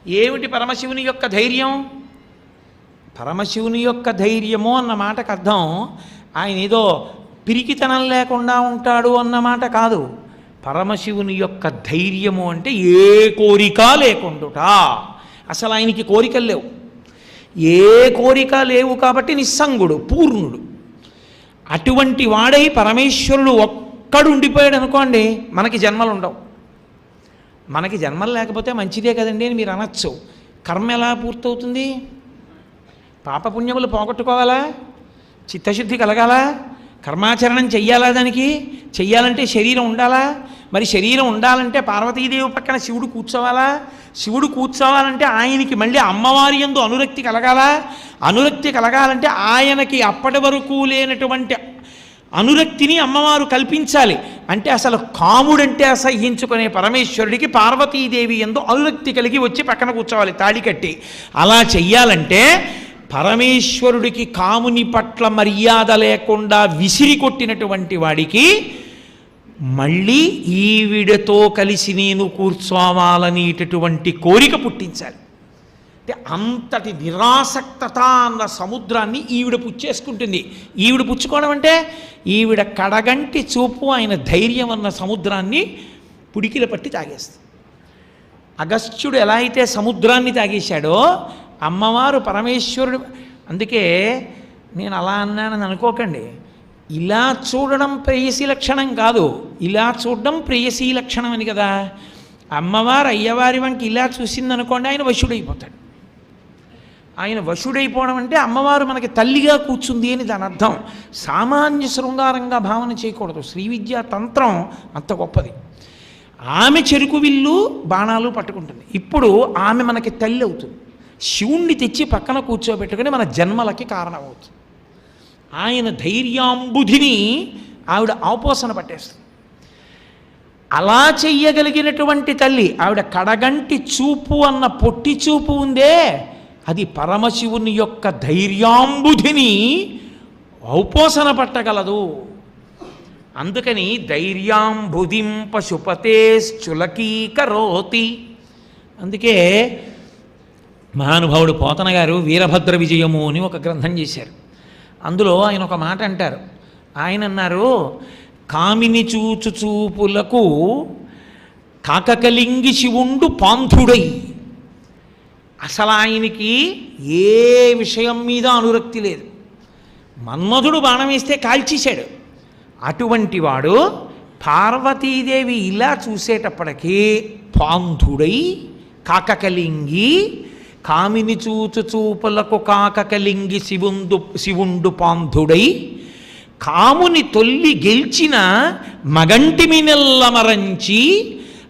ఏమిటి పరమశివుని యొక్క ధైర్యం? పరమశివుని యొక్క ధైర్యము అన్న మాటకు అర్థం ఆయన ఏదో పిరికితనం లేకుండా ఉంటాడు అన్నమాట కాదు. పరమశివుని యొక్క ధైర్యము అంటే ఏ కోరిక లేకుండుట. అసలు ఆయనకి కోరికలు లేవు, ఏ కోరిక లేవు కాబట్టి నిస్సంగుడు, పూర్ణుడు. అటువంటి వాడై పరమేశ్వరుడు ఒక్కడు ఉండిపోయాడు అనుకోండి, మనకి జన్మలు ఉండవు. మనకి జన్మలు లేకపోతే మంచిదే కదండి అని మీరు అనొచ్చు. కర్మ ఎలా పూర్తవుతుంది? పాపపుణ్యములు పోగొట్టుకోవాలా, చిత్తశుద్ధి కలగాలా, కర్మాచరణం చెయ్యాలా, దానికి చెయ్యాలంటే శరీరం ఉండాలా, మరి శరీరం ఉండాలంటే పార్వతీదేవి పక్కన శివుడు కూర్చోవాలా, శివుడు కూర్చోవాలంటే ఆయనకి మళ్ళీ అమ్మవారి యందు అనురక్తి కలగాలా, అనురక్తి కలగాలంటే ఆయనకి అప్పటి వరకు లేనటువంటి అనురక్తిని అమ్మవారు కల్పించాలి. అంటే అసలు కాముడంటే అసహ్యించుకునే పరమేశ్వరుడికి పార్వతీదేవి యందు అనురక్తి కలిగి వచ్చి పక్కన కూర్చోవాలి తాళి కట్టి. అలా చెయ్యాలంటే పరమేశ్వరుడికి కాముని పట్ల మర్యాద లేకుండా విసిరి కొట్టినటువంటి వాడికి మళ్ళీ ఈవిడతో కలిసి నేను కూర్చోవాలనేటటువంటి కోరిక పుట్టించాలి. అంటే అంతటి నిరాసక్తత అన్న సముద్రాన్ని ఈవిడ పుచ్చేసుకుంటుంది. ఈవిడ పుచ్చుకోవడం అంటే ఈవిడ కడగంటి చూపు ఆయన ధైర్యం అన్న సముద్రాన్ని పుడికిల పట్టి తాగేస్తుంది. అగస్త్యుడు ఎలా అయితే సముద్రాన్ని తాగేశాడో అమ్మవారు పరమేశ్వరుడు. అందుకే నేను అలా అన్నానని అనుకోకండి. ఇలా చూడడం ప్రేయసీ లక్షణం కాదు, ఇలా చూడడం ప్రేయసీ లక్షణం అని కదా. అమ్మవారు అయ్యవారి వంక ఇలా చూసిందనుకోండి, ఆయన వశుడైపోతాడు. ఆయన వశుడైపోవడం అంటే అమ్మవారు మనకి తల్లిగా కూర్చుంది అని దాని అర్థం. సామాన్య శృంగారంగా భావన చేయకూడదు. శ్రీ విద్యా తంత్రం అంత గొప్పది. ఆమె చెరుకు విల్లు బాణాలు పట్టుకుంటుంది. ఇప్పుడు ఆమె మనకి తల్లి అవుతుంది. శివుణ్ణి తెచ్చి పక్కన కూర్చోబెట్టుకుని మన జన్మలకి కారణమవుతుంది. ఆయన ధైర్యాంబుధిని ఆవిడ ఆపోసన పట్టేస్తుంది. అలా చెయ్యగలిగినటువంటి తల్లి ఆవిడ కడగంటి చూపు అన్న పొట్టి చూపు ఉందే, అది పరమశివుని యొక్క ధైర్యాంబుధిని ఔపోసన పట్టగలదు. అందుకని ధైర్యాంబుధిం పశుపతేశ్చులకీకరోతి. అందుకే మహానుభావుడు పోతన గారు వీరభద్ర విజయము అని ఒక గ్రంథం చేశారు. అందులో ఆయన ఒక మాట అంటారు. ఆయన అన్నారు, కామిని చూచు చూపులకు కాకకలింగి శివుండు పాంధుడై. అసలు ఆయనకి ఏ విషయం మీద అనురక్తి లేదు. మన్మధుడు బాణం వేస్తే కాల్చేశాడు. అటువంటి వాడు పార్వతీదేవి ఇలా చూసేటప్పటికీ పాంధుడై కాకకలింగి, కామిని చూచు చూపులకు కాకకలింగి శివుండు పాంధుడై, కాముని తొల్లి గెల్చిన మగంటిమి నెల్లమరంచి.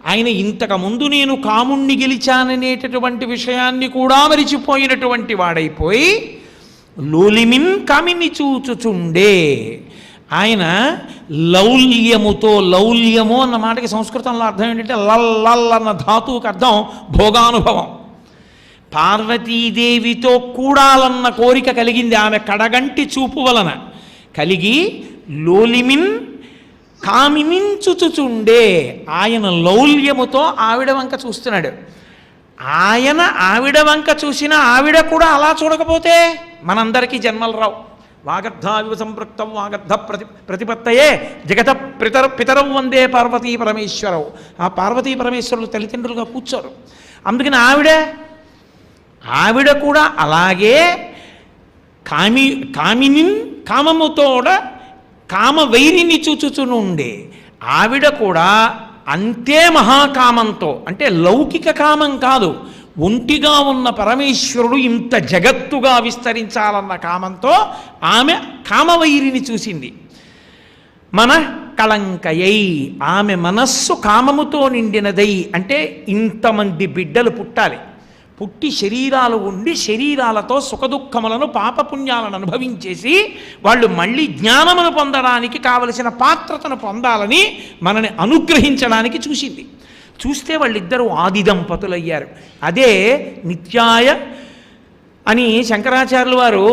ఆయన ఇంతకుముందు నేను కాముణ్ణి గెలిచాననేటటువంటి విషయాన్ని కూడా మరిచిపోయినటువంటి వాడైపోయి లోలిమిన్ కామిని చూచుచుండే. ఆయన లౌల్యముతో, లౌల్యము అన్న మాటకి సంస్కృతంలో అర్థం ఏంటంటే లల్ అన్న ధాతువుకి అర్థం భోగానుభవం. పార్వతీదేవితో కూడాలన్న కోరిక కలిగింది ఆమె కడగంటి చూపు వలన కలిగి. లోలిమిన్ కామినించుచుచుండే. ఆయన లౌల్యముతో ఆవిడ వంక చూస్తున్నాడు. ఆయన ఆవిడ వంక చూసిన ఆవిడ కూడా అలా చూడకపోతే మనందరికీ జన్మలు రావు. వాగర్ధావివ సంపృక్తం వాగర్ధ ప్రతిపత్తయే జగత పితరం వందే పార్వతీ పరమేశ్వరవు. ఆ పార్వతీ పరమేశ్వరులు తల్లిదండ్రులుగా కూర్చోరు. అందుకని ఆవిడ కూడా అలాగే కామిని కామముతోడ కామవైరిని చూచుచునుండే. ఆవిడ కూడా అంతే మహాకామంతో, అంటే లౌకిక కామం కాదు, ఒంటిగా ఉన్న పరమేశ్వరుడు ఇంత జగత్తుగా విస్తరించాలన్న కామంతో ఆమె కామవైరిని చూసింది. మన కళంకయై, ఆమె మనస్సు కామముతో నిండినదై. అంటే ఇంతమంది బిడ్డలు పుట్టాలి, పుట్టి శరీరాలు ఉండి శరీరాలతో సుఖదుఖములను పాపపుణ్యాలను అనుభవించేసి వాళ్ళు మళ్ళీ జ్ఞానమును పొందడానికి కావలసిన పాత్రతను పొందాలని మనని అనుగ్రహించడానికి చూసింది. చూస్తే వాళ్ళిద్దరూ ఆది దంపతులయ్యారు. అదే నిత్యాయ అని శంకరాచార్యుల వారు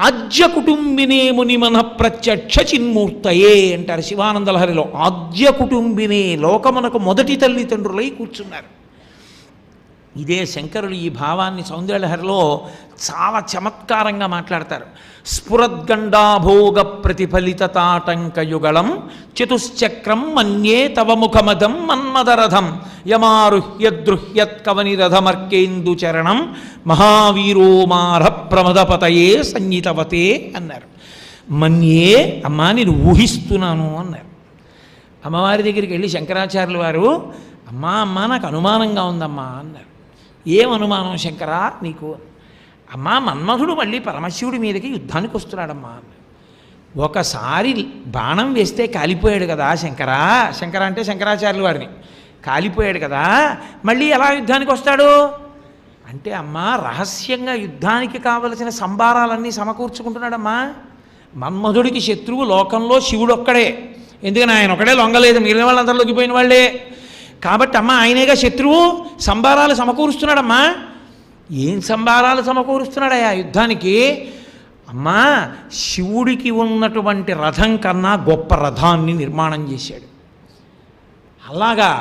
ఆద్య కుటుంబినే ముని మన ప్రత్యక్ష చిన్మూర్తయే అంటారు శివానందలహరిలో. ఆద్య కుటుంబినే, లోకమునకు మొదటి తల్లిదండ్రులై కూర్చున్నారు. ఇదే శంకరులు ఈ భావాన్ని సౌందర్యలహరిలో చాలా చమత్కారంగా మాట్లాడతారు. స్ఫురద్గండాభోగ ప్రతిఫలిత తాటంకయుగళం చతుశ్చక్రం మన్యే తవ ముఖమదం మన్మదరథం యమారుహ్యద్రుహ్యత్కవనిరథమర్కేందు చరణం మహావీరోమార ప్రమదపతయే సంగీతవతే అన్నారు. మన్యే, అమ్మా నేను ఊహిస్తున్నాను అన్నారు. అమ్మవారి దగ్గరికి వెళ్ళి శంకరాచార్యుల వారు, అమ్మా అమ్మా నాకు అనుమానంగా ఉందమ్మా అన్నారు. ఏం అనుమానం శంకరా నీకు? అమ్మా మన్మధుడు మళ్ళీ పరమశివుడి మీదకి యుద్ధానికి వస్తున్నాడమ్మా. ఒకసారి బాణం వేస్తే కాలిపోయాడు కదా శంకరా, శంకర అంటే శంకరాచార్యుల వారిని, కాలిపోయాడు కదా, మళ్ళీ ఎలా యుద్ధానికి వస్తాడు అంటే, అమ్మా రహస్యంగా యుద్ధానికి కావలసిన సంభారాలన్నీ సమకూర్చుకుంటున్నాడమ్మా. మన్మధుడికి శత్రువు లోకంలో శివుడు ఒక్కడే, ఎందుకని ఆయన ఒకడే లొంగలేదు, మిగిలిన వాళ్ళందరూ లొంగిపోయిన వాళ్ళే కాబట్టి అమ్మ ఆయనేగా శత్రువు, సంభారాలు సమకూరుస్తున్నాడమ్మా. ఏం సంభారాలు సమకూరుస్తున్నాడయా యుద్ధానికి? అమ్మా శివుడికి ఉన్నటువంటి రథం కన్నా గొప్ప రథాన్ని నిర్మాణం చేశాడు. అలాగా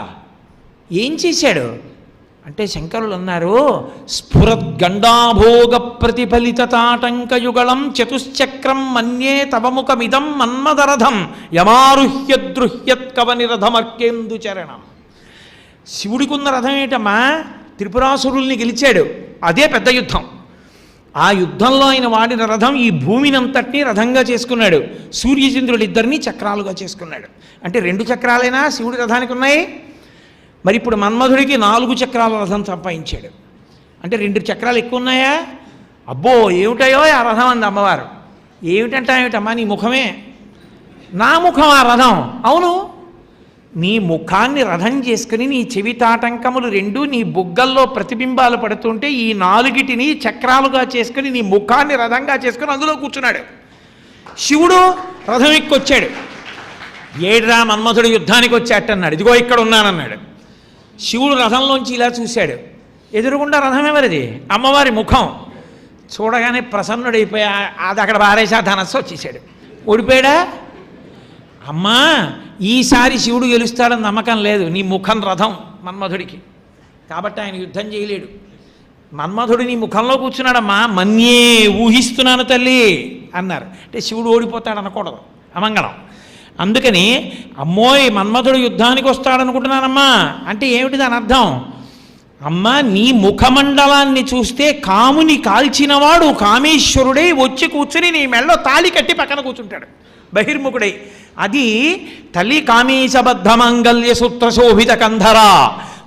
ఏం చేశాడు అంటే శంకరులు అన్నారు, స్ఫురద్గండాభోగ ప్రతిఫలిత తాటంకయుగళం చతుశ్చక్రం మన్యే తవముఖమిదం మన్మదరథం యమారుహ్యద్రుహ్యత్ కవనిరథమర్కేందు చరణం. శివుడికి ఉన్న రథం ఏంటమ్మా? త్రిపురాసురుల్ని గెలిచాడు, అదే పెద్ద యుద్ధం. ఆ యుద్ధంలో ఆయన వాడిన రథం ఈ భూమినంతటినీ రథంగా చేసుకున్నాడు. సూర్యచంద్రులిద్దరినీ చక్రాలుగా చేసుకున్నాడు. అంటే 2 చక్రాలైనా శివుడి రథానికి ఉన్నాయి. మరి ఇప్పుడు మన్మధుడికి 4 చక్రాల రథం సంపాదించాడు. అంటే 2 చక్రాలు ఎక్కువ ఉన్నాయా? అబ్బో ఏమిటాయో ఆ రథం అంది అమ్మవారు. ఏమిటమ్మా నీ ముఖమే? నా ముఖం ఆ రథం? అవును, నీ ముఖాన్ని రథం చేసుకుని నీ చెవి తాటంకములు 2 నీ బుగ్గల్లో ప్రతిబింబాలు పడుతుంటే ఈ 4టిని చక్రాలుగా చేసుకుని నీ ముఖాన్ని రథంగా చేసుకుని అందులో కూర్చున్నాడు. శివుడు రథం ఎక్కొచ్చాడు. ఏడ్రా మన్మధుడు యుద్ధానికి వచ్చాటన్నాడు. ఇదిగో ఇక్కడ ఉన్నానన్నాడు. శివుడు రథంలోంచి ఇలా చూశాడు. ఎదురుగుండా రథం ఎవరిది? అమ్మవారి ముఖం. చూడగానే ప్రసన్నుడైపోయా, అది అక్కడ పారేసా ధనస్సు వచ్చేసాడు. ఓడిపోయాడా? అమ్మా ఈసారి శివుడు గెలుస్తాడని నమ్మకం లేదు, నీ ముఖం రథం మన్మధుడికి, కాబట్టి ఆయన యుద్ధం చేయలేడు. మన్మధుడు నీ ముఖంలో కూర్చున్నాడమ్మా. మన్యే ఊహిస్తున్నాను తల్లి అన్నారు. అంటే శివుడు ఓడిపోతాడు అనకూడదు, అమంగళం. అందుకని అమ్మోయ్ మన్మధుడు యుద్ధానికి వస్తాడనుకుంటున్నానమ్మా అంటే ఏమిటి దాని అర్థం? అమ్మ నీ ముఖమండలాన్ని చూస్తే కాముని కాల్చినవాడు కామేశ్వరుడై వచ్చి కూర్చుని నీ మెళ్ళో తాళి కట్టి పక్కన కూర్చుంటాడు బహిర్ముఖుడై. అది తల్లి కామేశబద్ధ మంగళ్య సూత్ర శోభిత కంధరా.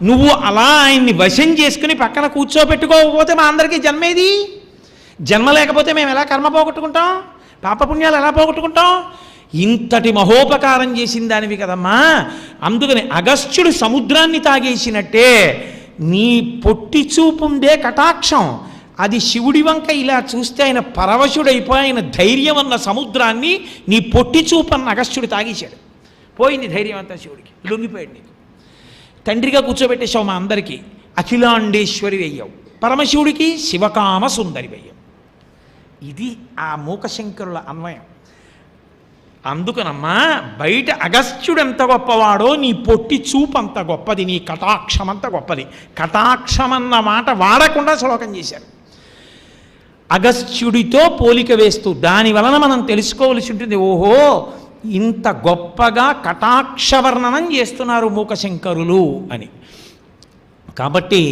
నువ్వు అలా ఆయన్ని వశం చేసుకుని పక్కన కూర్చోబెట్టుకోకపోతే మా అందరికీ జన్మేది? జన్మ లేకపోతే మేము ఎలా కర్మ పోగొట్టుకుంటాం? పాపపుణ్యాలు ఎలా పోగొట్టుకుంటాం? ఇంతటి మహోపకారం చేసిన దానివి కదమ్మా. అందుకని అగస్త్యుడు సముద్రాన్ని తాగేసినట్టే నీ పొట్టి చూపుండే కటాక్షం, అది శివుడి వంక ఇలా చూస్తే ఆయన పరవశుడైపోయి ఆయన ధైర్యం అన్న సముద్రాన్ని నీ పొట్టి చూపన్న అగస్త్యుడు తాగేశాడు. పోయింది ధైర్యం అంతా శివుడికి, లొంగిపోయాడు. నీకు తండ్రిగా కూర్చోబెట్టేశావు మా అందరికీ, అఖిలాండేశ్వరి వెయ్యవు. పరమశివుడికి శివకామ సుందరి వెయ్యవు. ఇది ఆ మూకశంకరుల అన్వయం. అందుకనమ్మా బయట అగస్త్యుడు ఎంత గొప్పవాడో నీ పొట్టి చూపు అంత గొప్పది, నీ కటాక్షం అంత గొప్పది. కటాక్షమన్న మాట వాడకుండా శ్లోకం చేశారు. అగస్త్యుడితో పోలిక వేస్తూ దాని వలన మనం తెలుసుకోవలసి ఉంటుంది, ఓహో ఇంత గొప్పగా కటాక్షవర్ణనం చేస్తున్నారు మూకశంకరులు అని. కాబట్టి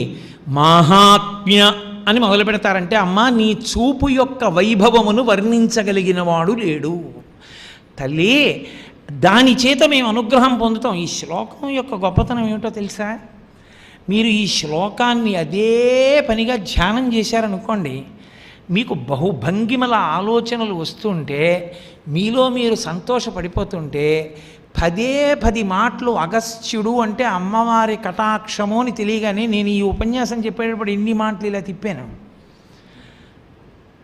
మాహాత్మ్య అని మొదలు పెడతారంటే అమ్మా నీ చూపు యొక్క వైభవమును వర్ణించగలిగిన వాడు లేడు తల్లి. దాని చేత మేము అనుగ్రహం పొందుతాం. ఈ శ్లోకం యొక్క గొప్పతనం ఏమిటో తెలుసా? మీరు ఈ శ్లోకాన్ని అదే పనిగా ధ్యానం చేశారనుకోండి, మీకు బహుభంగిమల ఆలోచనలు వస్తుంటే మీలో మీరు సంతోషపడిపోతుంటే 10 మాటలు అగస్త్యుడు అంటే అమ్మవారి కటాక్షము అని తెలియగానే నేను ఈ ఉపన్యాసం చెప్పేటప్పుడు ఎన్ని మాటలు ఇలా తిప్పాను.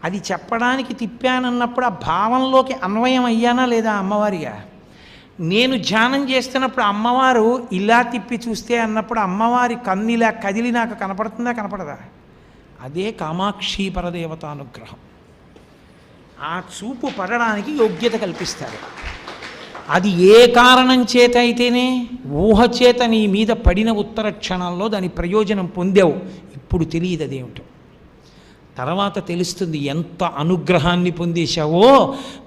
అది చెప్పడానికి తిప్పానన్నప్పుడు ఆ భావంలోకి అన్వయం అయ్యానా లేదా అమ్మవారిగా? నేను ధ్యానం చేస్తున్నప్పుడు అమ్మవారు ఇలా తిప్పి చూస్తే అన్నప్పుడు అమ్మవారి కన్నిలా కదిలి నాకు కనపడుతుందా కనపడదా? అదే కామాక్షి పరదేవతానుగ్రహం. ఆ చూపు పడడానికి యోగ్యత కల్పిస్తారు. అది ఏ కారణం చేత అయితేనే ఊహ చేత నీ మీద పడిన ఉత్తర క్షణంలో దాని ప్రయోజనం పొందావు. ఇప్పుడు తెలియదు అదేమిటో, తర్వాత తెలుస్తుంది. ఎంత అనుగ్రహాన్ని పొందేశావో,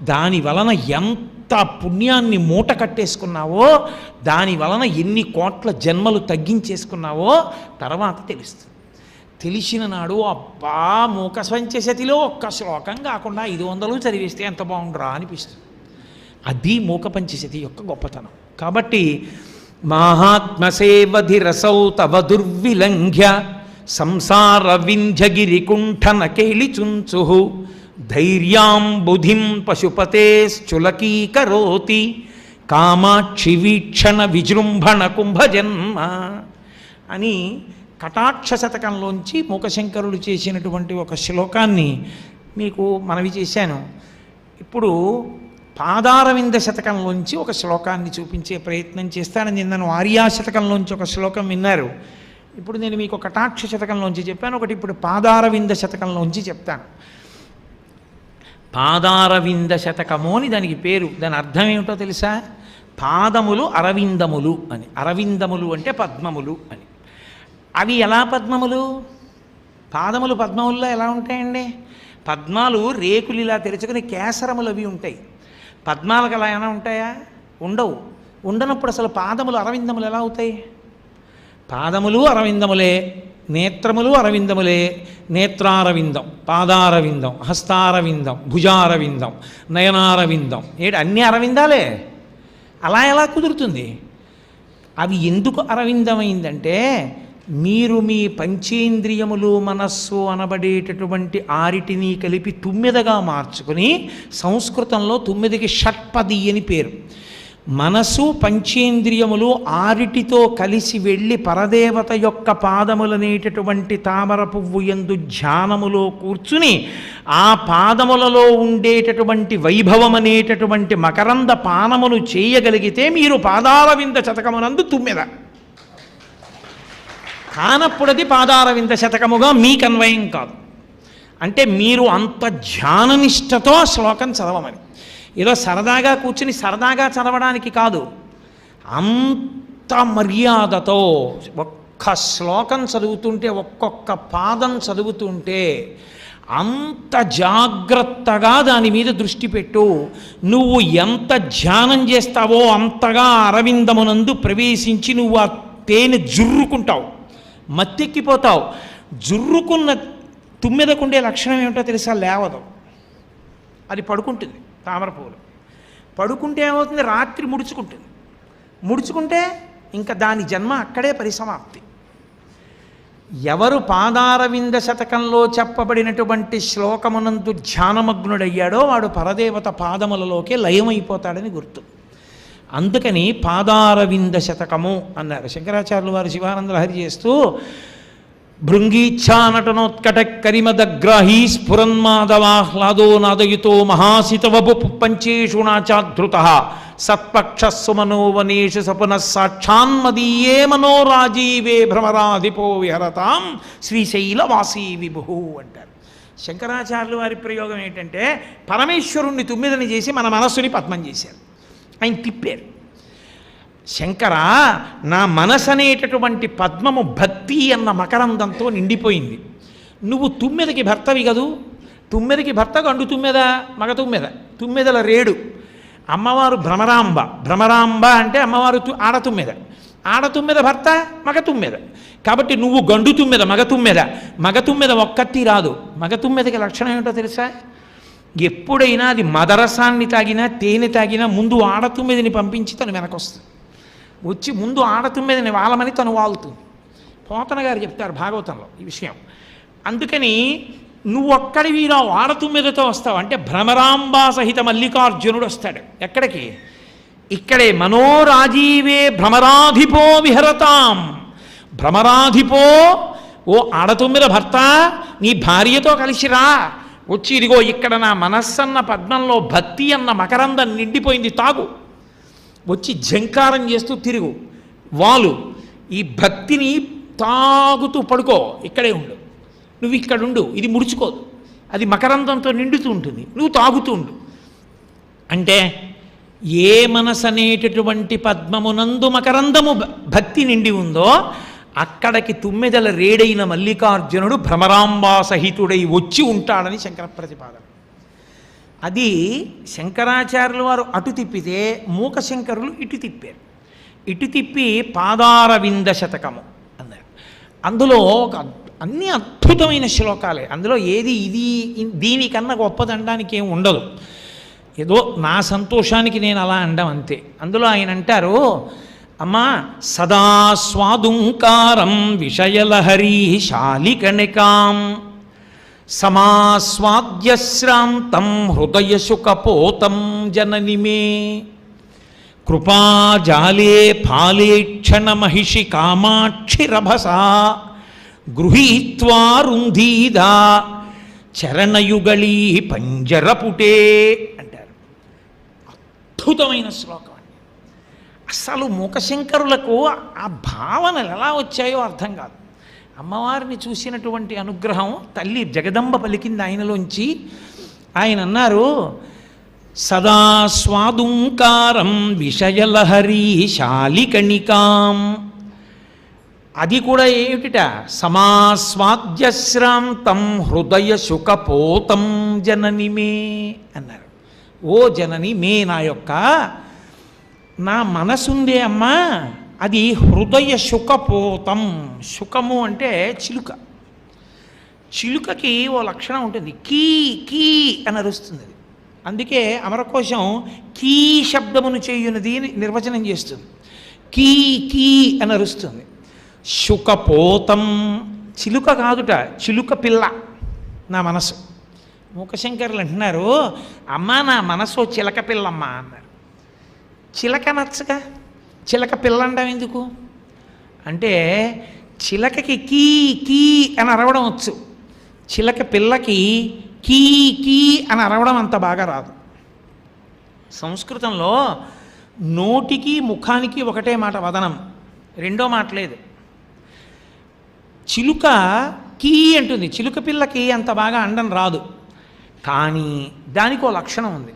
దాని వలన ఎంత పుణ్యాన్ని మూట కట్టేసుకున్నావో, దాని వలన ఎన్ని కోట్ల జన్మలు తగ్గించేసుకున్నావో తర్వాత తెలుస్తుంది. తెలిసిన నాడు అబ్బా మూక స్వంచశతిలో ఒక్క శ్లోకం కాకుండా 500 చదివేస్తే ఎంత బాగుండరా అనిపిస్తుంది. అది మూక పంచశతి యొక్క గొప్పతనం. కాబట్టి మాహాత్మసేవధిరసౌ తవ దుర్విలంఘ్య సంసార వింధ్యగిరికుంఠన కేళిచుంచు ధైర్యాం బుధిం పశుపతేశ్చులకీకరోతి కామాక్షి వీక్షణ విజృంభణ కుంభజన్మ అని కటాక్ష శతకంలోంచి మూకశంకరులు చేసినటువంటి ఒక శ్లోకాన్ని మీకు మనవి చేశాను. ఇప్పుడు పాదారవింద శతకంలోంచి ఒక శ్లోకాన్ని చూపించే ప్రయత్నం చేస్తాను. నిన్నను ఆర్యాశతకంలోంచి ఒక శ్లోకం విన్నారు. ఇప్పుడు నేను మీకు కటాక్ష శతకంలోంచి చెప్పాను, ఒకటి ఇప్పుడు పాదారవింద శతకంలోంచి చెప్తాను. పాదారవింద శతకము అని దానికి పేరు. దాని అర్థం ఏమిటో తెలుసా? పాదములు అరవిందములు అని. అరవిందములు అంటే పద్మములు అని. అవి ఎలా పద్మములు? పాదములు పద్మముల్లో ఎలా ఉంటాయండి? పద్మాలు రేకులు ఇలా తెరుచుకుని కేసరములు అవి ఉంటాయి. పద్మాలకు అలా ఏమైనా ఉంటాయా? ఉండవు. ఉండనప్పుడు అసలు పాదములు అరవిందములు ఎలా అవుతాయి? పాదములు అరవిందములే, నేత్రములు అరవిందములే. నేత్రారవిందం, పాదారవిందం, హస్తారవిందం, భుజారవిందం, నయనారవిందం, అన్నీ అరవిందాలే. అలా ఎలా కుదురుతుంది? అవి ఎందుకు అరవిందమైందంటే మీరు మీ పంచేంద్రియములు మనస్సు అనబడేటటువంటి ఆరిటిని కలిపి తుమ్మెదగా మార్చుకుని, సంస్కృతంలో తుమ్మెదకి షట్పది అని పేరు. మనసు పంచేంద్రియములు ఆరిటితో కలిసి వెళ్ళి పరదేవత యొక్క పాదములనేటటువంటి తామర పువ్వు యందు ధ్యానములో కూర్చుని ఆ పాదములలో ఉండేటటువంటి వైభవం అనేటటువంటి మకరంద పానమును చేయగలిగితే మీరు పాదారవింద శతకమునందు తుమ్మెద కానప్పుడది పాదారవింద శతకముగా మీకు అన్వయం కాదు. అంటే మీరు అంత ధ్యాననిష్టతో శ్లోకం చదవమని. ఏదో సరదాగా కూర్చుని సరదాగా చదవడానికి కాదు, అంత మర్యాదతో ఒక్క శ్లోకం చదువుతుంటే, ఒక్కొక్క పాదం చదువుతుంటే అంత జాగ్రత్తగా దాని మీద దృష్టి పెట్టు. నువ్వు ఎంత ధ్యానం చేస్తావో అంతగా అరవిందమునందు ప్రవేశించి నువ్వు ఆ తేనె జుర్రుకుంటావు, మత్తెక్కిపోతావు. జుర్రుకున్న తుమ్మెదకుండే లక్షణం ఏమిటో తెలుసా? లేవదు, అది పడుకుంటుంది. తామర పువ్వులు పడుకుంటే ఏమవుతుంది? రాత్రి ముడుచుకుంటుంది. ముడుచుకుంటే ఇంకా దాని జన్మ అక్కడే పరిసమాప్తి. ఎవరు పాదారవింద శతకంలో చెప్పబడినటువంటి శ్లోకమునందు ధ్యానమగ్నుడయ్యాడో వాడు పరదేవత పాదములలోకే లయమైపోతాడని గుర్తు. అందుకని పాదారవింద శతకము అన్నారు శంకరాచార్యులు వారు. శివానంద లహరి చేస్తూ భృంగీచ్ఛానటనోత్కట కరిమదగ్రాహీ స్ఫురన్మాధవాహ్లాదో నాదయుతో మహాసితవపు పంచేషు నాచాధృత సత్పక్షస్సుమనోవనేషు సపునః సాక్షాన్మదీయే మనోరాజీవే భ్రమరాధిపో విహరతాం శ్రీశైలవాసీ విభు అంటారు. శంకరాచార్యులు వారి ప్రయోగం ఏంటంటే పరమేశ్వరుణ్ణి తుమ్మిదని చేసి మన మనస్సుని పద్మం చేశారు. ఆయన తిప్పారు. శంకర, నా మనసు అనేటటువంటి పద్మము భక్తి అన్న మకరందంతో నిండిపోయింది. నువ్వు తుమ్మెదకి భర్తవి కదూ. తుమ్మెదకి భర్త గండు తుమ్మెద, మగ తుమ్మెద, తుమ్మెదల రేడు. అమ్మవారు భ్రమరాంబ. భ్రమరాంబ అంటే అమ్మవారు ఆడతుమ్మెద. ఆడతుమ్మెద భర్త మగ తుమ్మెద. కాబట్టి నువ్వు గండు తుమ్మెద, మగ తుమ్మెద. మగ తుమ్మెద ఒక్కటి రాదు. మగ తుమ్మెదకి లక్షణం ఏమిటో తెలుసా? ఎప్పుడైనా అది మదరసాన్ని తాగినా తేనె తాగినా ముందు ఆడతుమ్మెదని పంపించి తను వెనకొస్తుంది. వచ్చి ముందు ఆడతుమ్మెదని వాలమని తను వాలుతుంది. పోతన గారు చెప్తారు భాగవతంలో ఈ విషయం. అందుకని నువ్వు ఒక్కడివి రావు, ఆడతుమ్మెదతో వస్తావు. అంటే భ్రమరాంబా సహిత మల్లికార్జునుడు వస్తాడు. ఎక్కడికి? ఇక్కడే మనోరాజీవే భ్రమరాధిపో విహరతాం. భ్రమరాధిపో, ఓ ఆడతుమ్మెద భర్త, నీ భార్యతో కలిసిరా. వచ్చి ఇదిగో ఇక్కడ నా మనస్సన్న పద్మంలో భక్తి అన్న మకరందం నిండిపోయింది, తాగు. వచ్చి ఝంకారం చేస్తూ తిరుగు, వాలు. ఈ భక్తిని తాగుతూ పడుకో, ఇక్కడే ఉండు. నువ్వు ఇక్కడ ఉండు, ఇది ముడుచుకోదు, అది మకరందంతో నిండుతూ ఉంటుంది, నువ్వు తాగుతూ ఉండు. అంటే ఏ మనసు అనేటటువంటి పద్మమునందు మకరందము భక్తి నిండి ఉందో అక్కడికి తుమ్మెదల రేడైన మల్లికార్జునుడు భ్రమరాంబా సహితుడై వచ్చి ఉంటాడని శంకర ప్రతిపాదన. అది శంకరాచార్యుల వారు అటు తిప్పితే మూకశంకరులు ఇటు తిప్పారు. ఇటు తిప్పి పాదారవింద శతకము అన్నారు. అందులో అన్ని అద్భుతమైన శ్లోకాలే. అందులో ఏది ఇది దీనికన్నా గొప్పదనడానికి ఏం ఉండదు. ఏదో నా సంతోషానికి నేను అలా అనడం అంతే. అందులో ఆయన అంటారు, అమ్మా సదా స్వాదుంకారం విషయలహరీ శాలికణికాం సమాస్వాద్యశ్రాంతం హృదయశుకపోతం జనని మే కృపాజాలే ఫాలేక్షణ మహిషి కామాక్షిరభసా గృహీత్వా రుంధీదా చరణయుగళీ పంజరపుటే అంటారు. అద్భుతమైన శ్లోకం అండి. అసలు మూకశంకరులకు ఆ భావనలు ఎలా వచ్చాయో అర్థం కాదు. అమ్మవారిని చూసినటువంటి అనుగ్రహం తల్లి జగదంబ పలికింది ఆయనలోంచి. ఆయన అన్నారు, సదా స్వాదుంకారం విషయలహరీ శాలికణికాం. అది కూడా ఏమిటిట, సమాస్వాద్యశ్రాంతం హృదయ శుకపోతం జనని మే అన్నారు. ఓ జనని మే, నా మనసుందే అమ్మా, అది హృదయ శుకపోతం. శుకము అంటే చిలుక. చిలుకకి ఓ లక్షణం ఉంటుంది, కీ కీ అని అరుస్తుంది. అది అందుకే అమరకోశం కీ శబ్దమును చేయునది నిర్వచనం చేస్తుంది. కీ కీ అని అరుస్తుంది. శుకపోతం చిలుక కాదుట, చిలుక పిల్ల నా మనసు. మూకశంకరులు అంటున్నారు, అమ్మా నా మనసు చిలక పిల్లమ్మ అన్నారు. చిలక నచ్చగా చిలక పిల్ల అంటాం ఎందుకు అంటే, చిలకకి కీ కీ అని అరవడం వచ్చు, చిలక పిల్లకి కీ కీ అని అరవడం అంత బాగా రాదు. సంస్కృతంలో నోటికి ముఖానికి ఒకటే మాట వదనం, రెండో మాట లేదు. చిలుక కీ అంటుంది, చిలుక పిల్లకి అంత బాగా అండం రాదు. కానీ దానికి ఓ లక్షణం ఉంది.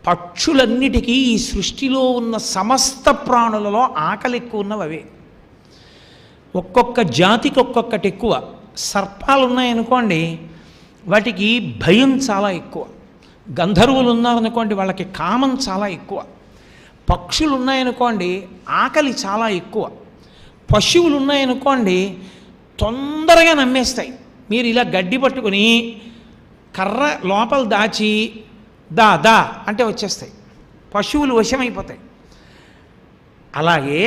పక్షులన్నిటికీ ఈ సృష్టిలో ఉన్న సమస్త ప్రాణులలో ఆకలి ఎక్కువ ఉన్నవి అవే. ఒక్కొక్క జాతికి ఒక్కొక్కటి ఎక్కువ. సర్పాలు ఉన్నాయనుకోండి, వాటికి భయం చాలా ఎక్కువ. గంధర్వులు ఉన్నారనుకోండి, వాళ్ళకి కామం చాలా ఎక్కువ. పక్షులు ఉన్నాయనుకోండి, ఆకలి చాలా ఎక్కువ. పశువులు ఉన్నాయనుకోండి, తొందరగా నమ్మేస్తాయి. మీరు ఇలా గడ్డి పట్టుకుని కర్ర లోపల దాచి దా దా అంటే వచ్చేస్తాయి. పశువులు వశమైపోతాయి. అలాగే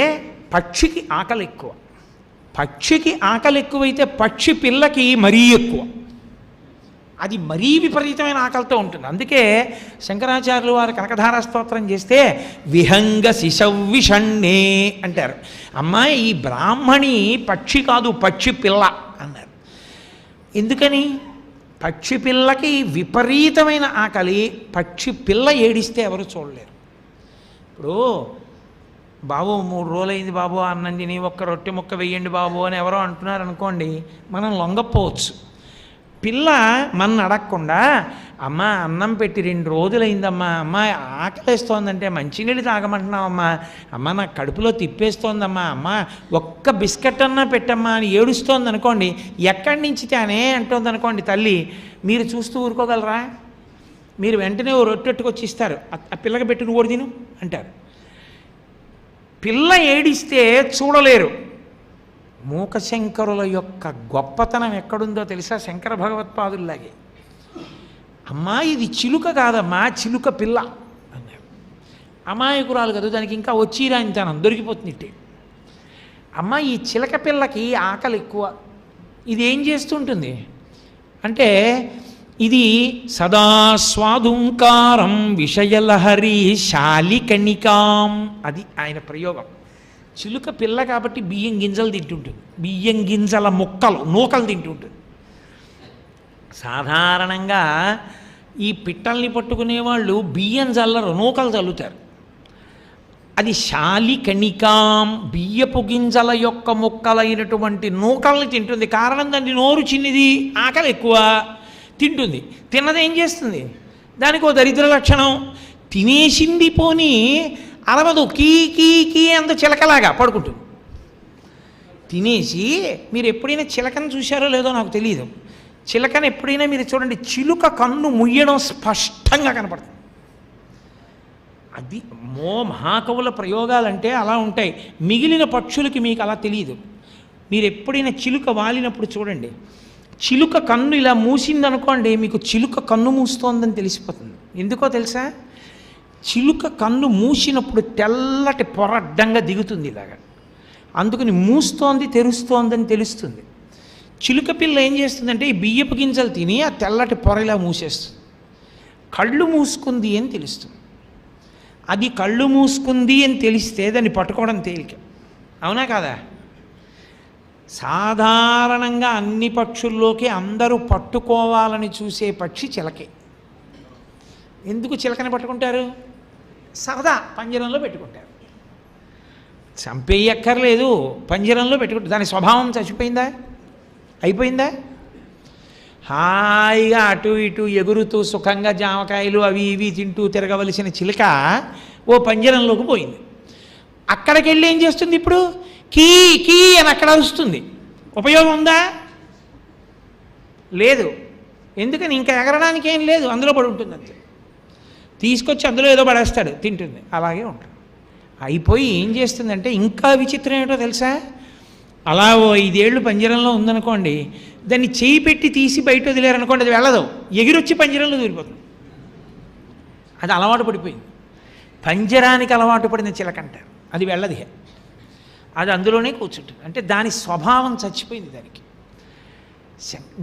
పక్షికి ఆకలి ఎక్కువ. పక్షికి ఆకలి ఎక్కువైతే పక్షి పిల్లకి మరీ ఎక్కువ. అది మరీ విపరీతమైన ఆకలితో ఉంటుంది. అందుకే శంకరాచార్యులు వారు కనకధారా స్తోత్రం చేస్తే విహంగ శిశవ్విషణ్ణే అంటారు. అమ్మాయి ఈ బ్రాహ్మణి పక్షి కాదు, పక్షి పిల్ల అన్నారు. ఎందుకని? పక్షి పిల్లకి విపరీతమైన ఆకలి. పక్షి పిల్ల ఏడిస్తే ఎవరు చూడలేరు. ఇప్పుడు బాబు 3 రోజులైంది బాబు అన్నం తిని, ఒక్క రొట్టె ముక్క వెయ్యండి బాబు అని ఎవరో అంటున్నారు అనుకోండి, మనం లొంగపోవచ్చు. పిల్ల మన అడగకుండా, అమ్మ అన్నం పెట్టి 2 రోజులైందమ్మా, అమ్మ ఆకలేస్తోందంటే మంచినీళ్ళు తాగమంటున్నావమ్మా, అమ్మ నాకు కడుపులో తిప్పేస్తోందమ్మా, అమ్మ ఒక్క బిస్కెట్ అన్నా పెట్టమ్మా అని ఏడుస్తోంది అనుకోండి, ఎక్కడి నుంచి తానే అంటోంది అనుకోండి తల్లి, మీరు చూస్తూ ఊరుకోగలరా? మీరు వెంటనే ఓ రొట్టెట్టుకొచ్చి ఇస్తారు, ఆ పిల్లకి పెట్టును ఓడి తిను అంటారు. పిల్ల ఏడిస్తే చూడలేరు. మూకశంకరుల యొక్క గొప్పతనం ఎక్కడుందో తెలుసా? శంకర భగవత్పాదుల్లాగే, అమ్మా ఇది చిలుక కాదమ్మా, చిలుక పిల్ల అన్నారు. అమాయకురాలు కదా, దానికి ఇంకా వచ్చిరా ఇంతాను దొరికిపోతుంది. అమ్మ ఈ చిలక పిల్లకి ఆకలి ఎక్కువ. ఇది ఏం చేస్తుంటుంది అంటే, ఇది సదా స్వాదుంకారం విషయలహరి శాలికణికాం. అది ఆయన ప్రయోగం. చిలుక పిల్ల కాబట్టి బియ్యం గింజలు తింటుంటుంది, బియ్యం గింజల ముక్కలు నూకలు తింటుంటుంది. సాధారణంగా ఈ పిట్టల్ని పట్టుకునేవాళ్ళు బియ్యం చల్లరు, నూకలు చల్లుతారు. అది శాలికణికాం, బియ్యపు గింజల యొక్క ముక్కలైనటువంటి నూకల్ని తింటుంది. కారణం దాన్ని నోరు చిన్నది, ఆకలి ఎక్కువ, తింటుంది. తిన్నది ఏం చేస్తుంది? దానికి ఓ దరిద్ర లక్షణం, తినేసింది పోని అరవదు, కీ కీ కీ అంత చిలకలాగా పడుకుంటుంది. తినేసి, మీరు ఎప్పుడైనా చిలకను చూశారో లేదో నాకు తెలియదు, చిలకను ఎప్పుడైనా మీరు చూడండి, చిలుక కన్ను ముయ్యడం స్పష్టంగా కనపడుతుంది. అది మహాకవుల ప్రయోగాలంటే అలా ఉంటాయి. మిగిలిన పక్షులకి మీకు అలా తెలియదు. మీరు ఎప్పుడైనా చిలుక వాలినప్పుడు చూడండి, చిలుక కన్ను ఇలా మూసిందనుకోండి, మీకు చిలుక కన్ను మూస్తోందని తెలిసిపోతుంది. ఎందుకో తెలుసా? చిలుక కన్ను మూసినప్పుడు తెల్లటి పొర అడ్డంగా దిగుతుంది ఇలాగా, అందుకని మూస్తోంది తెరుస్తోందని తెలుస్తుంది. చిలుక పిల్ల ఏం చేస్తుందంటే ఈ బియ్యపు గింజలు తిని ఆ తెల్లటి పొర ఇలా మూసేస్తుంది. కళ్ళు మూసుకుంది అని తెలుస్తుంది. అది కళ్ళు మూసుకుంది అని తెలిస్తే దాన్ని పట్టుకోవడం తేలిక, అవునా కాదా? సాధారణంగా అన్ని పక్షుల్లోకి అందరూ పట్టుకోవాలని చూసే పక్షి చిలకే. ఎందుకు చిలకని పట్టుకుంటారు? సరదా, పంజరంలో పెట్టుకుంటారు. చంపేయక్కర్లేదు, పంజరంలో పెట్టుకుంటారు. దాని స్వభావం చచ్చిపోయిందా? అయిపోయిందా? హాయిగా అటు ఇటు ఎగురుతూ సుఖంగా జామకాయలు అవి ఇవి తింటూ తిరగవలసిన చిలుక ఓ పంజరంలోకి పోయింది. అక్కడికి వెళ్ళి ఏం చేస్తుంది? ఇప్పుడు కీ కీ అని అక్కడ అరుస్తుంది. ఉపయోగం ఉందా? లేదు. ఎందుకని? ఇంకా ఎగరడానికి ఏం లేదు, అందులో పడి ఉంటుంది అంతే. తీసుకొచ్చి అందులో ఏదో పడేస్తాడు, తింటుంది, అలాగే ఉంటుంది. అయిపోయి ఏం చేస్తుందంటే ఇంకా విచిత్రం ఏంటో తెలుసా? అలా ఓ 5 ఏళ్ళు పంజరంలో ఉందనుకోండి, దాన్ని చేయి పెట్టి తీసి బయట వదిలేరనుకోండి, అది వెళ్ళదు, ఎగిరొచ్చి పంజరంలో దూరిపోతుంది. అది అలవాటు పడిపోయింది. పంజరానికి అలవాటు పడిన చిలకంటారు, అది వెళ్ళదు, అది అందులోనే కూర్చుంటుంది. అంటే దాని స్వభావం చచ్చిపోయింది దానికి.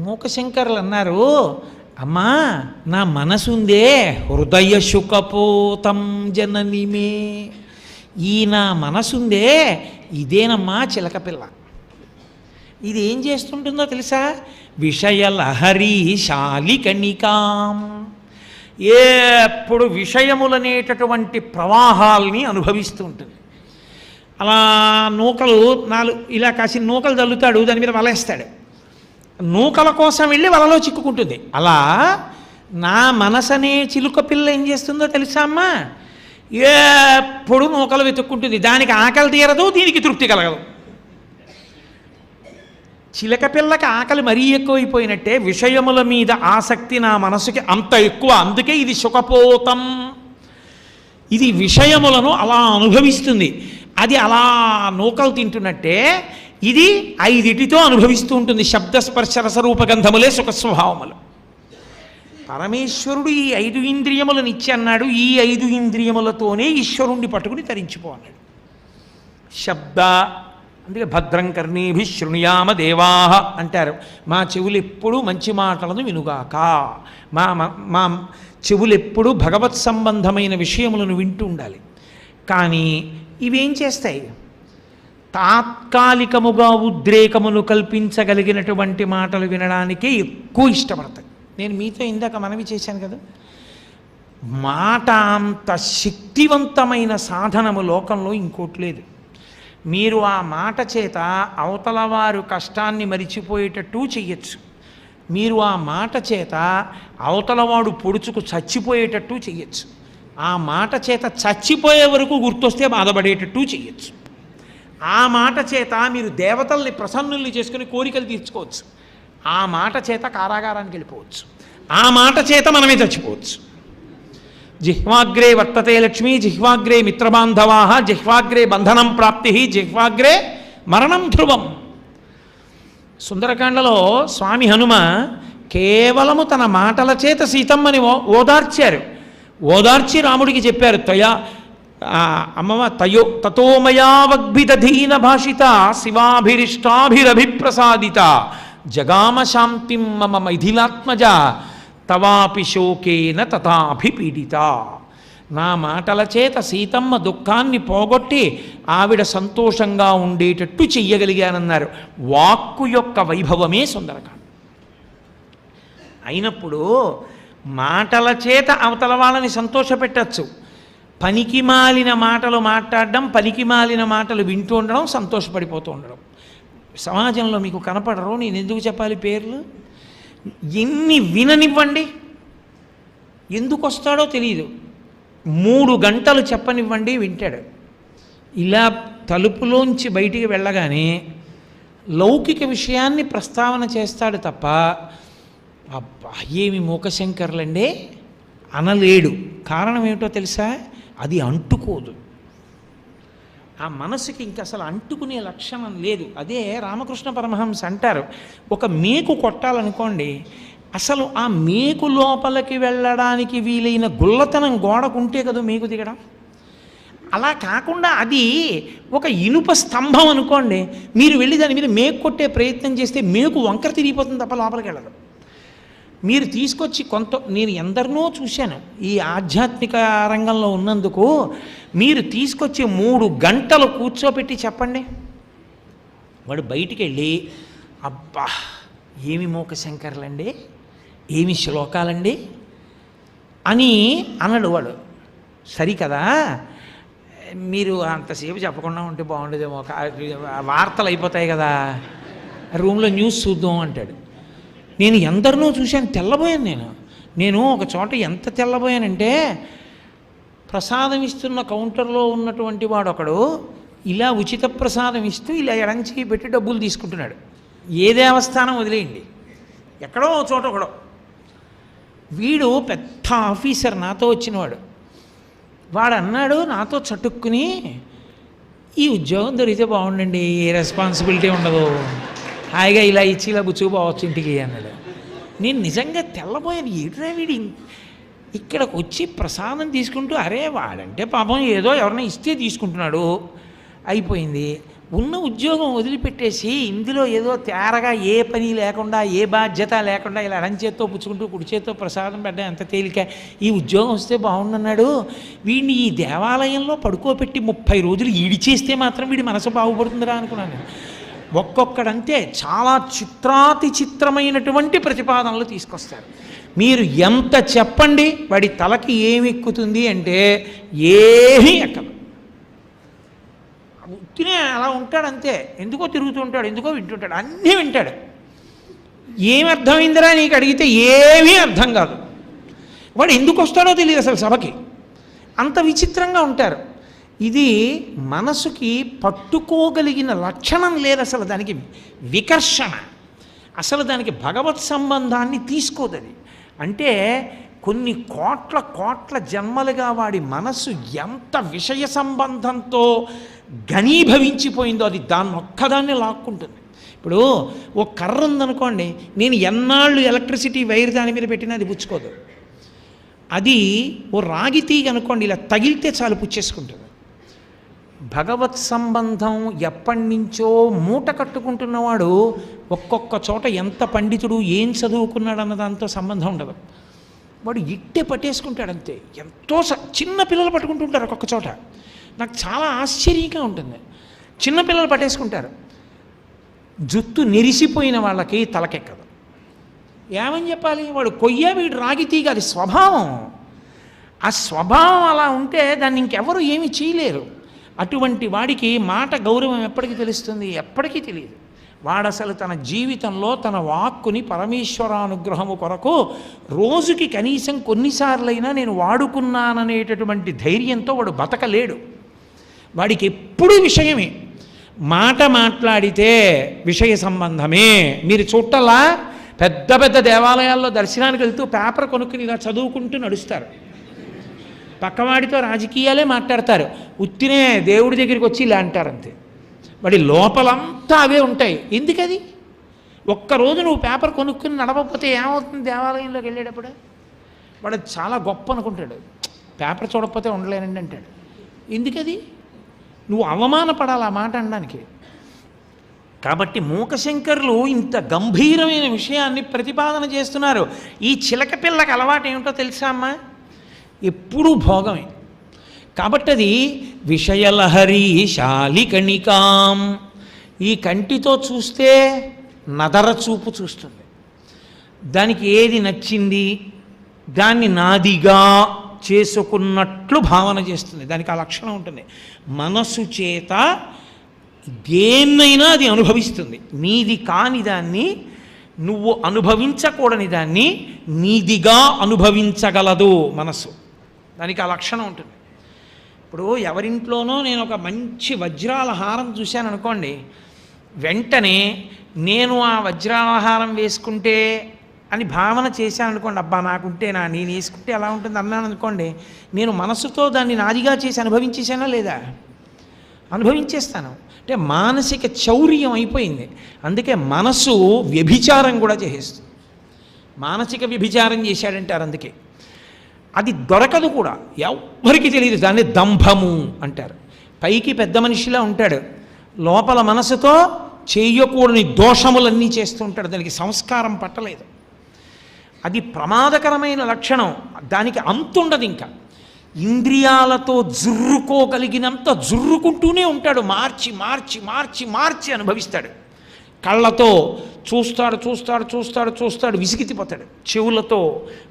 మూకశంకరులు అన్నారు, అమ్మా నా మనసుందే హృదయ శుకపోతం జననిమే, ఈ నా మనసుందే ఇదేనమ్మా చిలక పిల్ల. ఇది ఏం చేస్తుంటుందో తెలుసా? విషయలహరి శాలికణికాం, ఎప్పుడు విషయములనేటటువంటి ప్రవాహాల్ని అనుభవిస్తూ ఉంటుంది. అలా నూకలు 4 ఇలా కాసి నూకలు చల్లుతాడు, దాని మీద వలేస్తాడు, నూకల కోసం వెళ్ళి వలలో చిక్కుకుంటుంది. అలా నా మనసనే చిలుక పిల్ల ఏం చేస్తుందో తెలుసా అమ్మా? ఎప్పుడు నూకలు వెతుక్కుంటుంది. దానికి ఆకలి తీరదు, దీనికి తృప్తి కలగదు. చిలక పిల్లకి ఆకలి మరీ ఎక్కువైపోయినట్టే విషయముల మీద ఆసక్తి నా మనసుకి అంత ఎక్కువ. అందుకే ఇది సుఖపోతం, ఇది విషయములను అలా అనుభవిస్తుంది. అది అలా నూకలు తింటున్నట్టే ఇది 5 అనుభవిస్తూ ఉంటుంది. శబ్దస్పర్శ రసరూపగంధములే సుఖ స్వభావములు. పరమేశ్వరుడు ఈ 5 ఇంద్రియములను ఇచ్చి అన్నాడు, ఈ 5 ఇంద్రియములతోనే ఈశ్వరుణ్ణి పట్టుకుని తరించిపో అన్నాడు. శబ్ద అందుకే భద్రం కర్ణీభి శృణుయామ దేవాహ అంటారు. మా చెవులు ఎప్పుడూ మంచి మాటలను వినుగాక, మా చెవులు ఎప్పుడూ భగవత్ సంబంధమైన విషయములను వింటూ ఉండాలి. కానీ ఇవేం చేస్తాయి? తాత్కాలికముగా ఉద్రేకమును కల్పించగలిగినటువంటి మాటలు వినడానికే ఎక్కువ ఇష్టపడతాయి. నేను మీతో ఇందాక మనవి చేశాను కదా, మాట అంత శక్తివంతమైన సాధనము లోకంలో ఇంకోటి లేదు. మీరు ఆ మాట చేత అవతల వారు కష్టాన్ని మరిచిపోయేటట్టు చెయ్యొచ్చు. మీరు ఆ మాట చేత అవతలవాడు పొడుచుకు చచ్చిపోయేటట్టు చెయ్యొచ్చు. ఆ మాట చేత చచ్చిపోయే వరకు గుర్తొస్తే బాధపడేటట్టు చెయ్యొచ్చు. ఆ మాట చేత మీరు దేవతల్ని ప్రసన్నుల్ని చేసుకుని కోరికలు తీర్చుకోవచ్చు. ఆ మాట చేత కారాగారానికి వెళ్ళిపోవచ్చు. ఆ మాట చేత మనమే చచ్చిపోవచ్చు. జిహ్వాగ్రే వర్తతే లక్ష్మీ, జిహ్వాగ్రే మిత్రబాంధవా, జిహ్వాగ్రే బంధనం ప్రాప్తి, జిహ్వాగ్రే మరణం ధ్రువం. సుందరకాండలో స్వామి హనుమ కేవలము తన మాటల చేత సీతమ్మని ఓదార్చారు. ఓదార్చి రాముడికి చెప్పారు, అమ్మవ తతోమయావగ్భిదధీన భాషిత శివాభిరిష్టాభిరభిప్రసాదిత జగామ శాంతిం మమ మైథిలాత్మజ తవాపి శోకేన తథాభిపీడిత. నా మాటల చేత సీతమ్మ దుఃఖాన్ని పోగొట్టి ఆవిడ సంతోషంగా ఉండేటట్టు చెయ్యగలిగానన్నారు. వాక్కు యొక్క వైభవమే సుందరకాండ. అయినప్పుడు మాటల చేత అవతల వాళ్ళని సంతోషపెట్టచ్చు. పనికి మాలిన మాటలు మాట్లాడడం, పనికి మాలిన మాటలు వింటూ ఉండడం, సంతోషపడిపోతూ ఉండడం. సమాజంలో మీకు కనపడరు, నేను ఎందుకు చెప్పాలి పేర్లు? ఎన్ని విననివ్వండి, ఎందుకు వస్తాడో తెలియదు. 3 గంటలు చెప్పనివ్వండి, వింటాడు. ఇలా తలుపులోంచి బయటికి వెళ్ళగానే లౌకిక విషయాన్ని ప్రస్తావన చేస్తాడు తప్ప అబ్బా ఏమి మూకశంకర్లండే అనలేడు. కారణం ఏమిటో తెలుసా? అది అంటుకోదు. ఆ మనసుకి ఇంక అసలు అంటుకునే లక్షణం లేదు. అదే రామకృష్ణ పరమహంస అంటారు, ఒక మేకు కొట్టాలనుకోండి, అసలు ఆ మేకు లోపలికి వెళ్ళడానికి వీలైన గుల్లతనం గోడకుంటే కదా మేకు దిగడం. అలా కాకుండా అది ఒక ఇనుప స్తంభం అనుకోండి, మీరు వెళ్ళి దాని మీద మేకు కొట్టే ప్రయత్నం చేస్తే మేకు వంకర తిరిగిపోతుంది తప్ప లోపలికి వెళ్ళదు. మీరు తీసుకొచ్చి నేను ఎందరినో చూశాను ఈ ఆధ్యాత్మిక రంగంలో ఉన్నందుకు. మీరు తీసుకొచ్చి 3 గంటలు కూర్చోపెట్టి చెప్పండి, వాడు బయటికి వెళ్ళి అబ్బా ఏమి మూకశంకర్లండి, ఏమి శ్లోకాలండి అని అనడు వాడు. సరికదా, మీరు అంతసేపు చెప్పకుండా ఉంటే బాగుండేదేమో, వార్తలు అయిపోతాయి కదా, రూమ్లో న్యూస్ చూద్దాం అంటాడు. నేను ఎందరినో చూశాను, తెల్లబోయాను. నేను ఒక చోట ఎంత తెల్లబోయానంటే, ప్రసాదం ఇస్తున్న కౌంటర్లో ఉన్నటువంటి వాడు ఒకడు ఇలా ఉచిత ప్రసాదం ఇస్తూ ఇలా ఎడంచి పెట్టి డబ్బులు తీసుకుంటున్నాడు. ఏ దేవస్థానం వదిలేయండి, ఎక్కడో చోట ఒకడో. వీడు పెద్ద ఆఫీసర్, నాతో వచ్చినవాడు. వాడు అన్నాడు నాతో చటుక్కుని, ఈ ఉద్యోగం దొరికితే బాగుండండి, ఏ రెస్పాన్సిబిలిటీ ఉండదు, హాయిగా ఇలా ఇచ్చి ఇలా బుచ్చుకుపోవచ్చు ఇంటికి అన్నాడు. నేను నిజంగా తెల్లబోయాను, ఏట్రా వీడి ఇక్కడికి వచ్చి ప్రసాదం తీసుకుంటూ, అరే వాడంటే పాపం ఏదో ఎవరైనా ఇస్తే తీసుకుంటున్నాడు, అయిపోయింది. ఉన్న ఉద్యోగం వదిలిపెట్టేసి ఇందులో ఏదో తేరగా ఏ పని లేకుండా ఏ బాధ్యత లేకుండా ఇలా ఎడం చేత్తో పుచ్చుకుంటూ కుడి చేత్తో ప్రసాదం పెట్టడం ఎంత తేలిక, ఈ ఉద్యోగం వస్తే బాగుండన్నాడు. వీడిని ఈ దేవాలయంలో పడుకోబెట్టి 30 రోజులు ఈడిచేస్తే మాత్రం వీడి మనసు బాగుపడుతుందిరా అనుకున్నాను. ఒక్కొక్కడంతే చాలా చిత్రాతి చిత్రమైనటువంటి ప్రతిపాదనలు తీసుకొస్తారు. మీరు ఎంత చెప్పండి వాడి తలకి ఏమి ఎక్కుతుంది అంటే ఏమీ ఎక్కదు. ఉత్తినే అలా ఉంటాడంతే, ఎందుకో తిరుగుతుంటాడు, ఎందుకో వింటుంటాడు, అన్నీ వింటాడు. ఏమి అర్థమైందిరా నీకు అడిగితే ఏమీ అర్థం కాదు. వాడు ఎందుకు వస్తాడో తెలియదు అసలు సభకి, అంత విచిత్రంగా ఉంటారు. ఇది మనసుకి పట్టుకోగలిగిన లక్షణం లేదు అసలు, దానికి వికర్షణ, అసలు దానికి భగవత్ సంబంధాన్ని తీసుకోదది. అంటే కొన్ని కోట్ల జన్మలుగా వాడి మనస్సు ఎంత విషయ సంబంధంతో ఘనీభవించిపోయిందో అది దాన్ని ఒక్కదాన్ని లాక్కుంటుంది. ఇప్పుడు ఓ కర్ర ఉందనుకోండి, నేను ఎన్నాళ్ళు ఎలక్ట్రిసిటీ వైర్ దాని మీద పెట్టినా అది పుచ్చుకోదు. అది ఓ రాగి తీగ అనుకోండి, ఇలా తగిలితే చాలు పుచ్చేసుకుంటుంది. భగవత్ సంబంధం ఎప్పటి నుంచో మూట కట్టుకుంటున్నవాడు ఒక్కొక్క చోట ఎంత పండితుడు ఏం చదువుకున్నాడు అన్న దాంతో సంబంధం ఉండదు, వాడు ఇట్టే పట్టేసుకుంటాడు అంతే. ఎంతో చిన్న పిల్లలు పట్టుకుంటుంటారు ఒక్కొక్క చోట, నాకు చాలా ఆశ్చర్యంగా ఉంటుంది. చిన్నపిల్లలు పట్టేసుకుంటారు, జుత్తు నెరిసిపోయిన వాళ్ళకి తలకెక్కదు. ఏమని చెప్పాలి, వాడు కొయ్య వీడు రాగి తీగ, అది స్వభావం. ఆ స్వభావం అలా ఉంటే దాన్ని ఇంకెవరు ఏమీ చేయలేరు. అటువంటి వాడికి మాట గౌరవం ఎప్పటికీ తెలుస్తుంది, ఎప్పటికీ తెలియదు. వాడు అసలు తన జీవితంలో తన వాక్కుని పరమేశ్వరానుగ్రహము కొరకు రోజుకి కనీసం కొన్నిసార్లైనా నేను వాడుకున్నాననేటటువంటి ధైర్యంతో వాడు బతకలేడు. వాడికి ఎప్పుడూ విషయమే, మాట మాట్లాడితే విషయ సంబంధమే. మీరు చూడటల్లా పెద్ద పెద్ద దేవాలయాల్లో దర్శనానికి వెళ్తూ పేపర్ కొనుక్కుని ఇలా చదువుకుంటూ నడుస్తారు, పక్కవాడితో రాజకీయాలే మాట్లాడతారు, ఉత్తినే దేవుడి దగ్గరికి వచ్చి ఇలా అంటారు అంతే. వాడి లోపలంతా అవే ఉంటాయి. ఎందుకది? ఒక్కరోజు నువ్వు పేపర్ కొనుక్కుని నడవకపోతే ఏమవుతుంది దేవాలయంలోకి వెళ్ళేటప్పుడు? వాడు చాలా గొప్ప అనుకుంటాడు, పేపర్ చూడకపోతే ఉండలేనండి అంటాడు. ఎందుకది? నువ్వు అవమానపడాలి ఆ మాట అనడానికి. కాబట్టి మూకశంకరులు ఇంత గంభీరమైన విషయాన్ని ప్రతిపాదన చేస్తున్నారు. ఈ చిలక పిల్లకి అలవాటు ఏమిటో తెలుసా అమ్మా? ఎప్పుడూ భోగమే. కాబట్టి అది విషయలహరి శాలికణికాం, ఈ కంటితో చూస్తే నదర చూపు చూస్తుంది, దానికి ఏది నచ్చింది దాన్ని నాదిగా చేసుకున్నట్లు భావన చేస్తుంది, దానికి ఆ లక్షణం ఉంటుంది. మనసు చేత దేన్నైనా అది అనుభవిస్తుంది. నీది కాని దాన్ని, నువ్వు అనుభవించకూడని దాన్ని నీదిగా అనుభవించగలదు మనసు, దానికి ఆ లక్షణం ఉంటుంది. ఇప్పుడు ఎవరింట్లోనో నేను ఒక మంచి వజ్రాల హారం చూశాను అనుకోండి, వెంటనే నేను ఆ వజ్రాల హారం వేసుకుంటే అని భావన చేశాను అనుకోండి, అబ్బా నాకుంటేనా, నేను వేసుకుంటే ఎలా ఉంటుంది అన్నాను అనుకోండి, నేను మనసుతో దాన్ని నాదిగా చేసి అనుభవించేసానా లేదా? అనుభవించేస్తాను. అంటే మానసిక చౌర్యం అయిపోయింది. అందుకే మనసు వ్యభిచారం కూడా చేసేస్తుంది. మానసిక వ్యభిచారం చేశాడంటారు. అందుకే అది దొరకదు కూడా, ఎవ్వరికి తెలియదు. దాన్ని దంభము అంటారు. పైకి పెద్ద మనిషిలా ఉంటాడు, లోపల మనసుతో చేయకూడని దోషములన్నీ చేస్తూ ఉంటాడు. దానికి సంస్కారం పట్టలేదు. అది ప్రమాదకరమైన లక్షణం. దానికి అంతుండదు. ఇంకా ఇంద్రియాలతో జుర్రుకోగలిగినంత జుర్రుకుంటూనే ఉంటాడు. మార్చి మార్చి మార్చి మార్చి అనుభవిస్తాడు. కళ్ళతో చూస్తాడు చూస్తాడు చూస్తాడు చూస్తాడు, విసిగితిపోతాడు. చెవులతో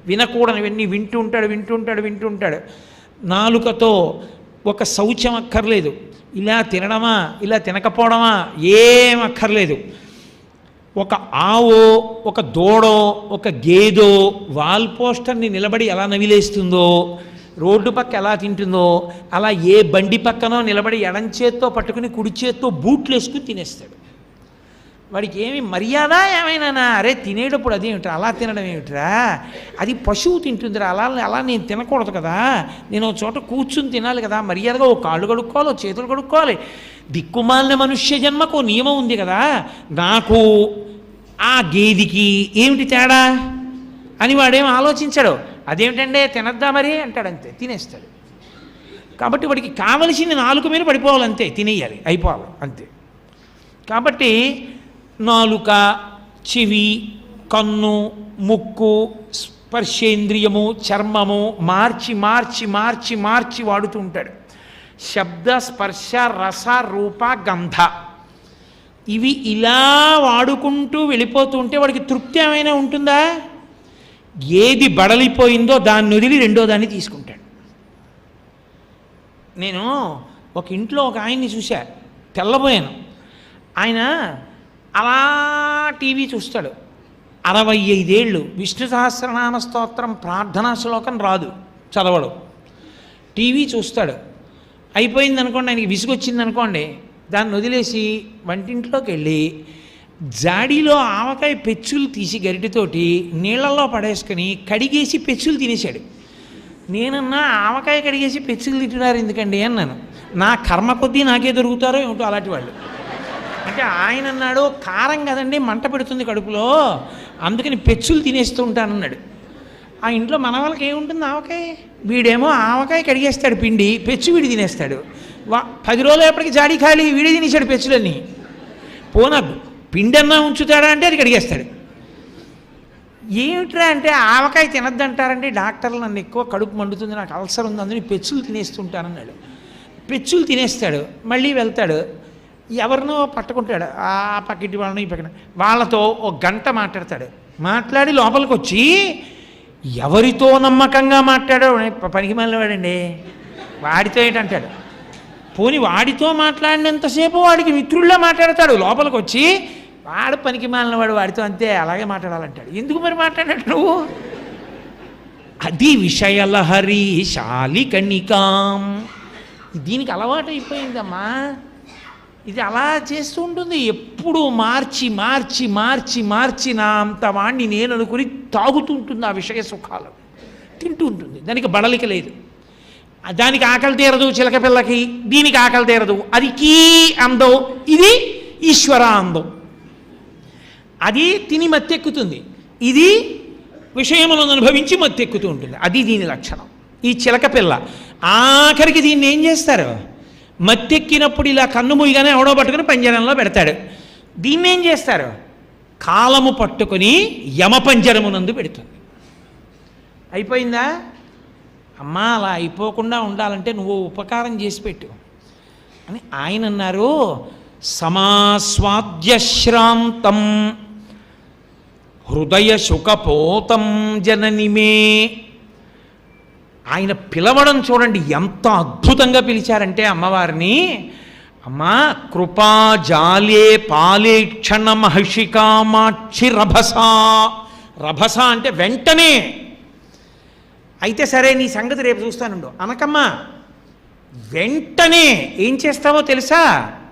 వినకూడనివన్నీ వింటుంటాడు. నాలుకతో ఒక శౌచం అక్కర్లేదు, ఇలా తినడమా ఇలా తినకపోవడమా ఏం అక్కర్లేదు. ఒక ఆవో ఒక దూడో ఒక గేదో వాల్ పోస్టర్ని నిలబడి ఎలా నవిలేస్తుందో, రోడ్డు పక్క ఎలా తింటుందో, అలా ఏ బండి పక్కనో నిలబడి ఎడంచేత్తో పట్టుకుని కుడి చేత్తో బూట్లు వేసుకుని తినేస్తాడు. వాడికి ఏమి మర్యాద ఏమైనా? అరే తినేటప్పుడు అదేమిట్రా, అలా తినడం ఏమిట్రా, అది పశువు తింటుందిరా, అలా నేను తినకూడదు కదా, నేను ఒక చోట కూర్చుని తినాలి కదా, మర్యాదగా ఓ కాళ్ళు కడుక్కోవాలి, ఓ చేతులు కడుక్కోవాలి. దిక్కుమాలిన మనుష్య జన్మకు నియమం ఉంది కదా, నాకు ఆ గేదికి ఏమిటి తేడా అని వాడేం ఆలోచించాడు. అదేమిటంటే తినద్దా మరి అంటాడు, అంతే తినేస్తాడు. కాబట్టి వాడికి కావలసింది నాలుక మీద పడిపోవాలి, అంతే తినేయాలి, అయిపోవాలి అంతే. కాబట్టి నాలుక, చెవి, కన్ను, ముక్కు, స్పర్శేంద్రియము, చర్మము మార్చి మార్చి మార్చి మార్చి వాడుతూ ఉంటాడు. శబ్ద, స్పర్శ, రస, రూప, గంధ ఇవి ఇలా వాడుకుంటూ వెళ్ళిపోతూ ఉంటే వాడికి తృప్తి ఏమైనా ఉంటుందా? ఏది బడలిపోయిందో దాన్ని వదిలి రెండో దాన్ని తీసుకుంటాడు. నేను ఒక ఇంట్లో ఒక ఆయన్ని చూశా, తెల్లబోయాను. ఆయన అలా టీవీ చూస్తాడు. 65 ఏళ్ళు, విష్ణు సహస్రనామ స్తోత్రం ప్రార్థనా శ్లోకం రాదు, చదవడు, టీవీ చూస్తాడు. అయిపోయింది అనుకోండి, ఆయనకి విసుగొచ్చింది అనుకోండి, దాన్ని వదిలేసి వంటింట్లోకి వెళ్ళి జాడీలో ఆవకాయ పెచ్చులు తీసి గరిటెతోటి నీళ్ళల్లో పడేసుకొని కడిగేసి పెచ్చులు తినేశాడు. నేనన్నా ఆవకాయ కడిగేసి పెచ్చులు తింటున్నారు ఎందుకండి అన్నాను. నా కర్మ కొద్దీ నాకే దొరుకుతారో ఏమిటో అలాంటి వాళ్ళు. అంటే ఆయన అన్నాడు, కారం కదండి మంట పెడుతుంది కడుపులో, అందుకని పెచ్చులు తినేస్తూ ఉంటానన్నాడు. ఆ ఇంట్లో మన వాళ్ళకి ఏముంటుంది ఆవకాయ, వీడేమో ఆవకాయ కడిగేస్తాడు పిండి, పెచ్చు వీడి తినేస్తాడు. 10 రోజులప్పటికి జాడీ ఖాళీ, వీడి తినేశాడు పెచ్చులన్నీ. పోనా పిండి అన్నా ఉంచుతాడా అంటే అది కడిగేస్తాడు. ఏమిట్రా అంటే ఆవకాయ తినద్దంటారండి డాక్టర్లు, నన్ను ఎక్కువ కడుపు మండుతుంది, నాకు అల్సర్ ఉంది, అందుకని పెచ్చులు తినేస్తుంటానన్నాడు. పెచ్చులు తినేస్తాడు, మళ్ళీ వెళ్తాడు, ఎవరినో పట్టుకుంటాడు, ఆ పక్కింటి వాళ్ళని ఈ పక్కన వాళ్ళతో ఒక గంట మాట్లాడతాడు. మాట్లాడి లోపలికి వచ్చి ఎవరితో నమ్మకంగా మాట్లాడో పనికి మాలినవాడండి, వాడితో ఏంటంటాడు. పోని వాడితో మాట్లాడినంతసేపు వాడికి మిత్రుల్లో మాట్లాడతాడు, లోపలికి వచ్చి వాడు పనికి మాలినవాడు, వాడితో అంతే అలాగే మాట్లాడాలంటాడు. ఎందుకు మరి మాట్లాడాడు నువ్వు? అది విషయలహరి శాలికణికాం. దీనికి అలవాటు అయిపోయిందమ్మా. ఇది అలా చేస్తూ ఉంటుంది, ఎప్పుడు మార్చి మార్చి మార్చి మార్చి నా అంత వాణ్ణి నేను అనుకుని తాగుతుంటుంది ఆ విషయ సుఖాలు, తింటూ ఉంటుంది. దానికి బడలిక లేదు. దానికి ఆకలి తీరదు చిలక పిల్లకి, దీనికి ఆకలి తీరదు. అది కీ అందం, ఇది ఈశ్వర అందం. అది తిని మత్తెక్కుతుంది, ఇది విషయములను అనుభవించి మత్తెక్కుతూ ఉంటుంది. అది దీని లక్షణం. ఈ చిలక పిల్ల ఆఖరికి దీన్ని ఏం చేస్తారు, మత్తెక్కినప్పుడు ఇలా కన్ను మూయగానే ఎవడో పట్టుకుని పంజరంలో పెడతాడు. దీన్ని ఏం చేస్తారు, కాలము పట్టుకొని యమపంజరమునందు పెడుతుంది. అయిపోయిందా అమ్మా? అలా అయిపోకుండా ఉండాలంటే నువ్వు ఉపకారం చేసి పెట్టు అని ఆయన అన్నారు. సమాస్వాద్యశ్రాంతం హృదయ శుకపోతం జననిమే. ఆయన పిలవడం చూడండి ఎంత అద్భుతంగా పిలిచారంటే అమ్మవారిని, అమ్మా కృపా జాలే పాలే క్షణ మహిషికామాక్షి రభస. రభస అంటే వెంటనే. అయితే సరే నీ సంగతి రేపు చూస్తానుండు అనకమ్మా, వెంటనే ఏం చేస్తావో తెలుసా?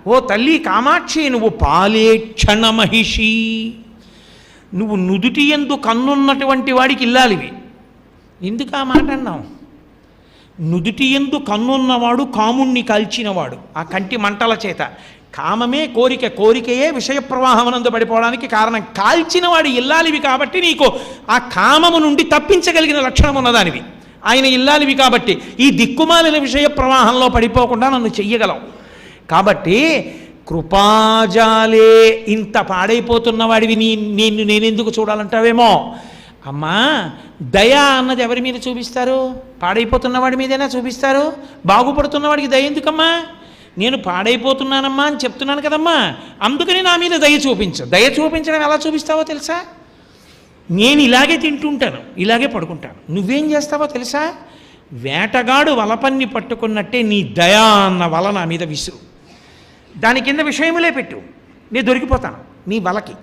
ఓ తల్లి కామాక్షి, నువ్వు పాలే క్షణ మహిషి, నువ్వు నుదుటి యందు కన్నున్నటువంటి వాడికి ఇల్లాలివి. ఎందుకు ఆ మాట అన్నావు? నుదుటి యందు కన్నున్నవాడు కాముణ్ణి కాల్చినవాడు, ఆ కంటి మంటల చేత కామమే కోరిక, కోరికయే విషయ ప్రవాహమునందు పడిపోవడానికి కారణం. కాల్చిన వాడి ఇల్లాలివి కాబట్టి నీకు ఆ కామము నుండి తప్పించగలిగిన లక్షణం ఉన్నదానివి. ఆయన ఇల్లాలివి కాబట్టి ఈ దిక్కుమాలిన విషయ ప్రవాహంలో పడిపోకుండా నన్ను చెయ్యగలవు. కాబట్టి కృపాజాలే, ఇంత పాడైపోతున్న వాడివి నేనెందుకు చూడాలంటావేమో. అమ్మా, దయ అన్నది ఎవరి మీద చూపిస్తారు? పాడైపోతున్న వాడి మీదైనా చూపిస్తారు. బాగుపడుతున్న వాడికి దయ ఎందుకమ్మా? నేను పాడైపోతున్నానమ్మా అని చెప్తున్నాను కదమ్మా, అందుకని నా మీద దయ చూపించు. దయ చూపించడం ఎలా చూపిస్తావో తెలుసా? నేను ఇలాగే తింటుంటాను, ఇలాగే పడుకుంటాను, నువ్వేం చేస్తావో తెలుసా? వేటగాడు వలపన్ని పట్టుకున్నట్టే నీ దయా అన్న వల నా మీద విసురు, దాని కింద విషయములే పెట్టు, నేను దొరికిపోతాను నీ వలకి.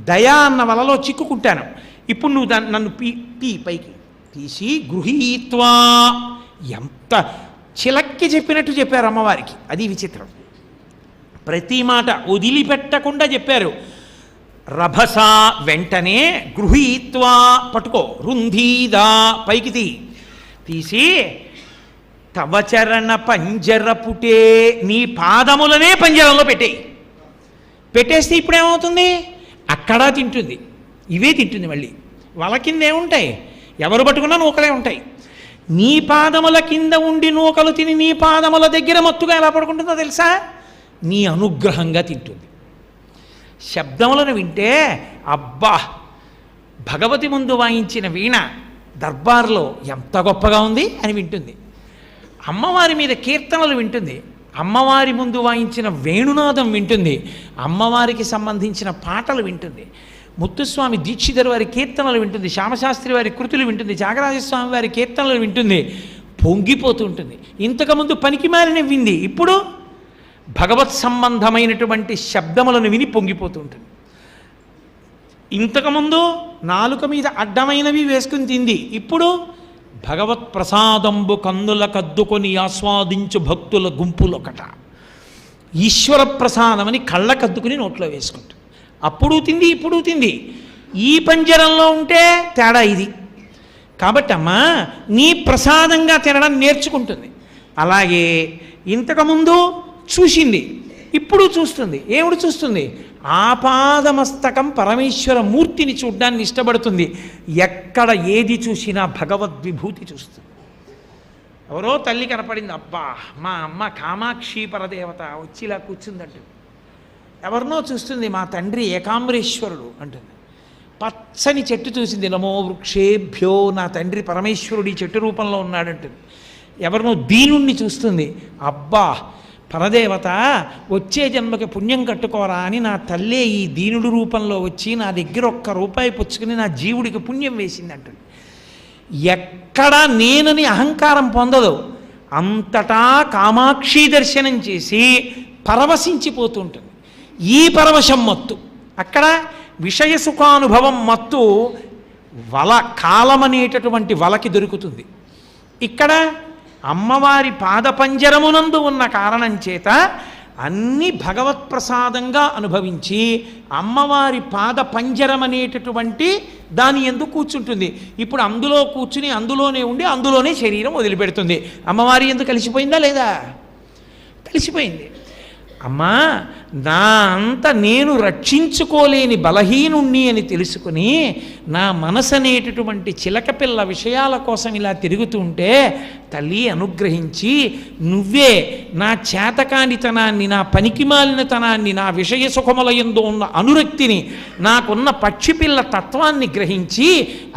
దయా అన్న వలలో చిక్కుకుంటాను. ఇప్పుడు నువ్వు నన్ను పైకి తీసి గృహీత్వా, ఎంత చిలక్కి చెప్పినట్టు చెప్పారు అమ్మవారికి. అది విచిత్రం. ప్రతి మాట వదిలిపెట్టకుండా చెప్పారు. రభస, వెంటనే గృహీత్వా, పట్టుకో, రుంధీదా, పైకి తీసి తవచరణ పంజరపుటే, నీ పాదములనే పంజరంలో పెట్టేస్తే ఇప్పుడేమవుతుంది? అక్కడా తింటుంది, ఇవే తింటుంది. మళ్ళీ వాళ్ళ కింద ఏముంటాయి? ఎవరు పట్టుకున్నా నూకలే ఉంటాయి. నీ పాదముల కింద ఉండి నూకలు తిని నీ పాదముల దగ్గర మత్తుగా ఎలా పడుకుంటుందో తెలుసా? నీ అనుగ్రహంగా తింటుంది. శబ్దములను వింటే అబ్బా, భగవతి ముందు వాయించిన వీణ దర్బార్లో ఎంత గొప్పగా ఉంది అని వింటుంది. అమ్మవారి మీద కీర్తనలు వింటుంది, అమ్మవారి ముందు వాయించిన వేణునాదం వింటుంది, అమ్మవారికి సంబంధించిన పాటలు వింటుంది. ముత్తుస్వామి దీక్షితర్ వారి కీర్తనలు వింటుంది, శ్యామశాస్త్రి వారి కృతులు వింటుంది, త్యాగరాజస్వామి వారి కీర్తనలు వింటుంది, పొంగిపోతూ ఉంటుంది. ఇంతకుముందు పనికిమాలిన వింది, ఇప్పుడు భగవత్ సంబంధమైనటువంటి శబ్దములను విని పొంగిపోతూ ఉంటుంది. ఇంతకుముందు నాలుక మీద అడ్డమైనవి వేసుకుని తింది, ఇప్పుడు భగవత్ ప్రసాదంబు కన్నుల కద్దుకొని ఆస్వాదించు భక్తుల గుంపులొకట, ఈశ్వర ప్రసాదమని కళ్ళ కద్దుకుని నోట్లో వేసుకుంటుంది. అప్పుడు తింది, ఇప్పుడు తింది. ఈ పంజరంలో ఉంటే తేడా ఇది. కాబట్టి అమ్మా, నీ ప్రసాదంగా తినడం నేర్చుకుంటుంది. అలాగే ఇంతకుముందు చూసింది, ఇప్పుడు చూస్తుంది. ఏమిటి చూస్తుంది? ఆపాదమస్తకం పరమేశ్వర మూర్తిని చూడ్డాన్ని ఇష్టపడుతుంది. ఎక్కడ ఏది చూసినా భగవద్విభూతి చూస్తుంది. ఎవరో తల్లి కనపడింది, అబ్బా మా అమ్మ కామాక్షి పరదేవత వచ్చి ఇలా కూర్చుందంటుంది. ఎవరినో చూస్తుంది, మా తండ్రి ఏకాంబరేశ్వరుడు అంటుంది. పచ్చని చెట్టు చూసింది, నమో వృక్షేభ్యో, నా తండ్రి పరమేశ్వరుడు ఈ చెట్టు రూపంలో ఉన్నాడంటుంది. ఎవరినో దీనుణ్ణి చూస్తుంది, అబ్బా పరదేవత వచ్చే జన్మకి పుణ్యం కట్టుకోరా అని నా తల్లే ఈ దీనుడు రూపంలో వచ్చి నా దగ్గర ₹1 పుచ్చుకుని నా జీవుడికి పుణ్యం వేసింది అంటుంది. ఎక్కడా నేనని అహంకారం పొందదు. అంతటా కామాక్షి దర్శనం చేసి పరవశించిపోతుంటుంది. ఈ పరవశం మత్తు. అక్కడ విషయ సుఖానుభవం మత్తు వల, కాలమనేటటువంటి వలకి దొరుకుతుంది. ఇక్కడ అమ్మవారి పాదపంజరమునందు ఉన్న కారణం చేత అన్ని భగవత్ప్రసాదంగా అనుభవించి అమ్మవారి పాదపంజరం అనేటటువంటి దాని ఎందుకు కూర్చుంటుంది. ఇప్పుడు అందులో కూర్చుని అందులోనే ఉండి అందులోనే శరీరం వదిలిపెడుతుంది. అమ్మవారి ఎందుకు కలిసిపోయిందా లేదా? కలిసిపోయింది. అమ్మా, నా అంత నేను రక్షించుకోలేని బలహీనుణ్ణి అని తెలుసుకుని నా మనసు అనేటటువంటి చిలకపిల్ల విషయాల కోసం ఇలా తిరుగుతుంటే తల్లి అనుగ్రహించి నువ్వే నా చేతకానితనాన్ని, నా పనికిమాలినతనాన్ని, నా విషయ సుఖములయందు ఉన్న అనురక్తిని, నాకున్న పక్షిపిల్ల తత్వాన్ని గ్రహించి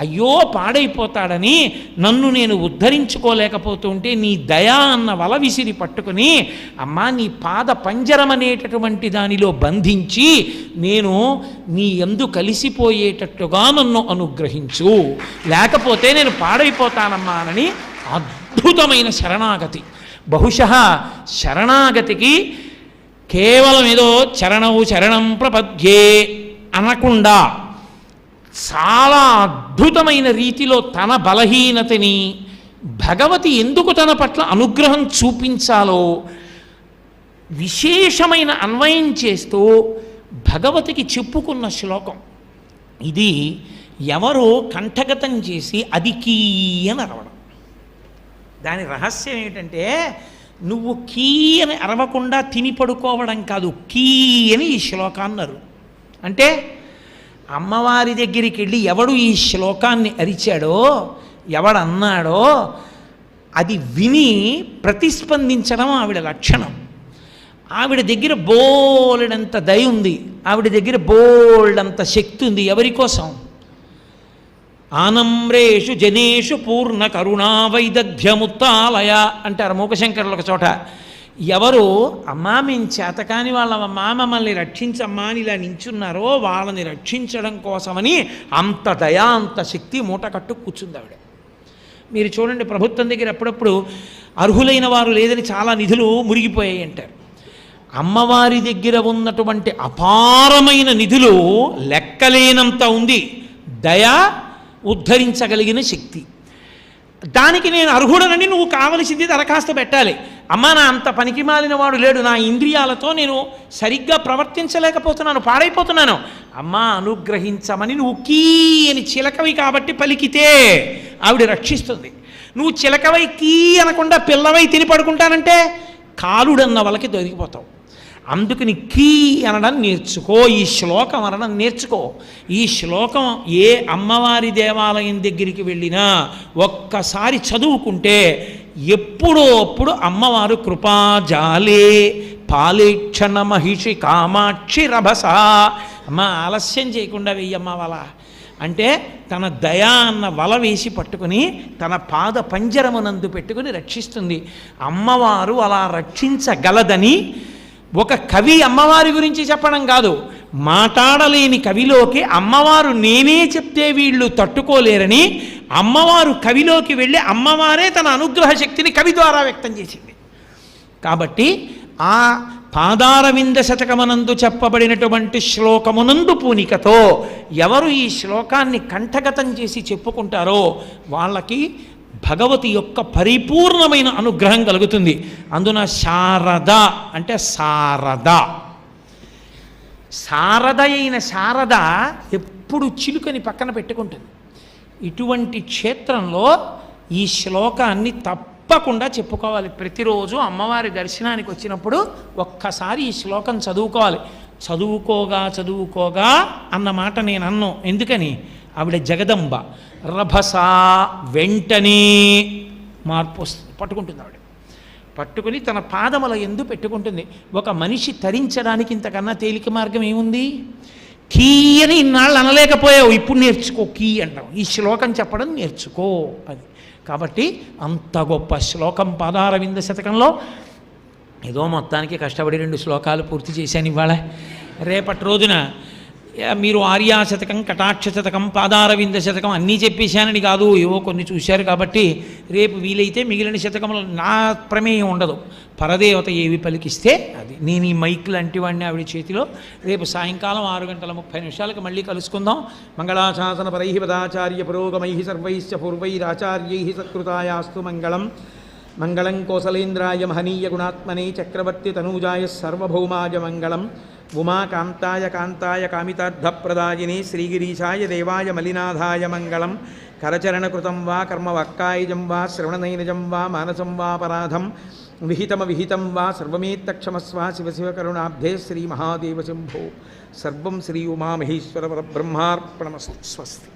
అయ్యో పాడైపోతాడని నన్ను నేను ఉద్ధరించుకోలేకపోతుంటే నీ దయా అన్న వల విసిరి పట్టుకుని అమ్మా నీ పాద పంజరం అనేటటువంటి దానిలో బంధించి నేను నీ యందు కలిసిపోయేటట్టుగా నన్ను అనుగ్రహించు, లేకపోతే నేను పాడైపోతానమ్మా అని అద్భుతమైన శరణాగతి. బహుశः శరణాగతికి కేవలం ఏదో చరణవు శరణం ప్రపద్యే అనకుండా చాలా అద్భుతమైన రీతిలో తన బలహీనతని భగవతి ఎందుకు తన పట్ల అనుగ్రహం చూపించాలో విశేషమైన అన్వయం చేస్తూ భగవతికి చెప్పుకున్న శ్లోకం ఇది. ఎవరో కంఠగతం చేసి అది కీ అని అరవడం. దాని రహస్యం ఏమిటంటే నువ్వు కీ అని అరవకుండా తిని పడుకోవడం కాదు, కీ అని ఈ శ్లోకాన్నారు. అంటే అమ్మవారి దగ్గరికి వెళ్ళి ఎవడు ఈ శ్లోకాన్ని అరిచాడో, ఎవడన్నాడో అది విని ప్రతిస్పందించడం ఆవిడ లక్షణం. ఆవిడ దగ్గర బోలెడంత దయ ఉంది, ఆవిడ దగ్గర బోల్డంత శక్తి ఉంది. ఎవరి కోసం? ఆనమ్రేషు జనేషు పూర్ణ కరుణా వైదగ్ధ్యముత్తాలయ అంటారు మూకశంకరులు ఒక చోట. ఎవరు అమ్మా మేము చేతకాని వాళ్ళమ్మా మమ్మల్ని రక్షించమ్మా అని ఇలా నించున్నారో వాళ్ళని రక్షించడం కోసమని అంత దయా అంత శక్తి మూట కట్టు కూర్చుంది ఆవిడ. మీరు చూడండి, ప్రభుత్వం దగ్గర అప్పుడప్పుడు అర్హులైన వారు లేదని చాలా నిధులు మురిగిపోయాయి అంటారు. అమ్మవారి దగ్గర ఉన్నటువంటి అపారమైన నిధులు లెక్కలేనంత ఉంది దయ, ఉద్ధరించగలిగిన శక్తి. దానికి నేను అర్హుడనని నువ్వు కావలసింది దరఖాస్తు పెట్టాలి. అమ్మా నా అంత పనికి మాలిన వాడు లేడు, నా ఇంద్రియాలతో నేను సరిగ్గా ప్రవర్తించలేకపోతున్నాను, పాడైపోతున్నాను, అమ్మా అనుగ్రహించమని నువ్వు కీ అని చిలకవి కాబట్టి పలికితే ఆవిడ రక్షిస్తుంది. నువ్వు చిలకవై కీ అనకుండా పిల్లవై తిని పడుకుంటానంటే కాలుడన్న వాళ్ళకి దొరికిపోతావు. అందుకని కీ అనడం నేర్చుకో, ఈ శ్లోకం అనడం నేర్చుకో. ఈ శ్లోకం ఏ అమ్మవారి దేవాలయం దగ్గరికి వెళ్ళినా ఒక్కసారి చదువుకుంటే ఎప్పుడో అప్పుడు అమ్మవారు కృపాజాలే పాలేక్షణ మహిషి కామాక్షి రభస, అమ్మ ఆలస్యం చేయకుండా వెయ్యమ్మ వల అంటే తన దయా అన్న వల వేసి పట్టుకుని తన పాద పంజరమునందు పెట్టుకుని రక్షిస్తుంది. అమ్మవారు అలా రక్షించగలదని ఒక కవి అమ్మవారి గురించి చెప్పడం కాదు, మాట్లాడలేని కవిలోకి అమ్మవారు నేనే చెప్తే వీళ్ళు తట్టుకోలేరని అమ్మవారు కవిలోకి వెళ్ళి అమ్మవారే తన అనుగ్రహ శక్తిని కవి ద్వారా వ్యక్తం చేసింది. కాబట్టి ఆ పాదారవింద శతకమనందు చెప్పబడినటువంటి శ్లోకమునందు పూనికతో ఎవరు ఈ శ్లోకాన్ని కంఠగతం చేసి చెప్పుకుంటారో వాళ్ళకి భగవతి యొక్క పరిపూర్ణమైన అనుగ్రహం కలుగుతుంది. అందున శారద అంటే శారద, శారద అయిన శారద ఎప్పుడు చిలుకని పక్కన పెట్టుకుంటుంది. ఇటువంటి క్షేత్రంలో ఈ శ్లోకాన్ని తప్పకుండా చెప్పుకోవాలి. ప్రతిరోజు అమ్మవారి దర్శనానికి వచ్చినప్పుడు ఒక్కసారి ఈ శ్లోకం చదువుకోవాలి. చదువుకోగా అన్న మాట నేను అన్ను. ఎందుకని? ఆవిడ జగదంబ. రభస వెంటనే మార్పు పట్టుకుంటుంది. ఆవిడ పట్టుకుని తన పాదముల యందు పెట్టుకుంటుంది. ఒక మనిషి తరించడానికి ఇంతకన్నా తేలిక మార్గం ఏముంది? కీ అని ఇన్నాళ్ళు అనలేకపోయావు, ఇప్పుడు నేర్చుకో కీ అంటావు. ఈ శ్లోకం చెప్పడం నేర్చుకో అది. కాబట్టి అంత గొప్ప శ్లోకం పాదారవింద శతకంలో. ఏదో మొత్తానికి కష్టపడి 2 శ్లోకాలు పూర్తి చేశాను ఇవాళ. రేపటి రోజున మీరు ఆర్యాశతకం, కటాక్ష శతకం, పాదారవింద శతకం అన్నీ చెప్పేశానని కాదు, ఏవో కొన్ని చూశారు కాబట్టి రేపు వీలైతే మిగిలిన శతకంలో నా ప్రమేయం ఉండదు. పరదేవత ఏవి పలికిస్తే అది. నేను ఈ మైక్ లాంటి వాడిని ఆవిడ చేతిలో. రేపు సాయంకాలం 6:30 మళ్ళీ కలుసుకుందాం. మంగళాశాసన పరై పదాచార్య పురోగమై సర్వైశ్చ పూర్వైరాచార్యై సత్కృతాయాస్తు మంగళం. మంగళం కోసలేంద్రాయ మహనీయ గుణాత్మనే చక్రవర్తి తనూజాయ సర్వభౌమాయ మంగళం. ఉమాకాంతాయ కాంతాయ కామితార్థప్రదాయినే శ్రీగిరీశాయ దేవాయ మలినాథాయ మంగళం. కరచరణకృతం వా కర్మవాక్కాయజం వా శ్రవణనైనజం వా మానసం వాపరాధం విహితమవిహితం వా సర్వమేత్తక్షమస్వ శివ శివ కరుణాబ్ధే శ్రీ మహాదేవ శంభో. సర్వం శ్రీ ఉమామహేశ్వర పరబ్రహ్మార్పణమస్తు. స్వస్తి.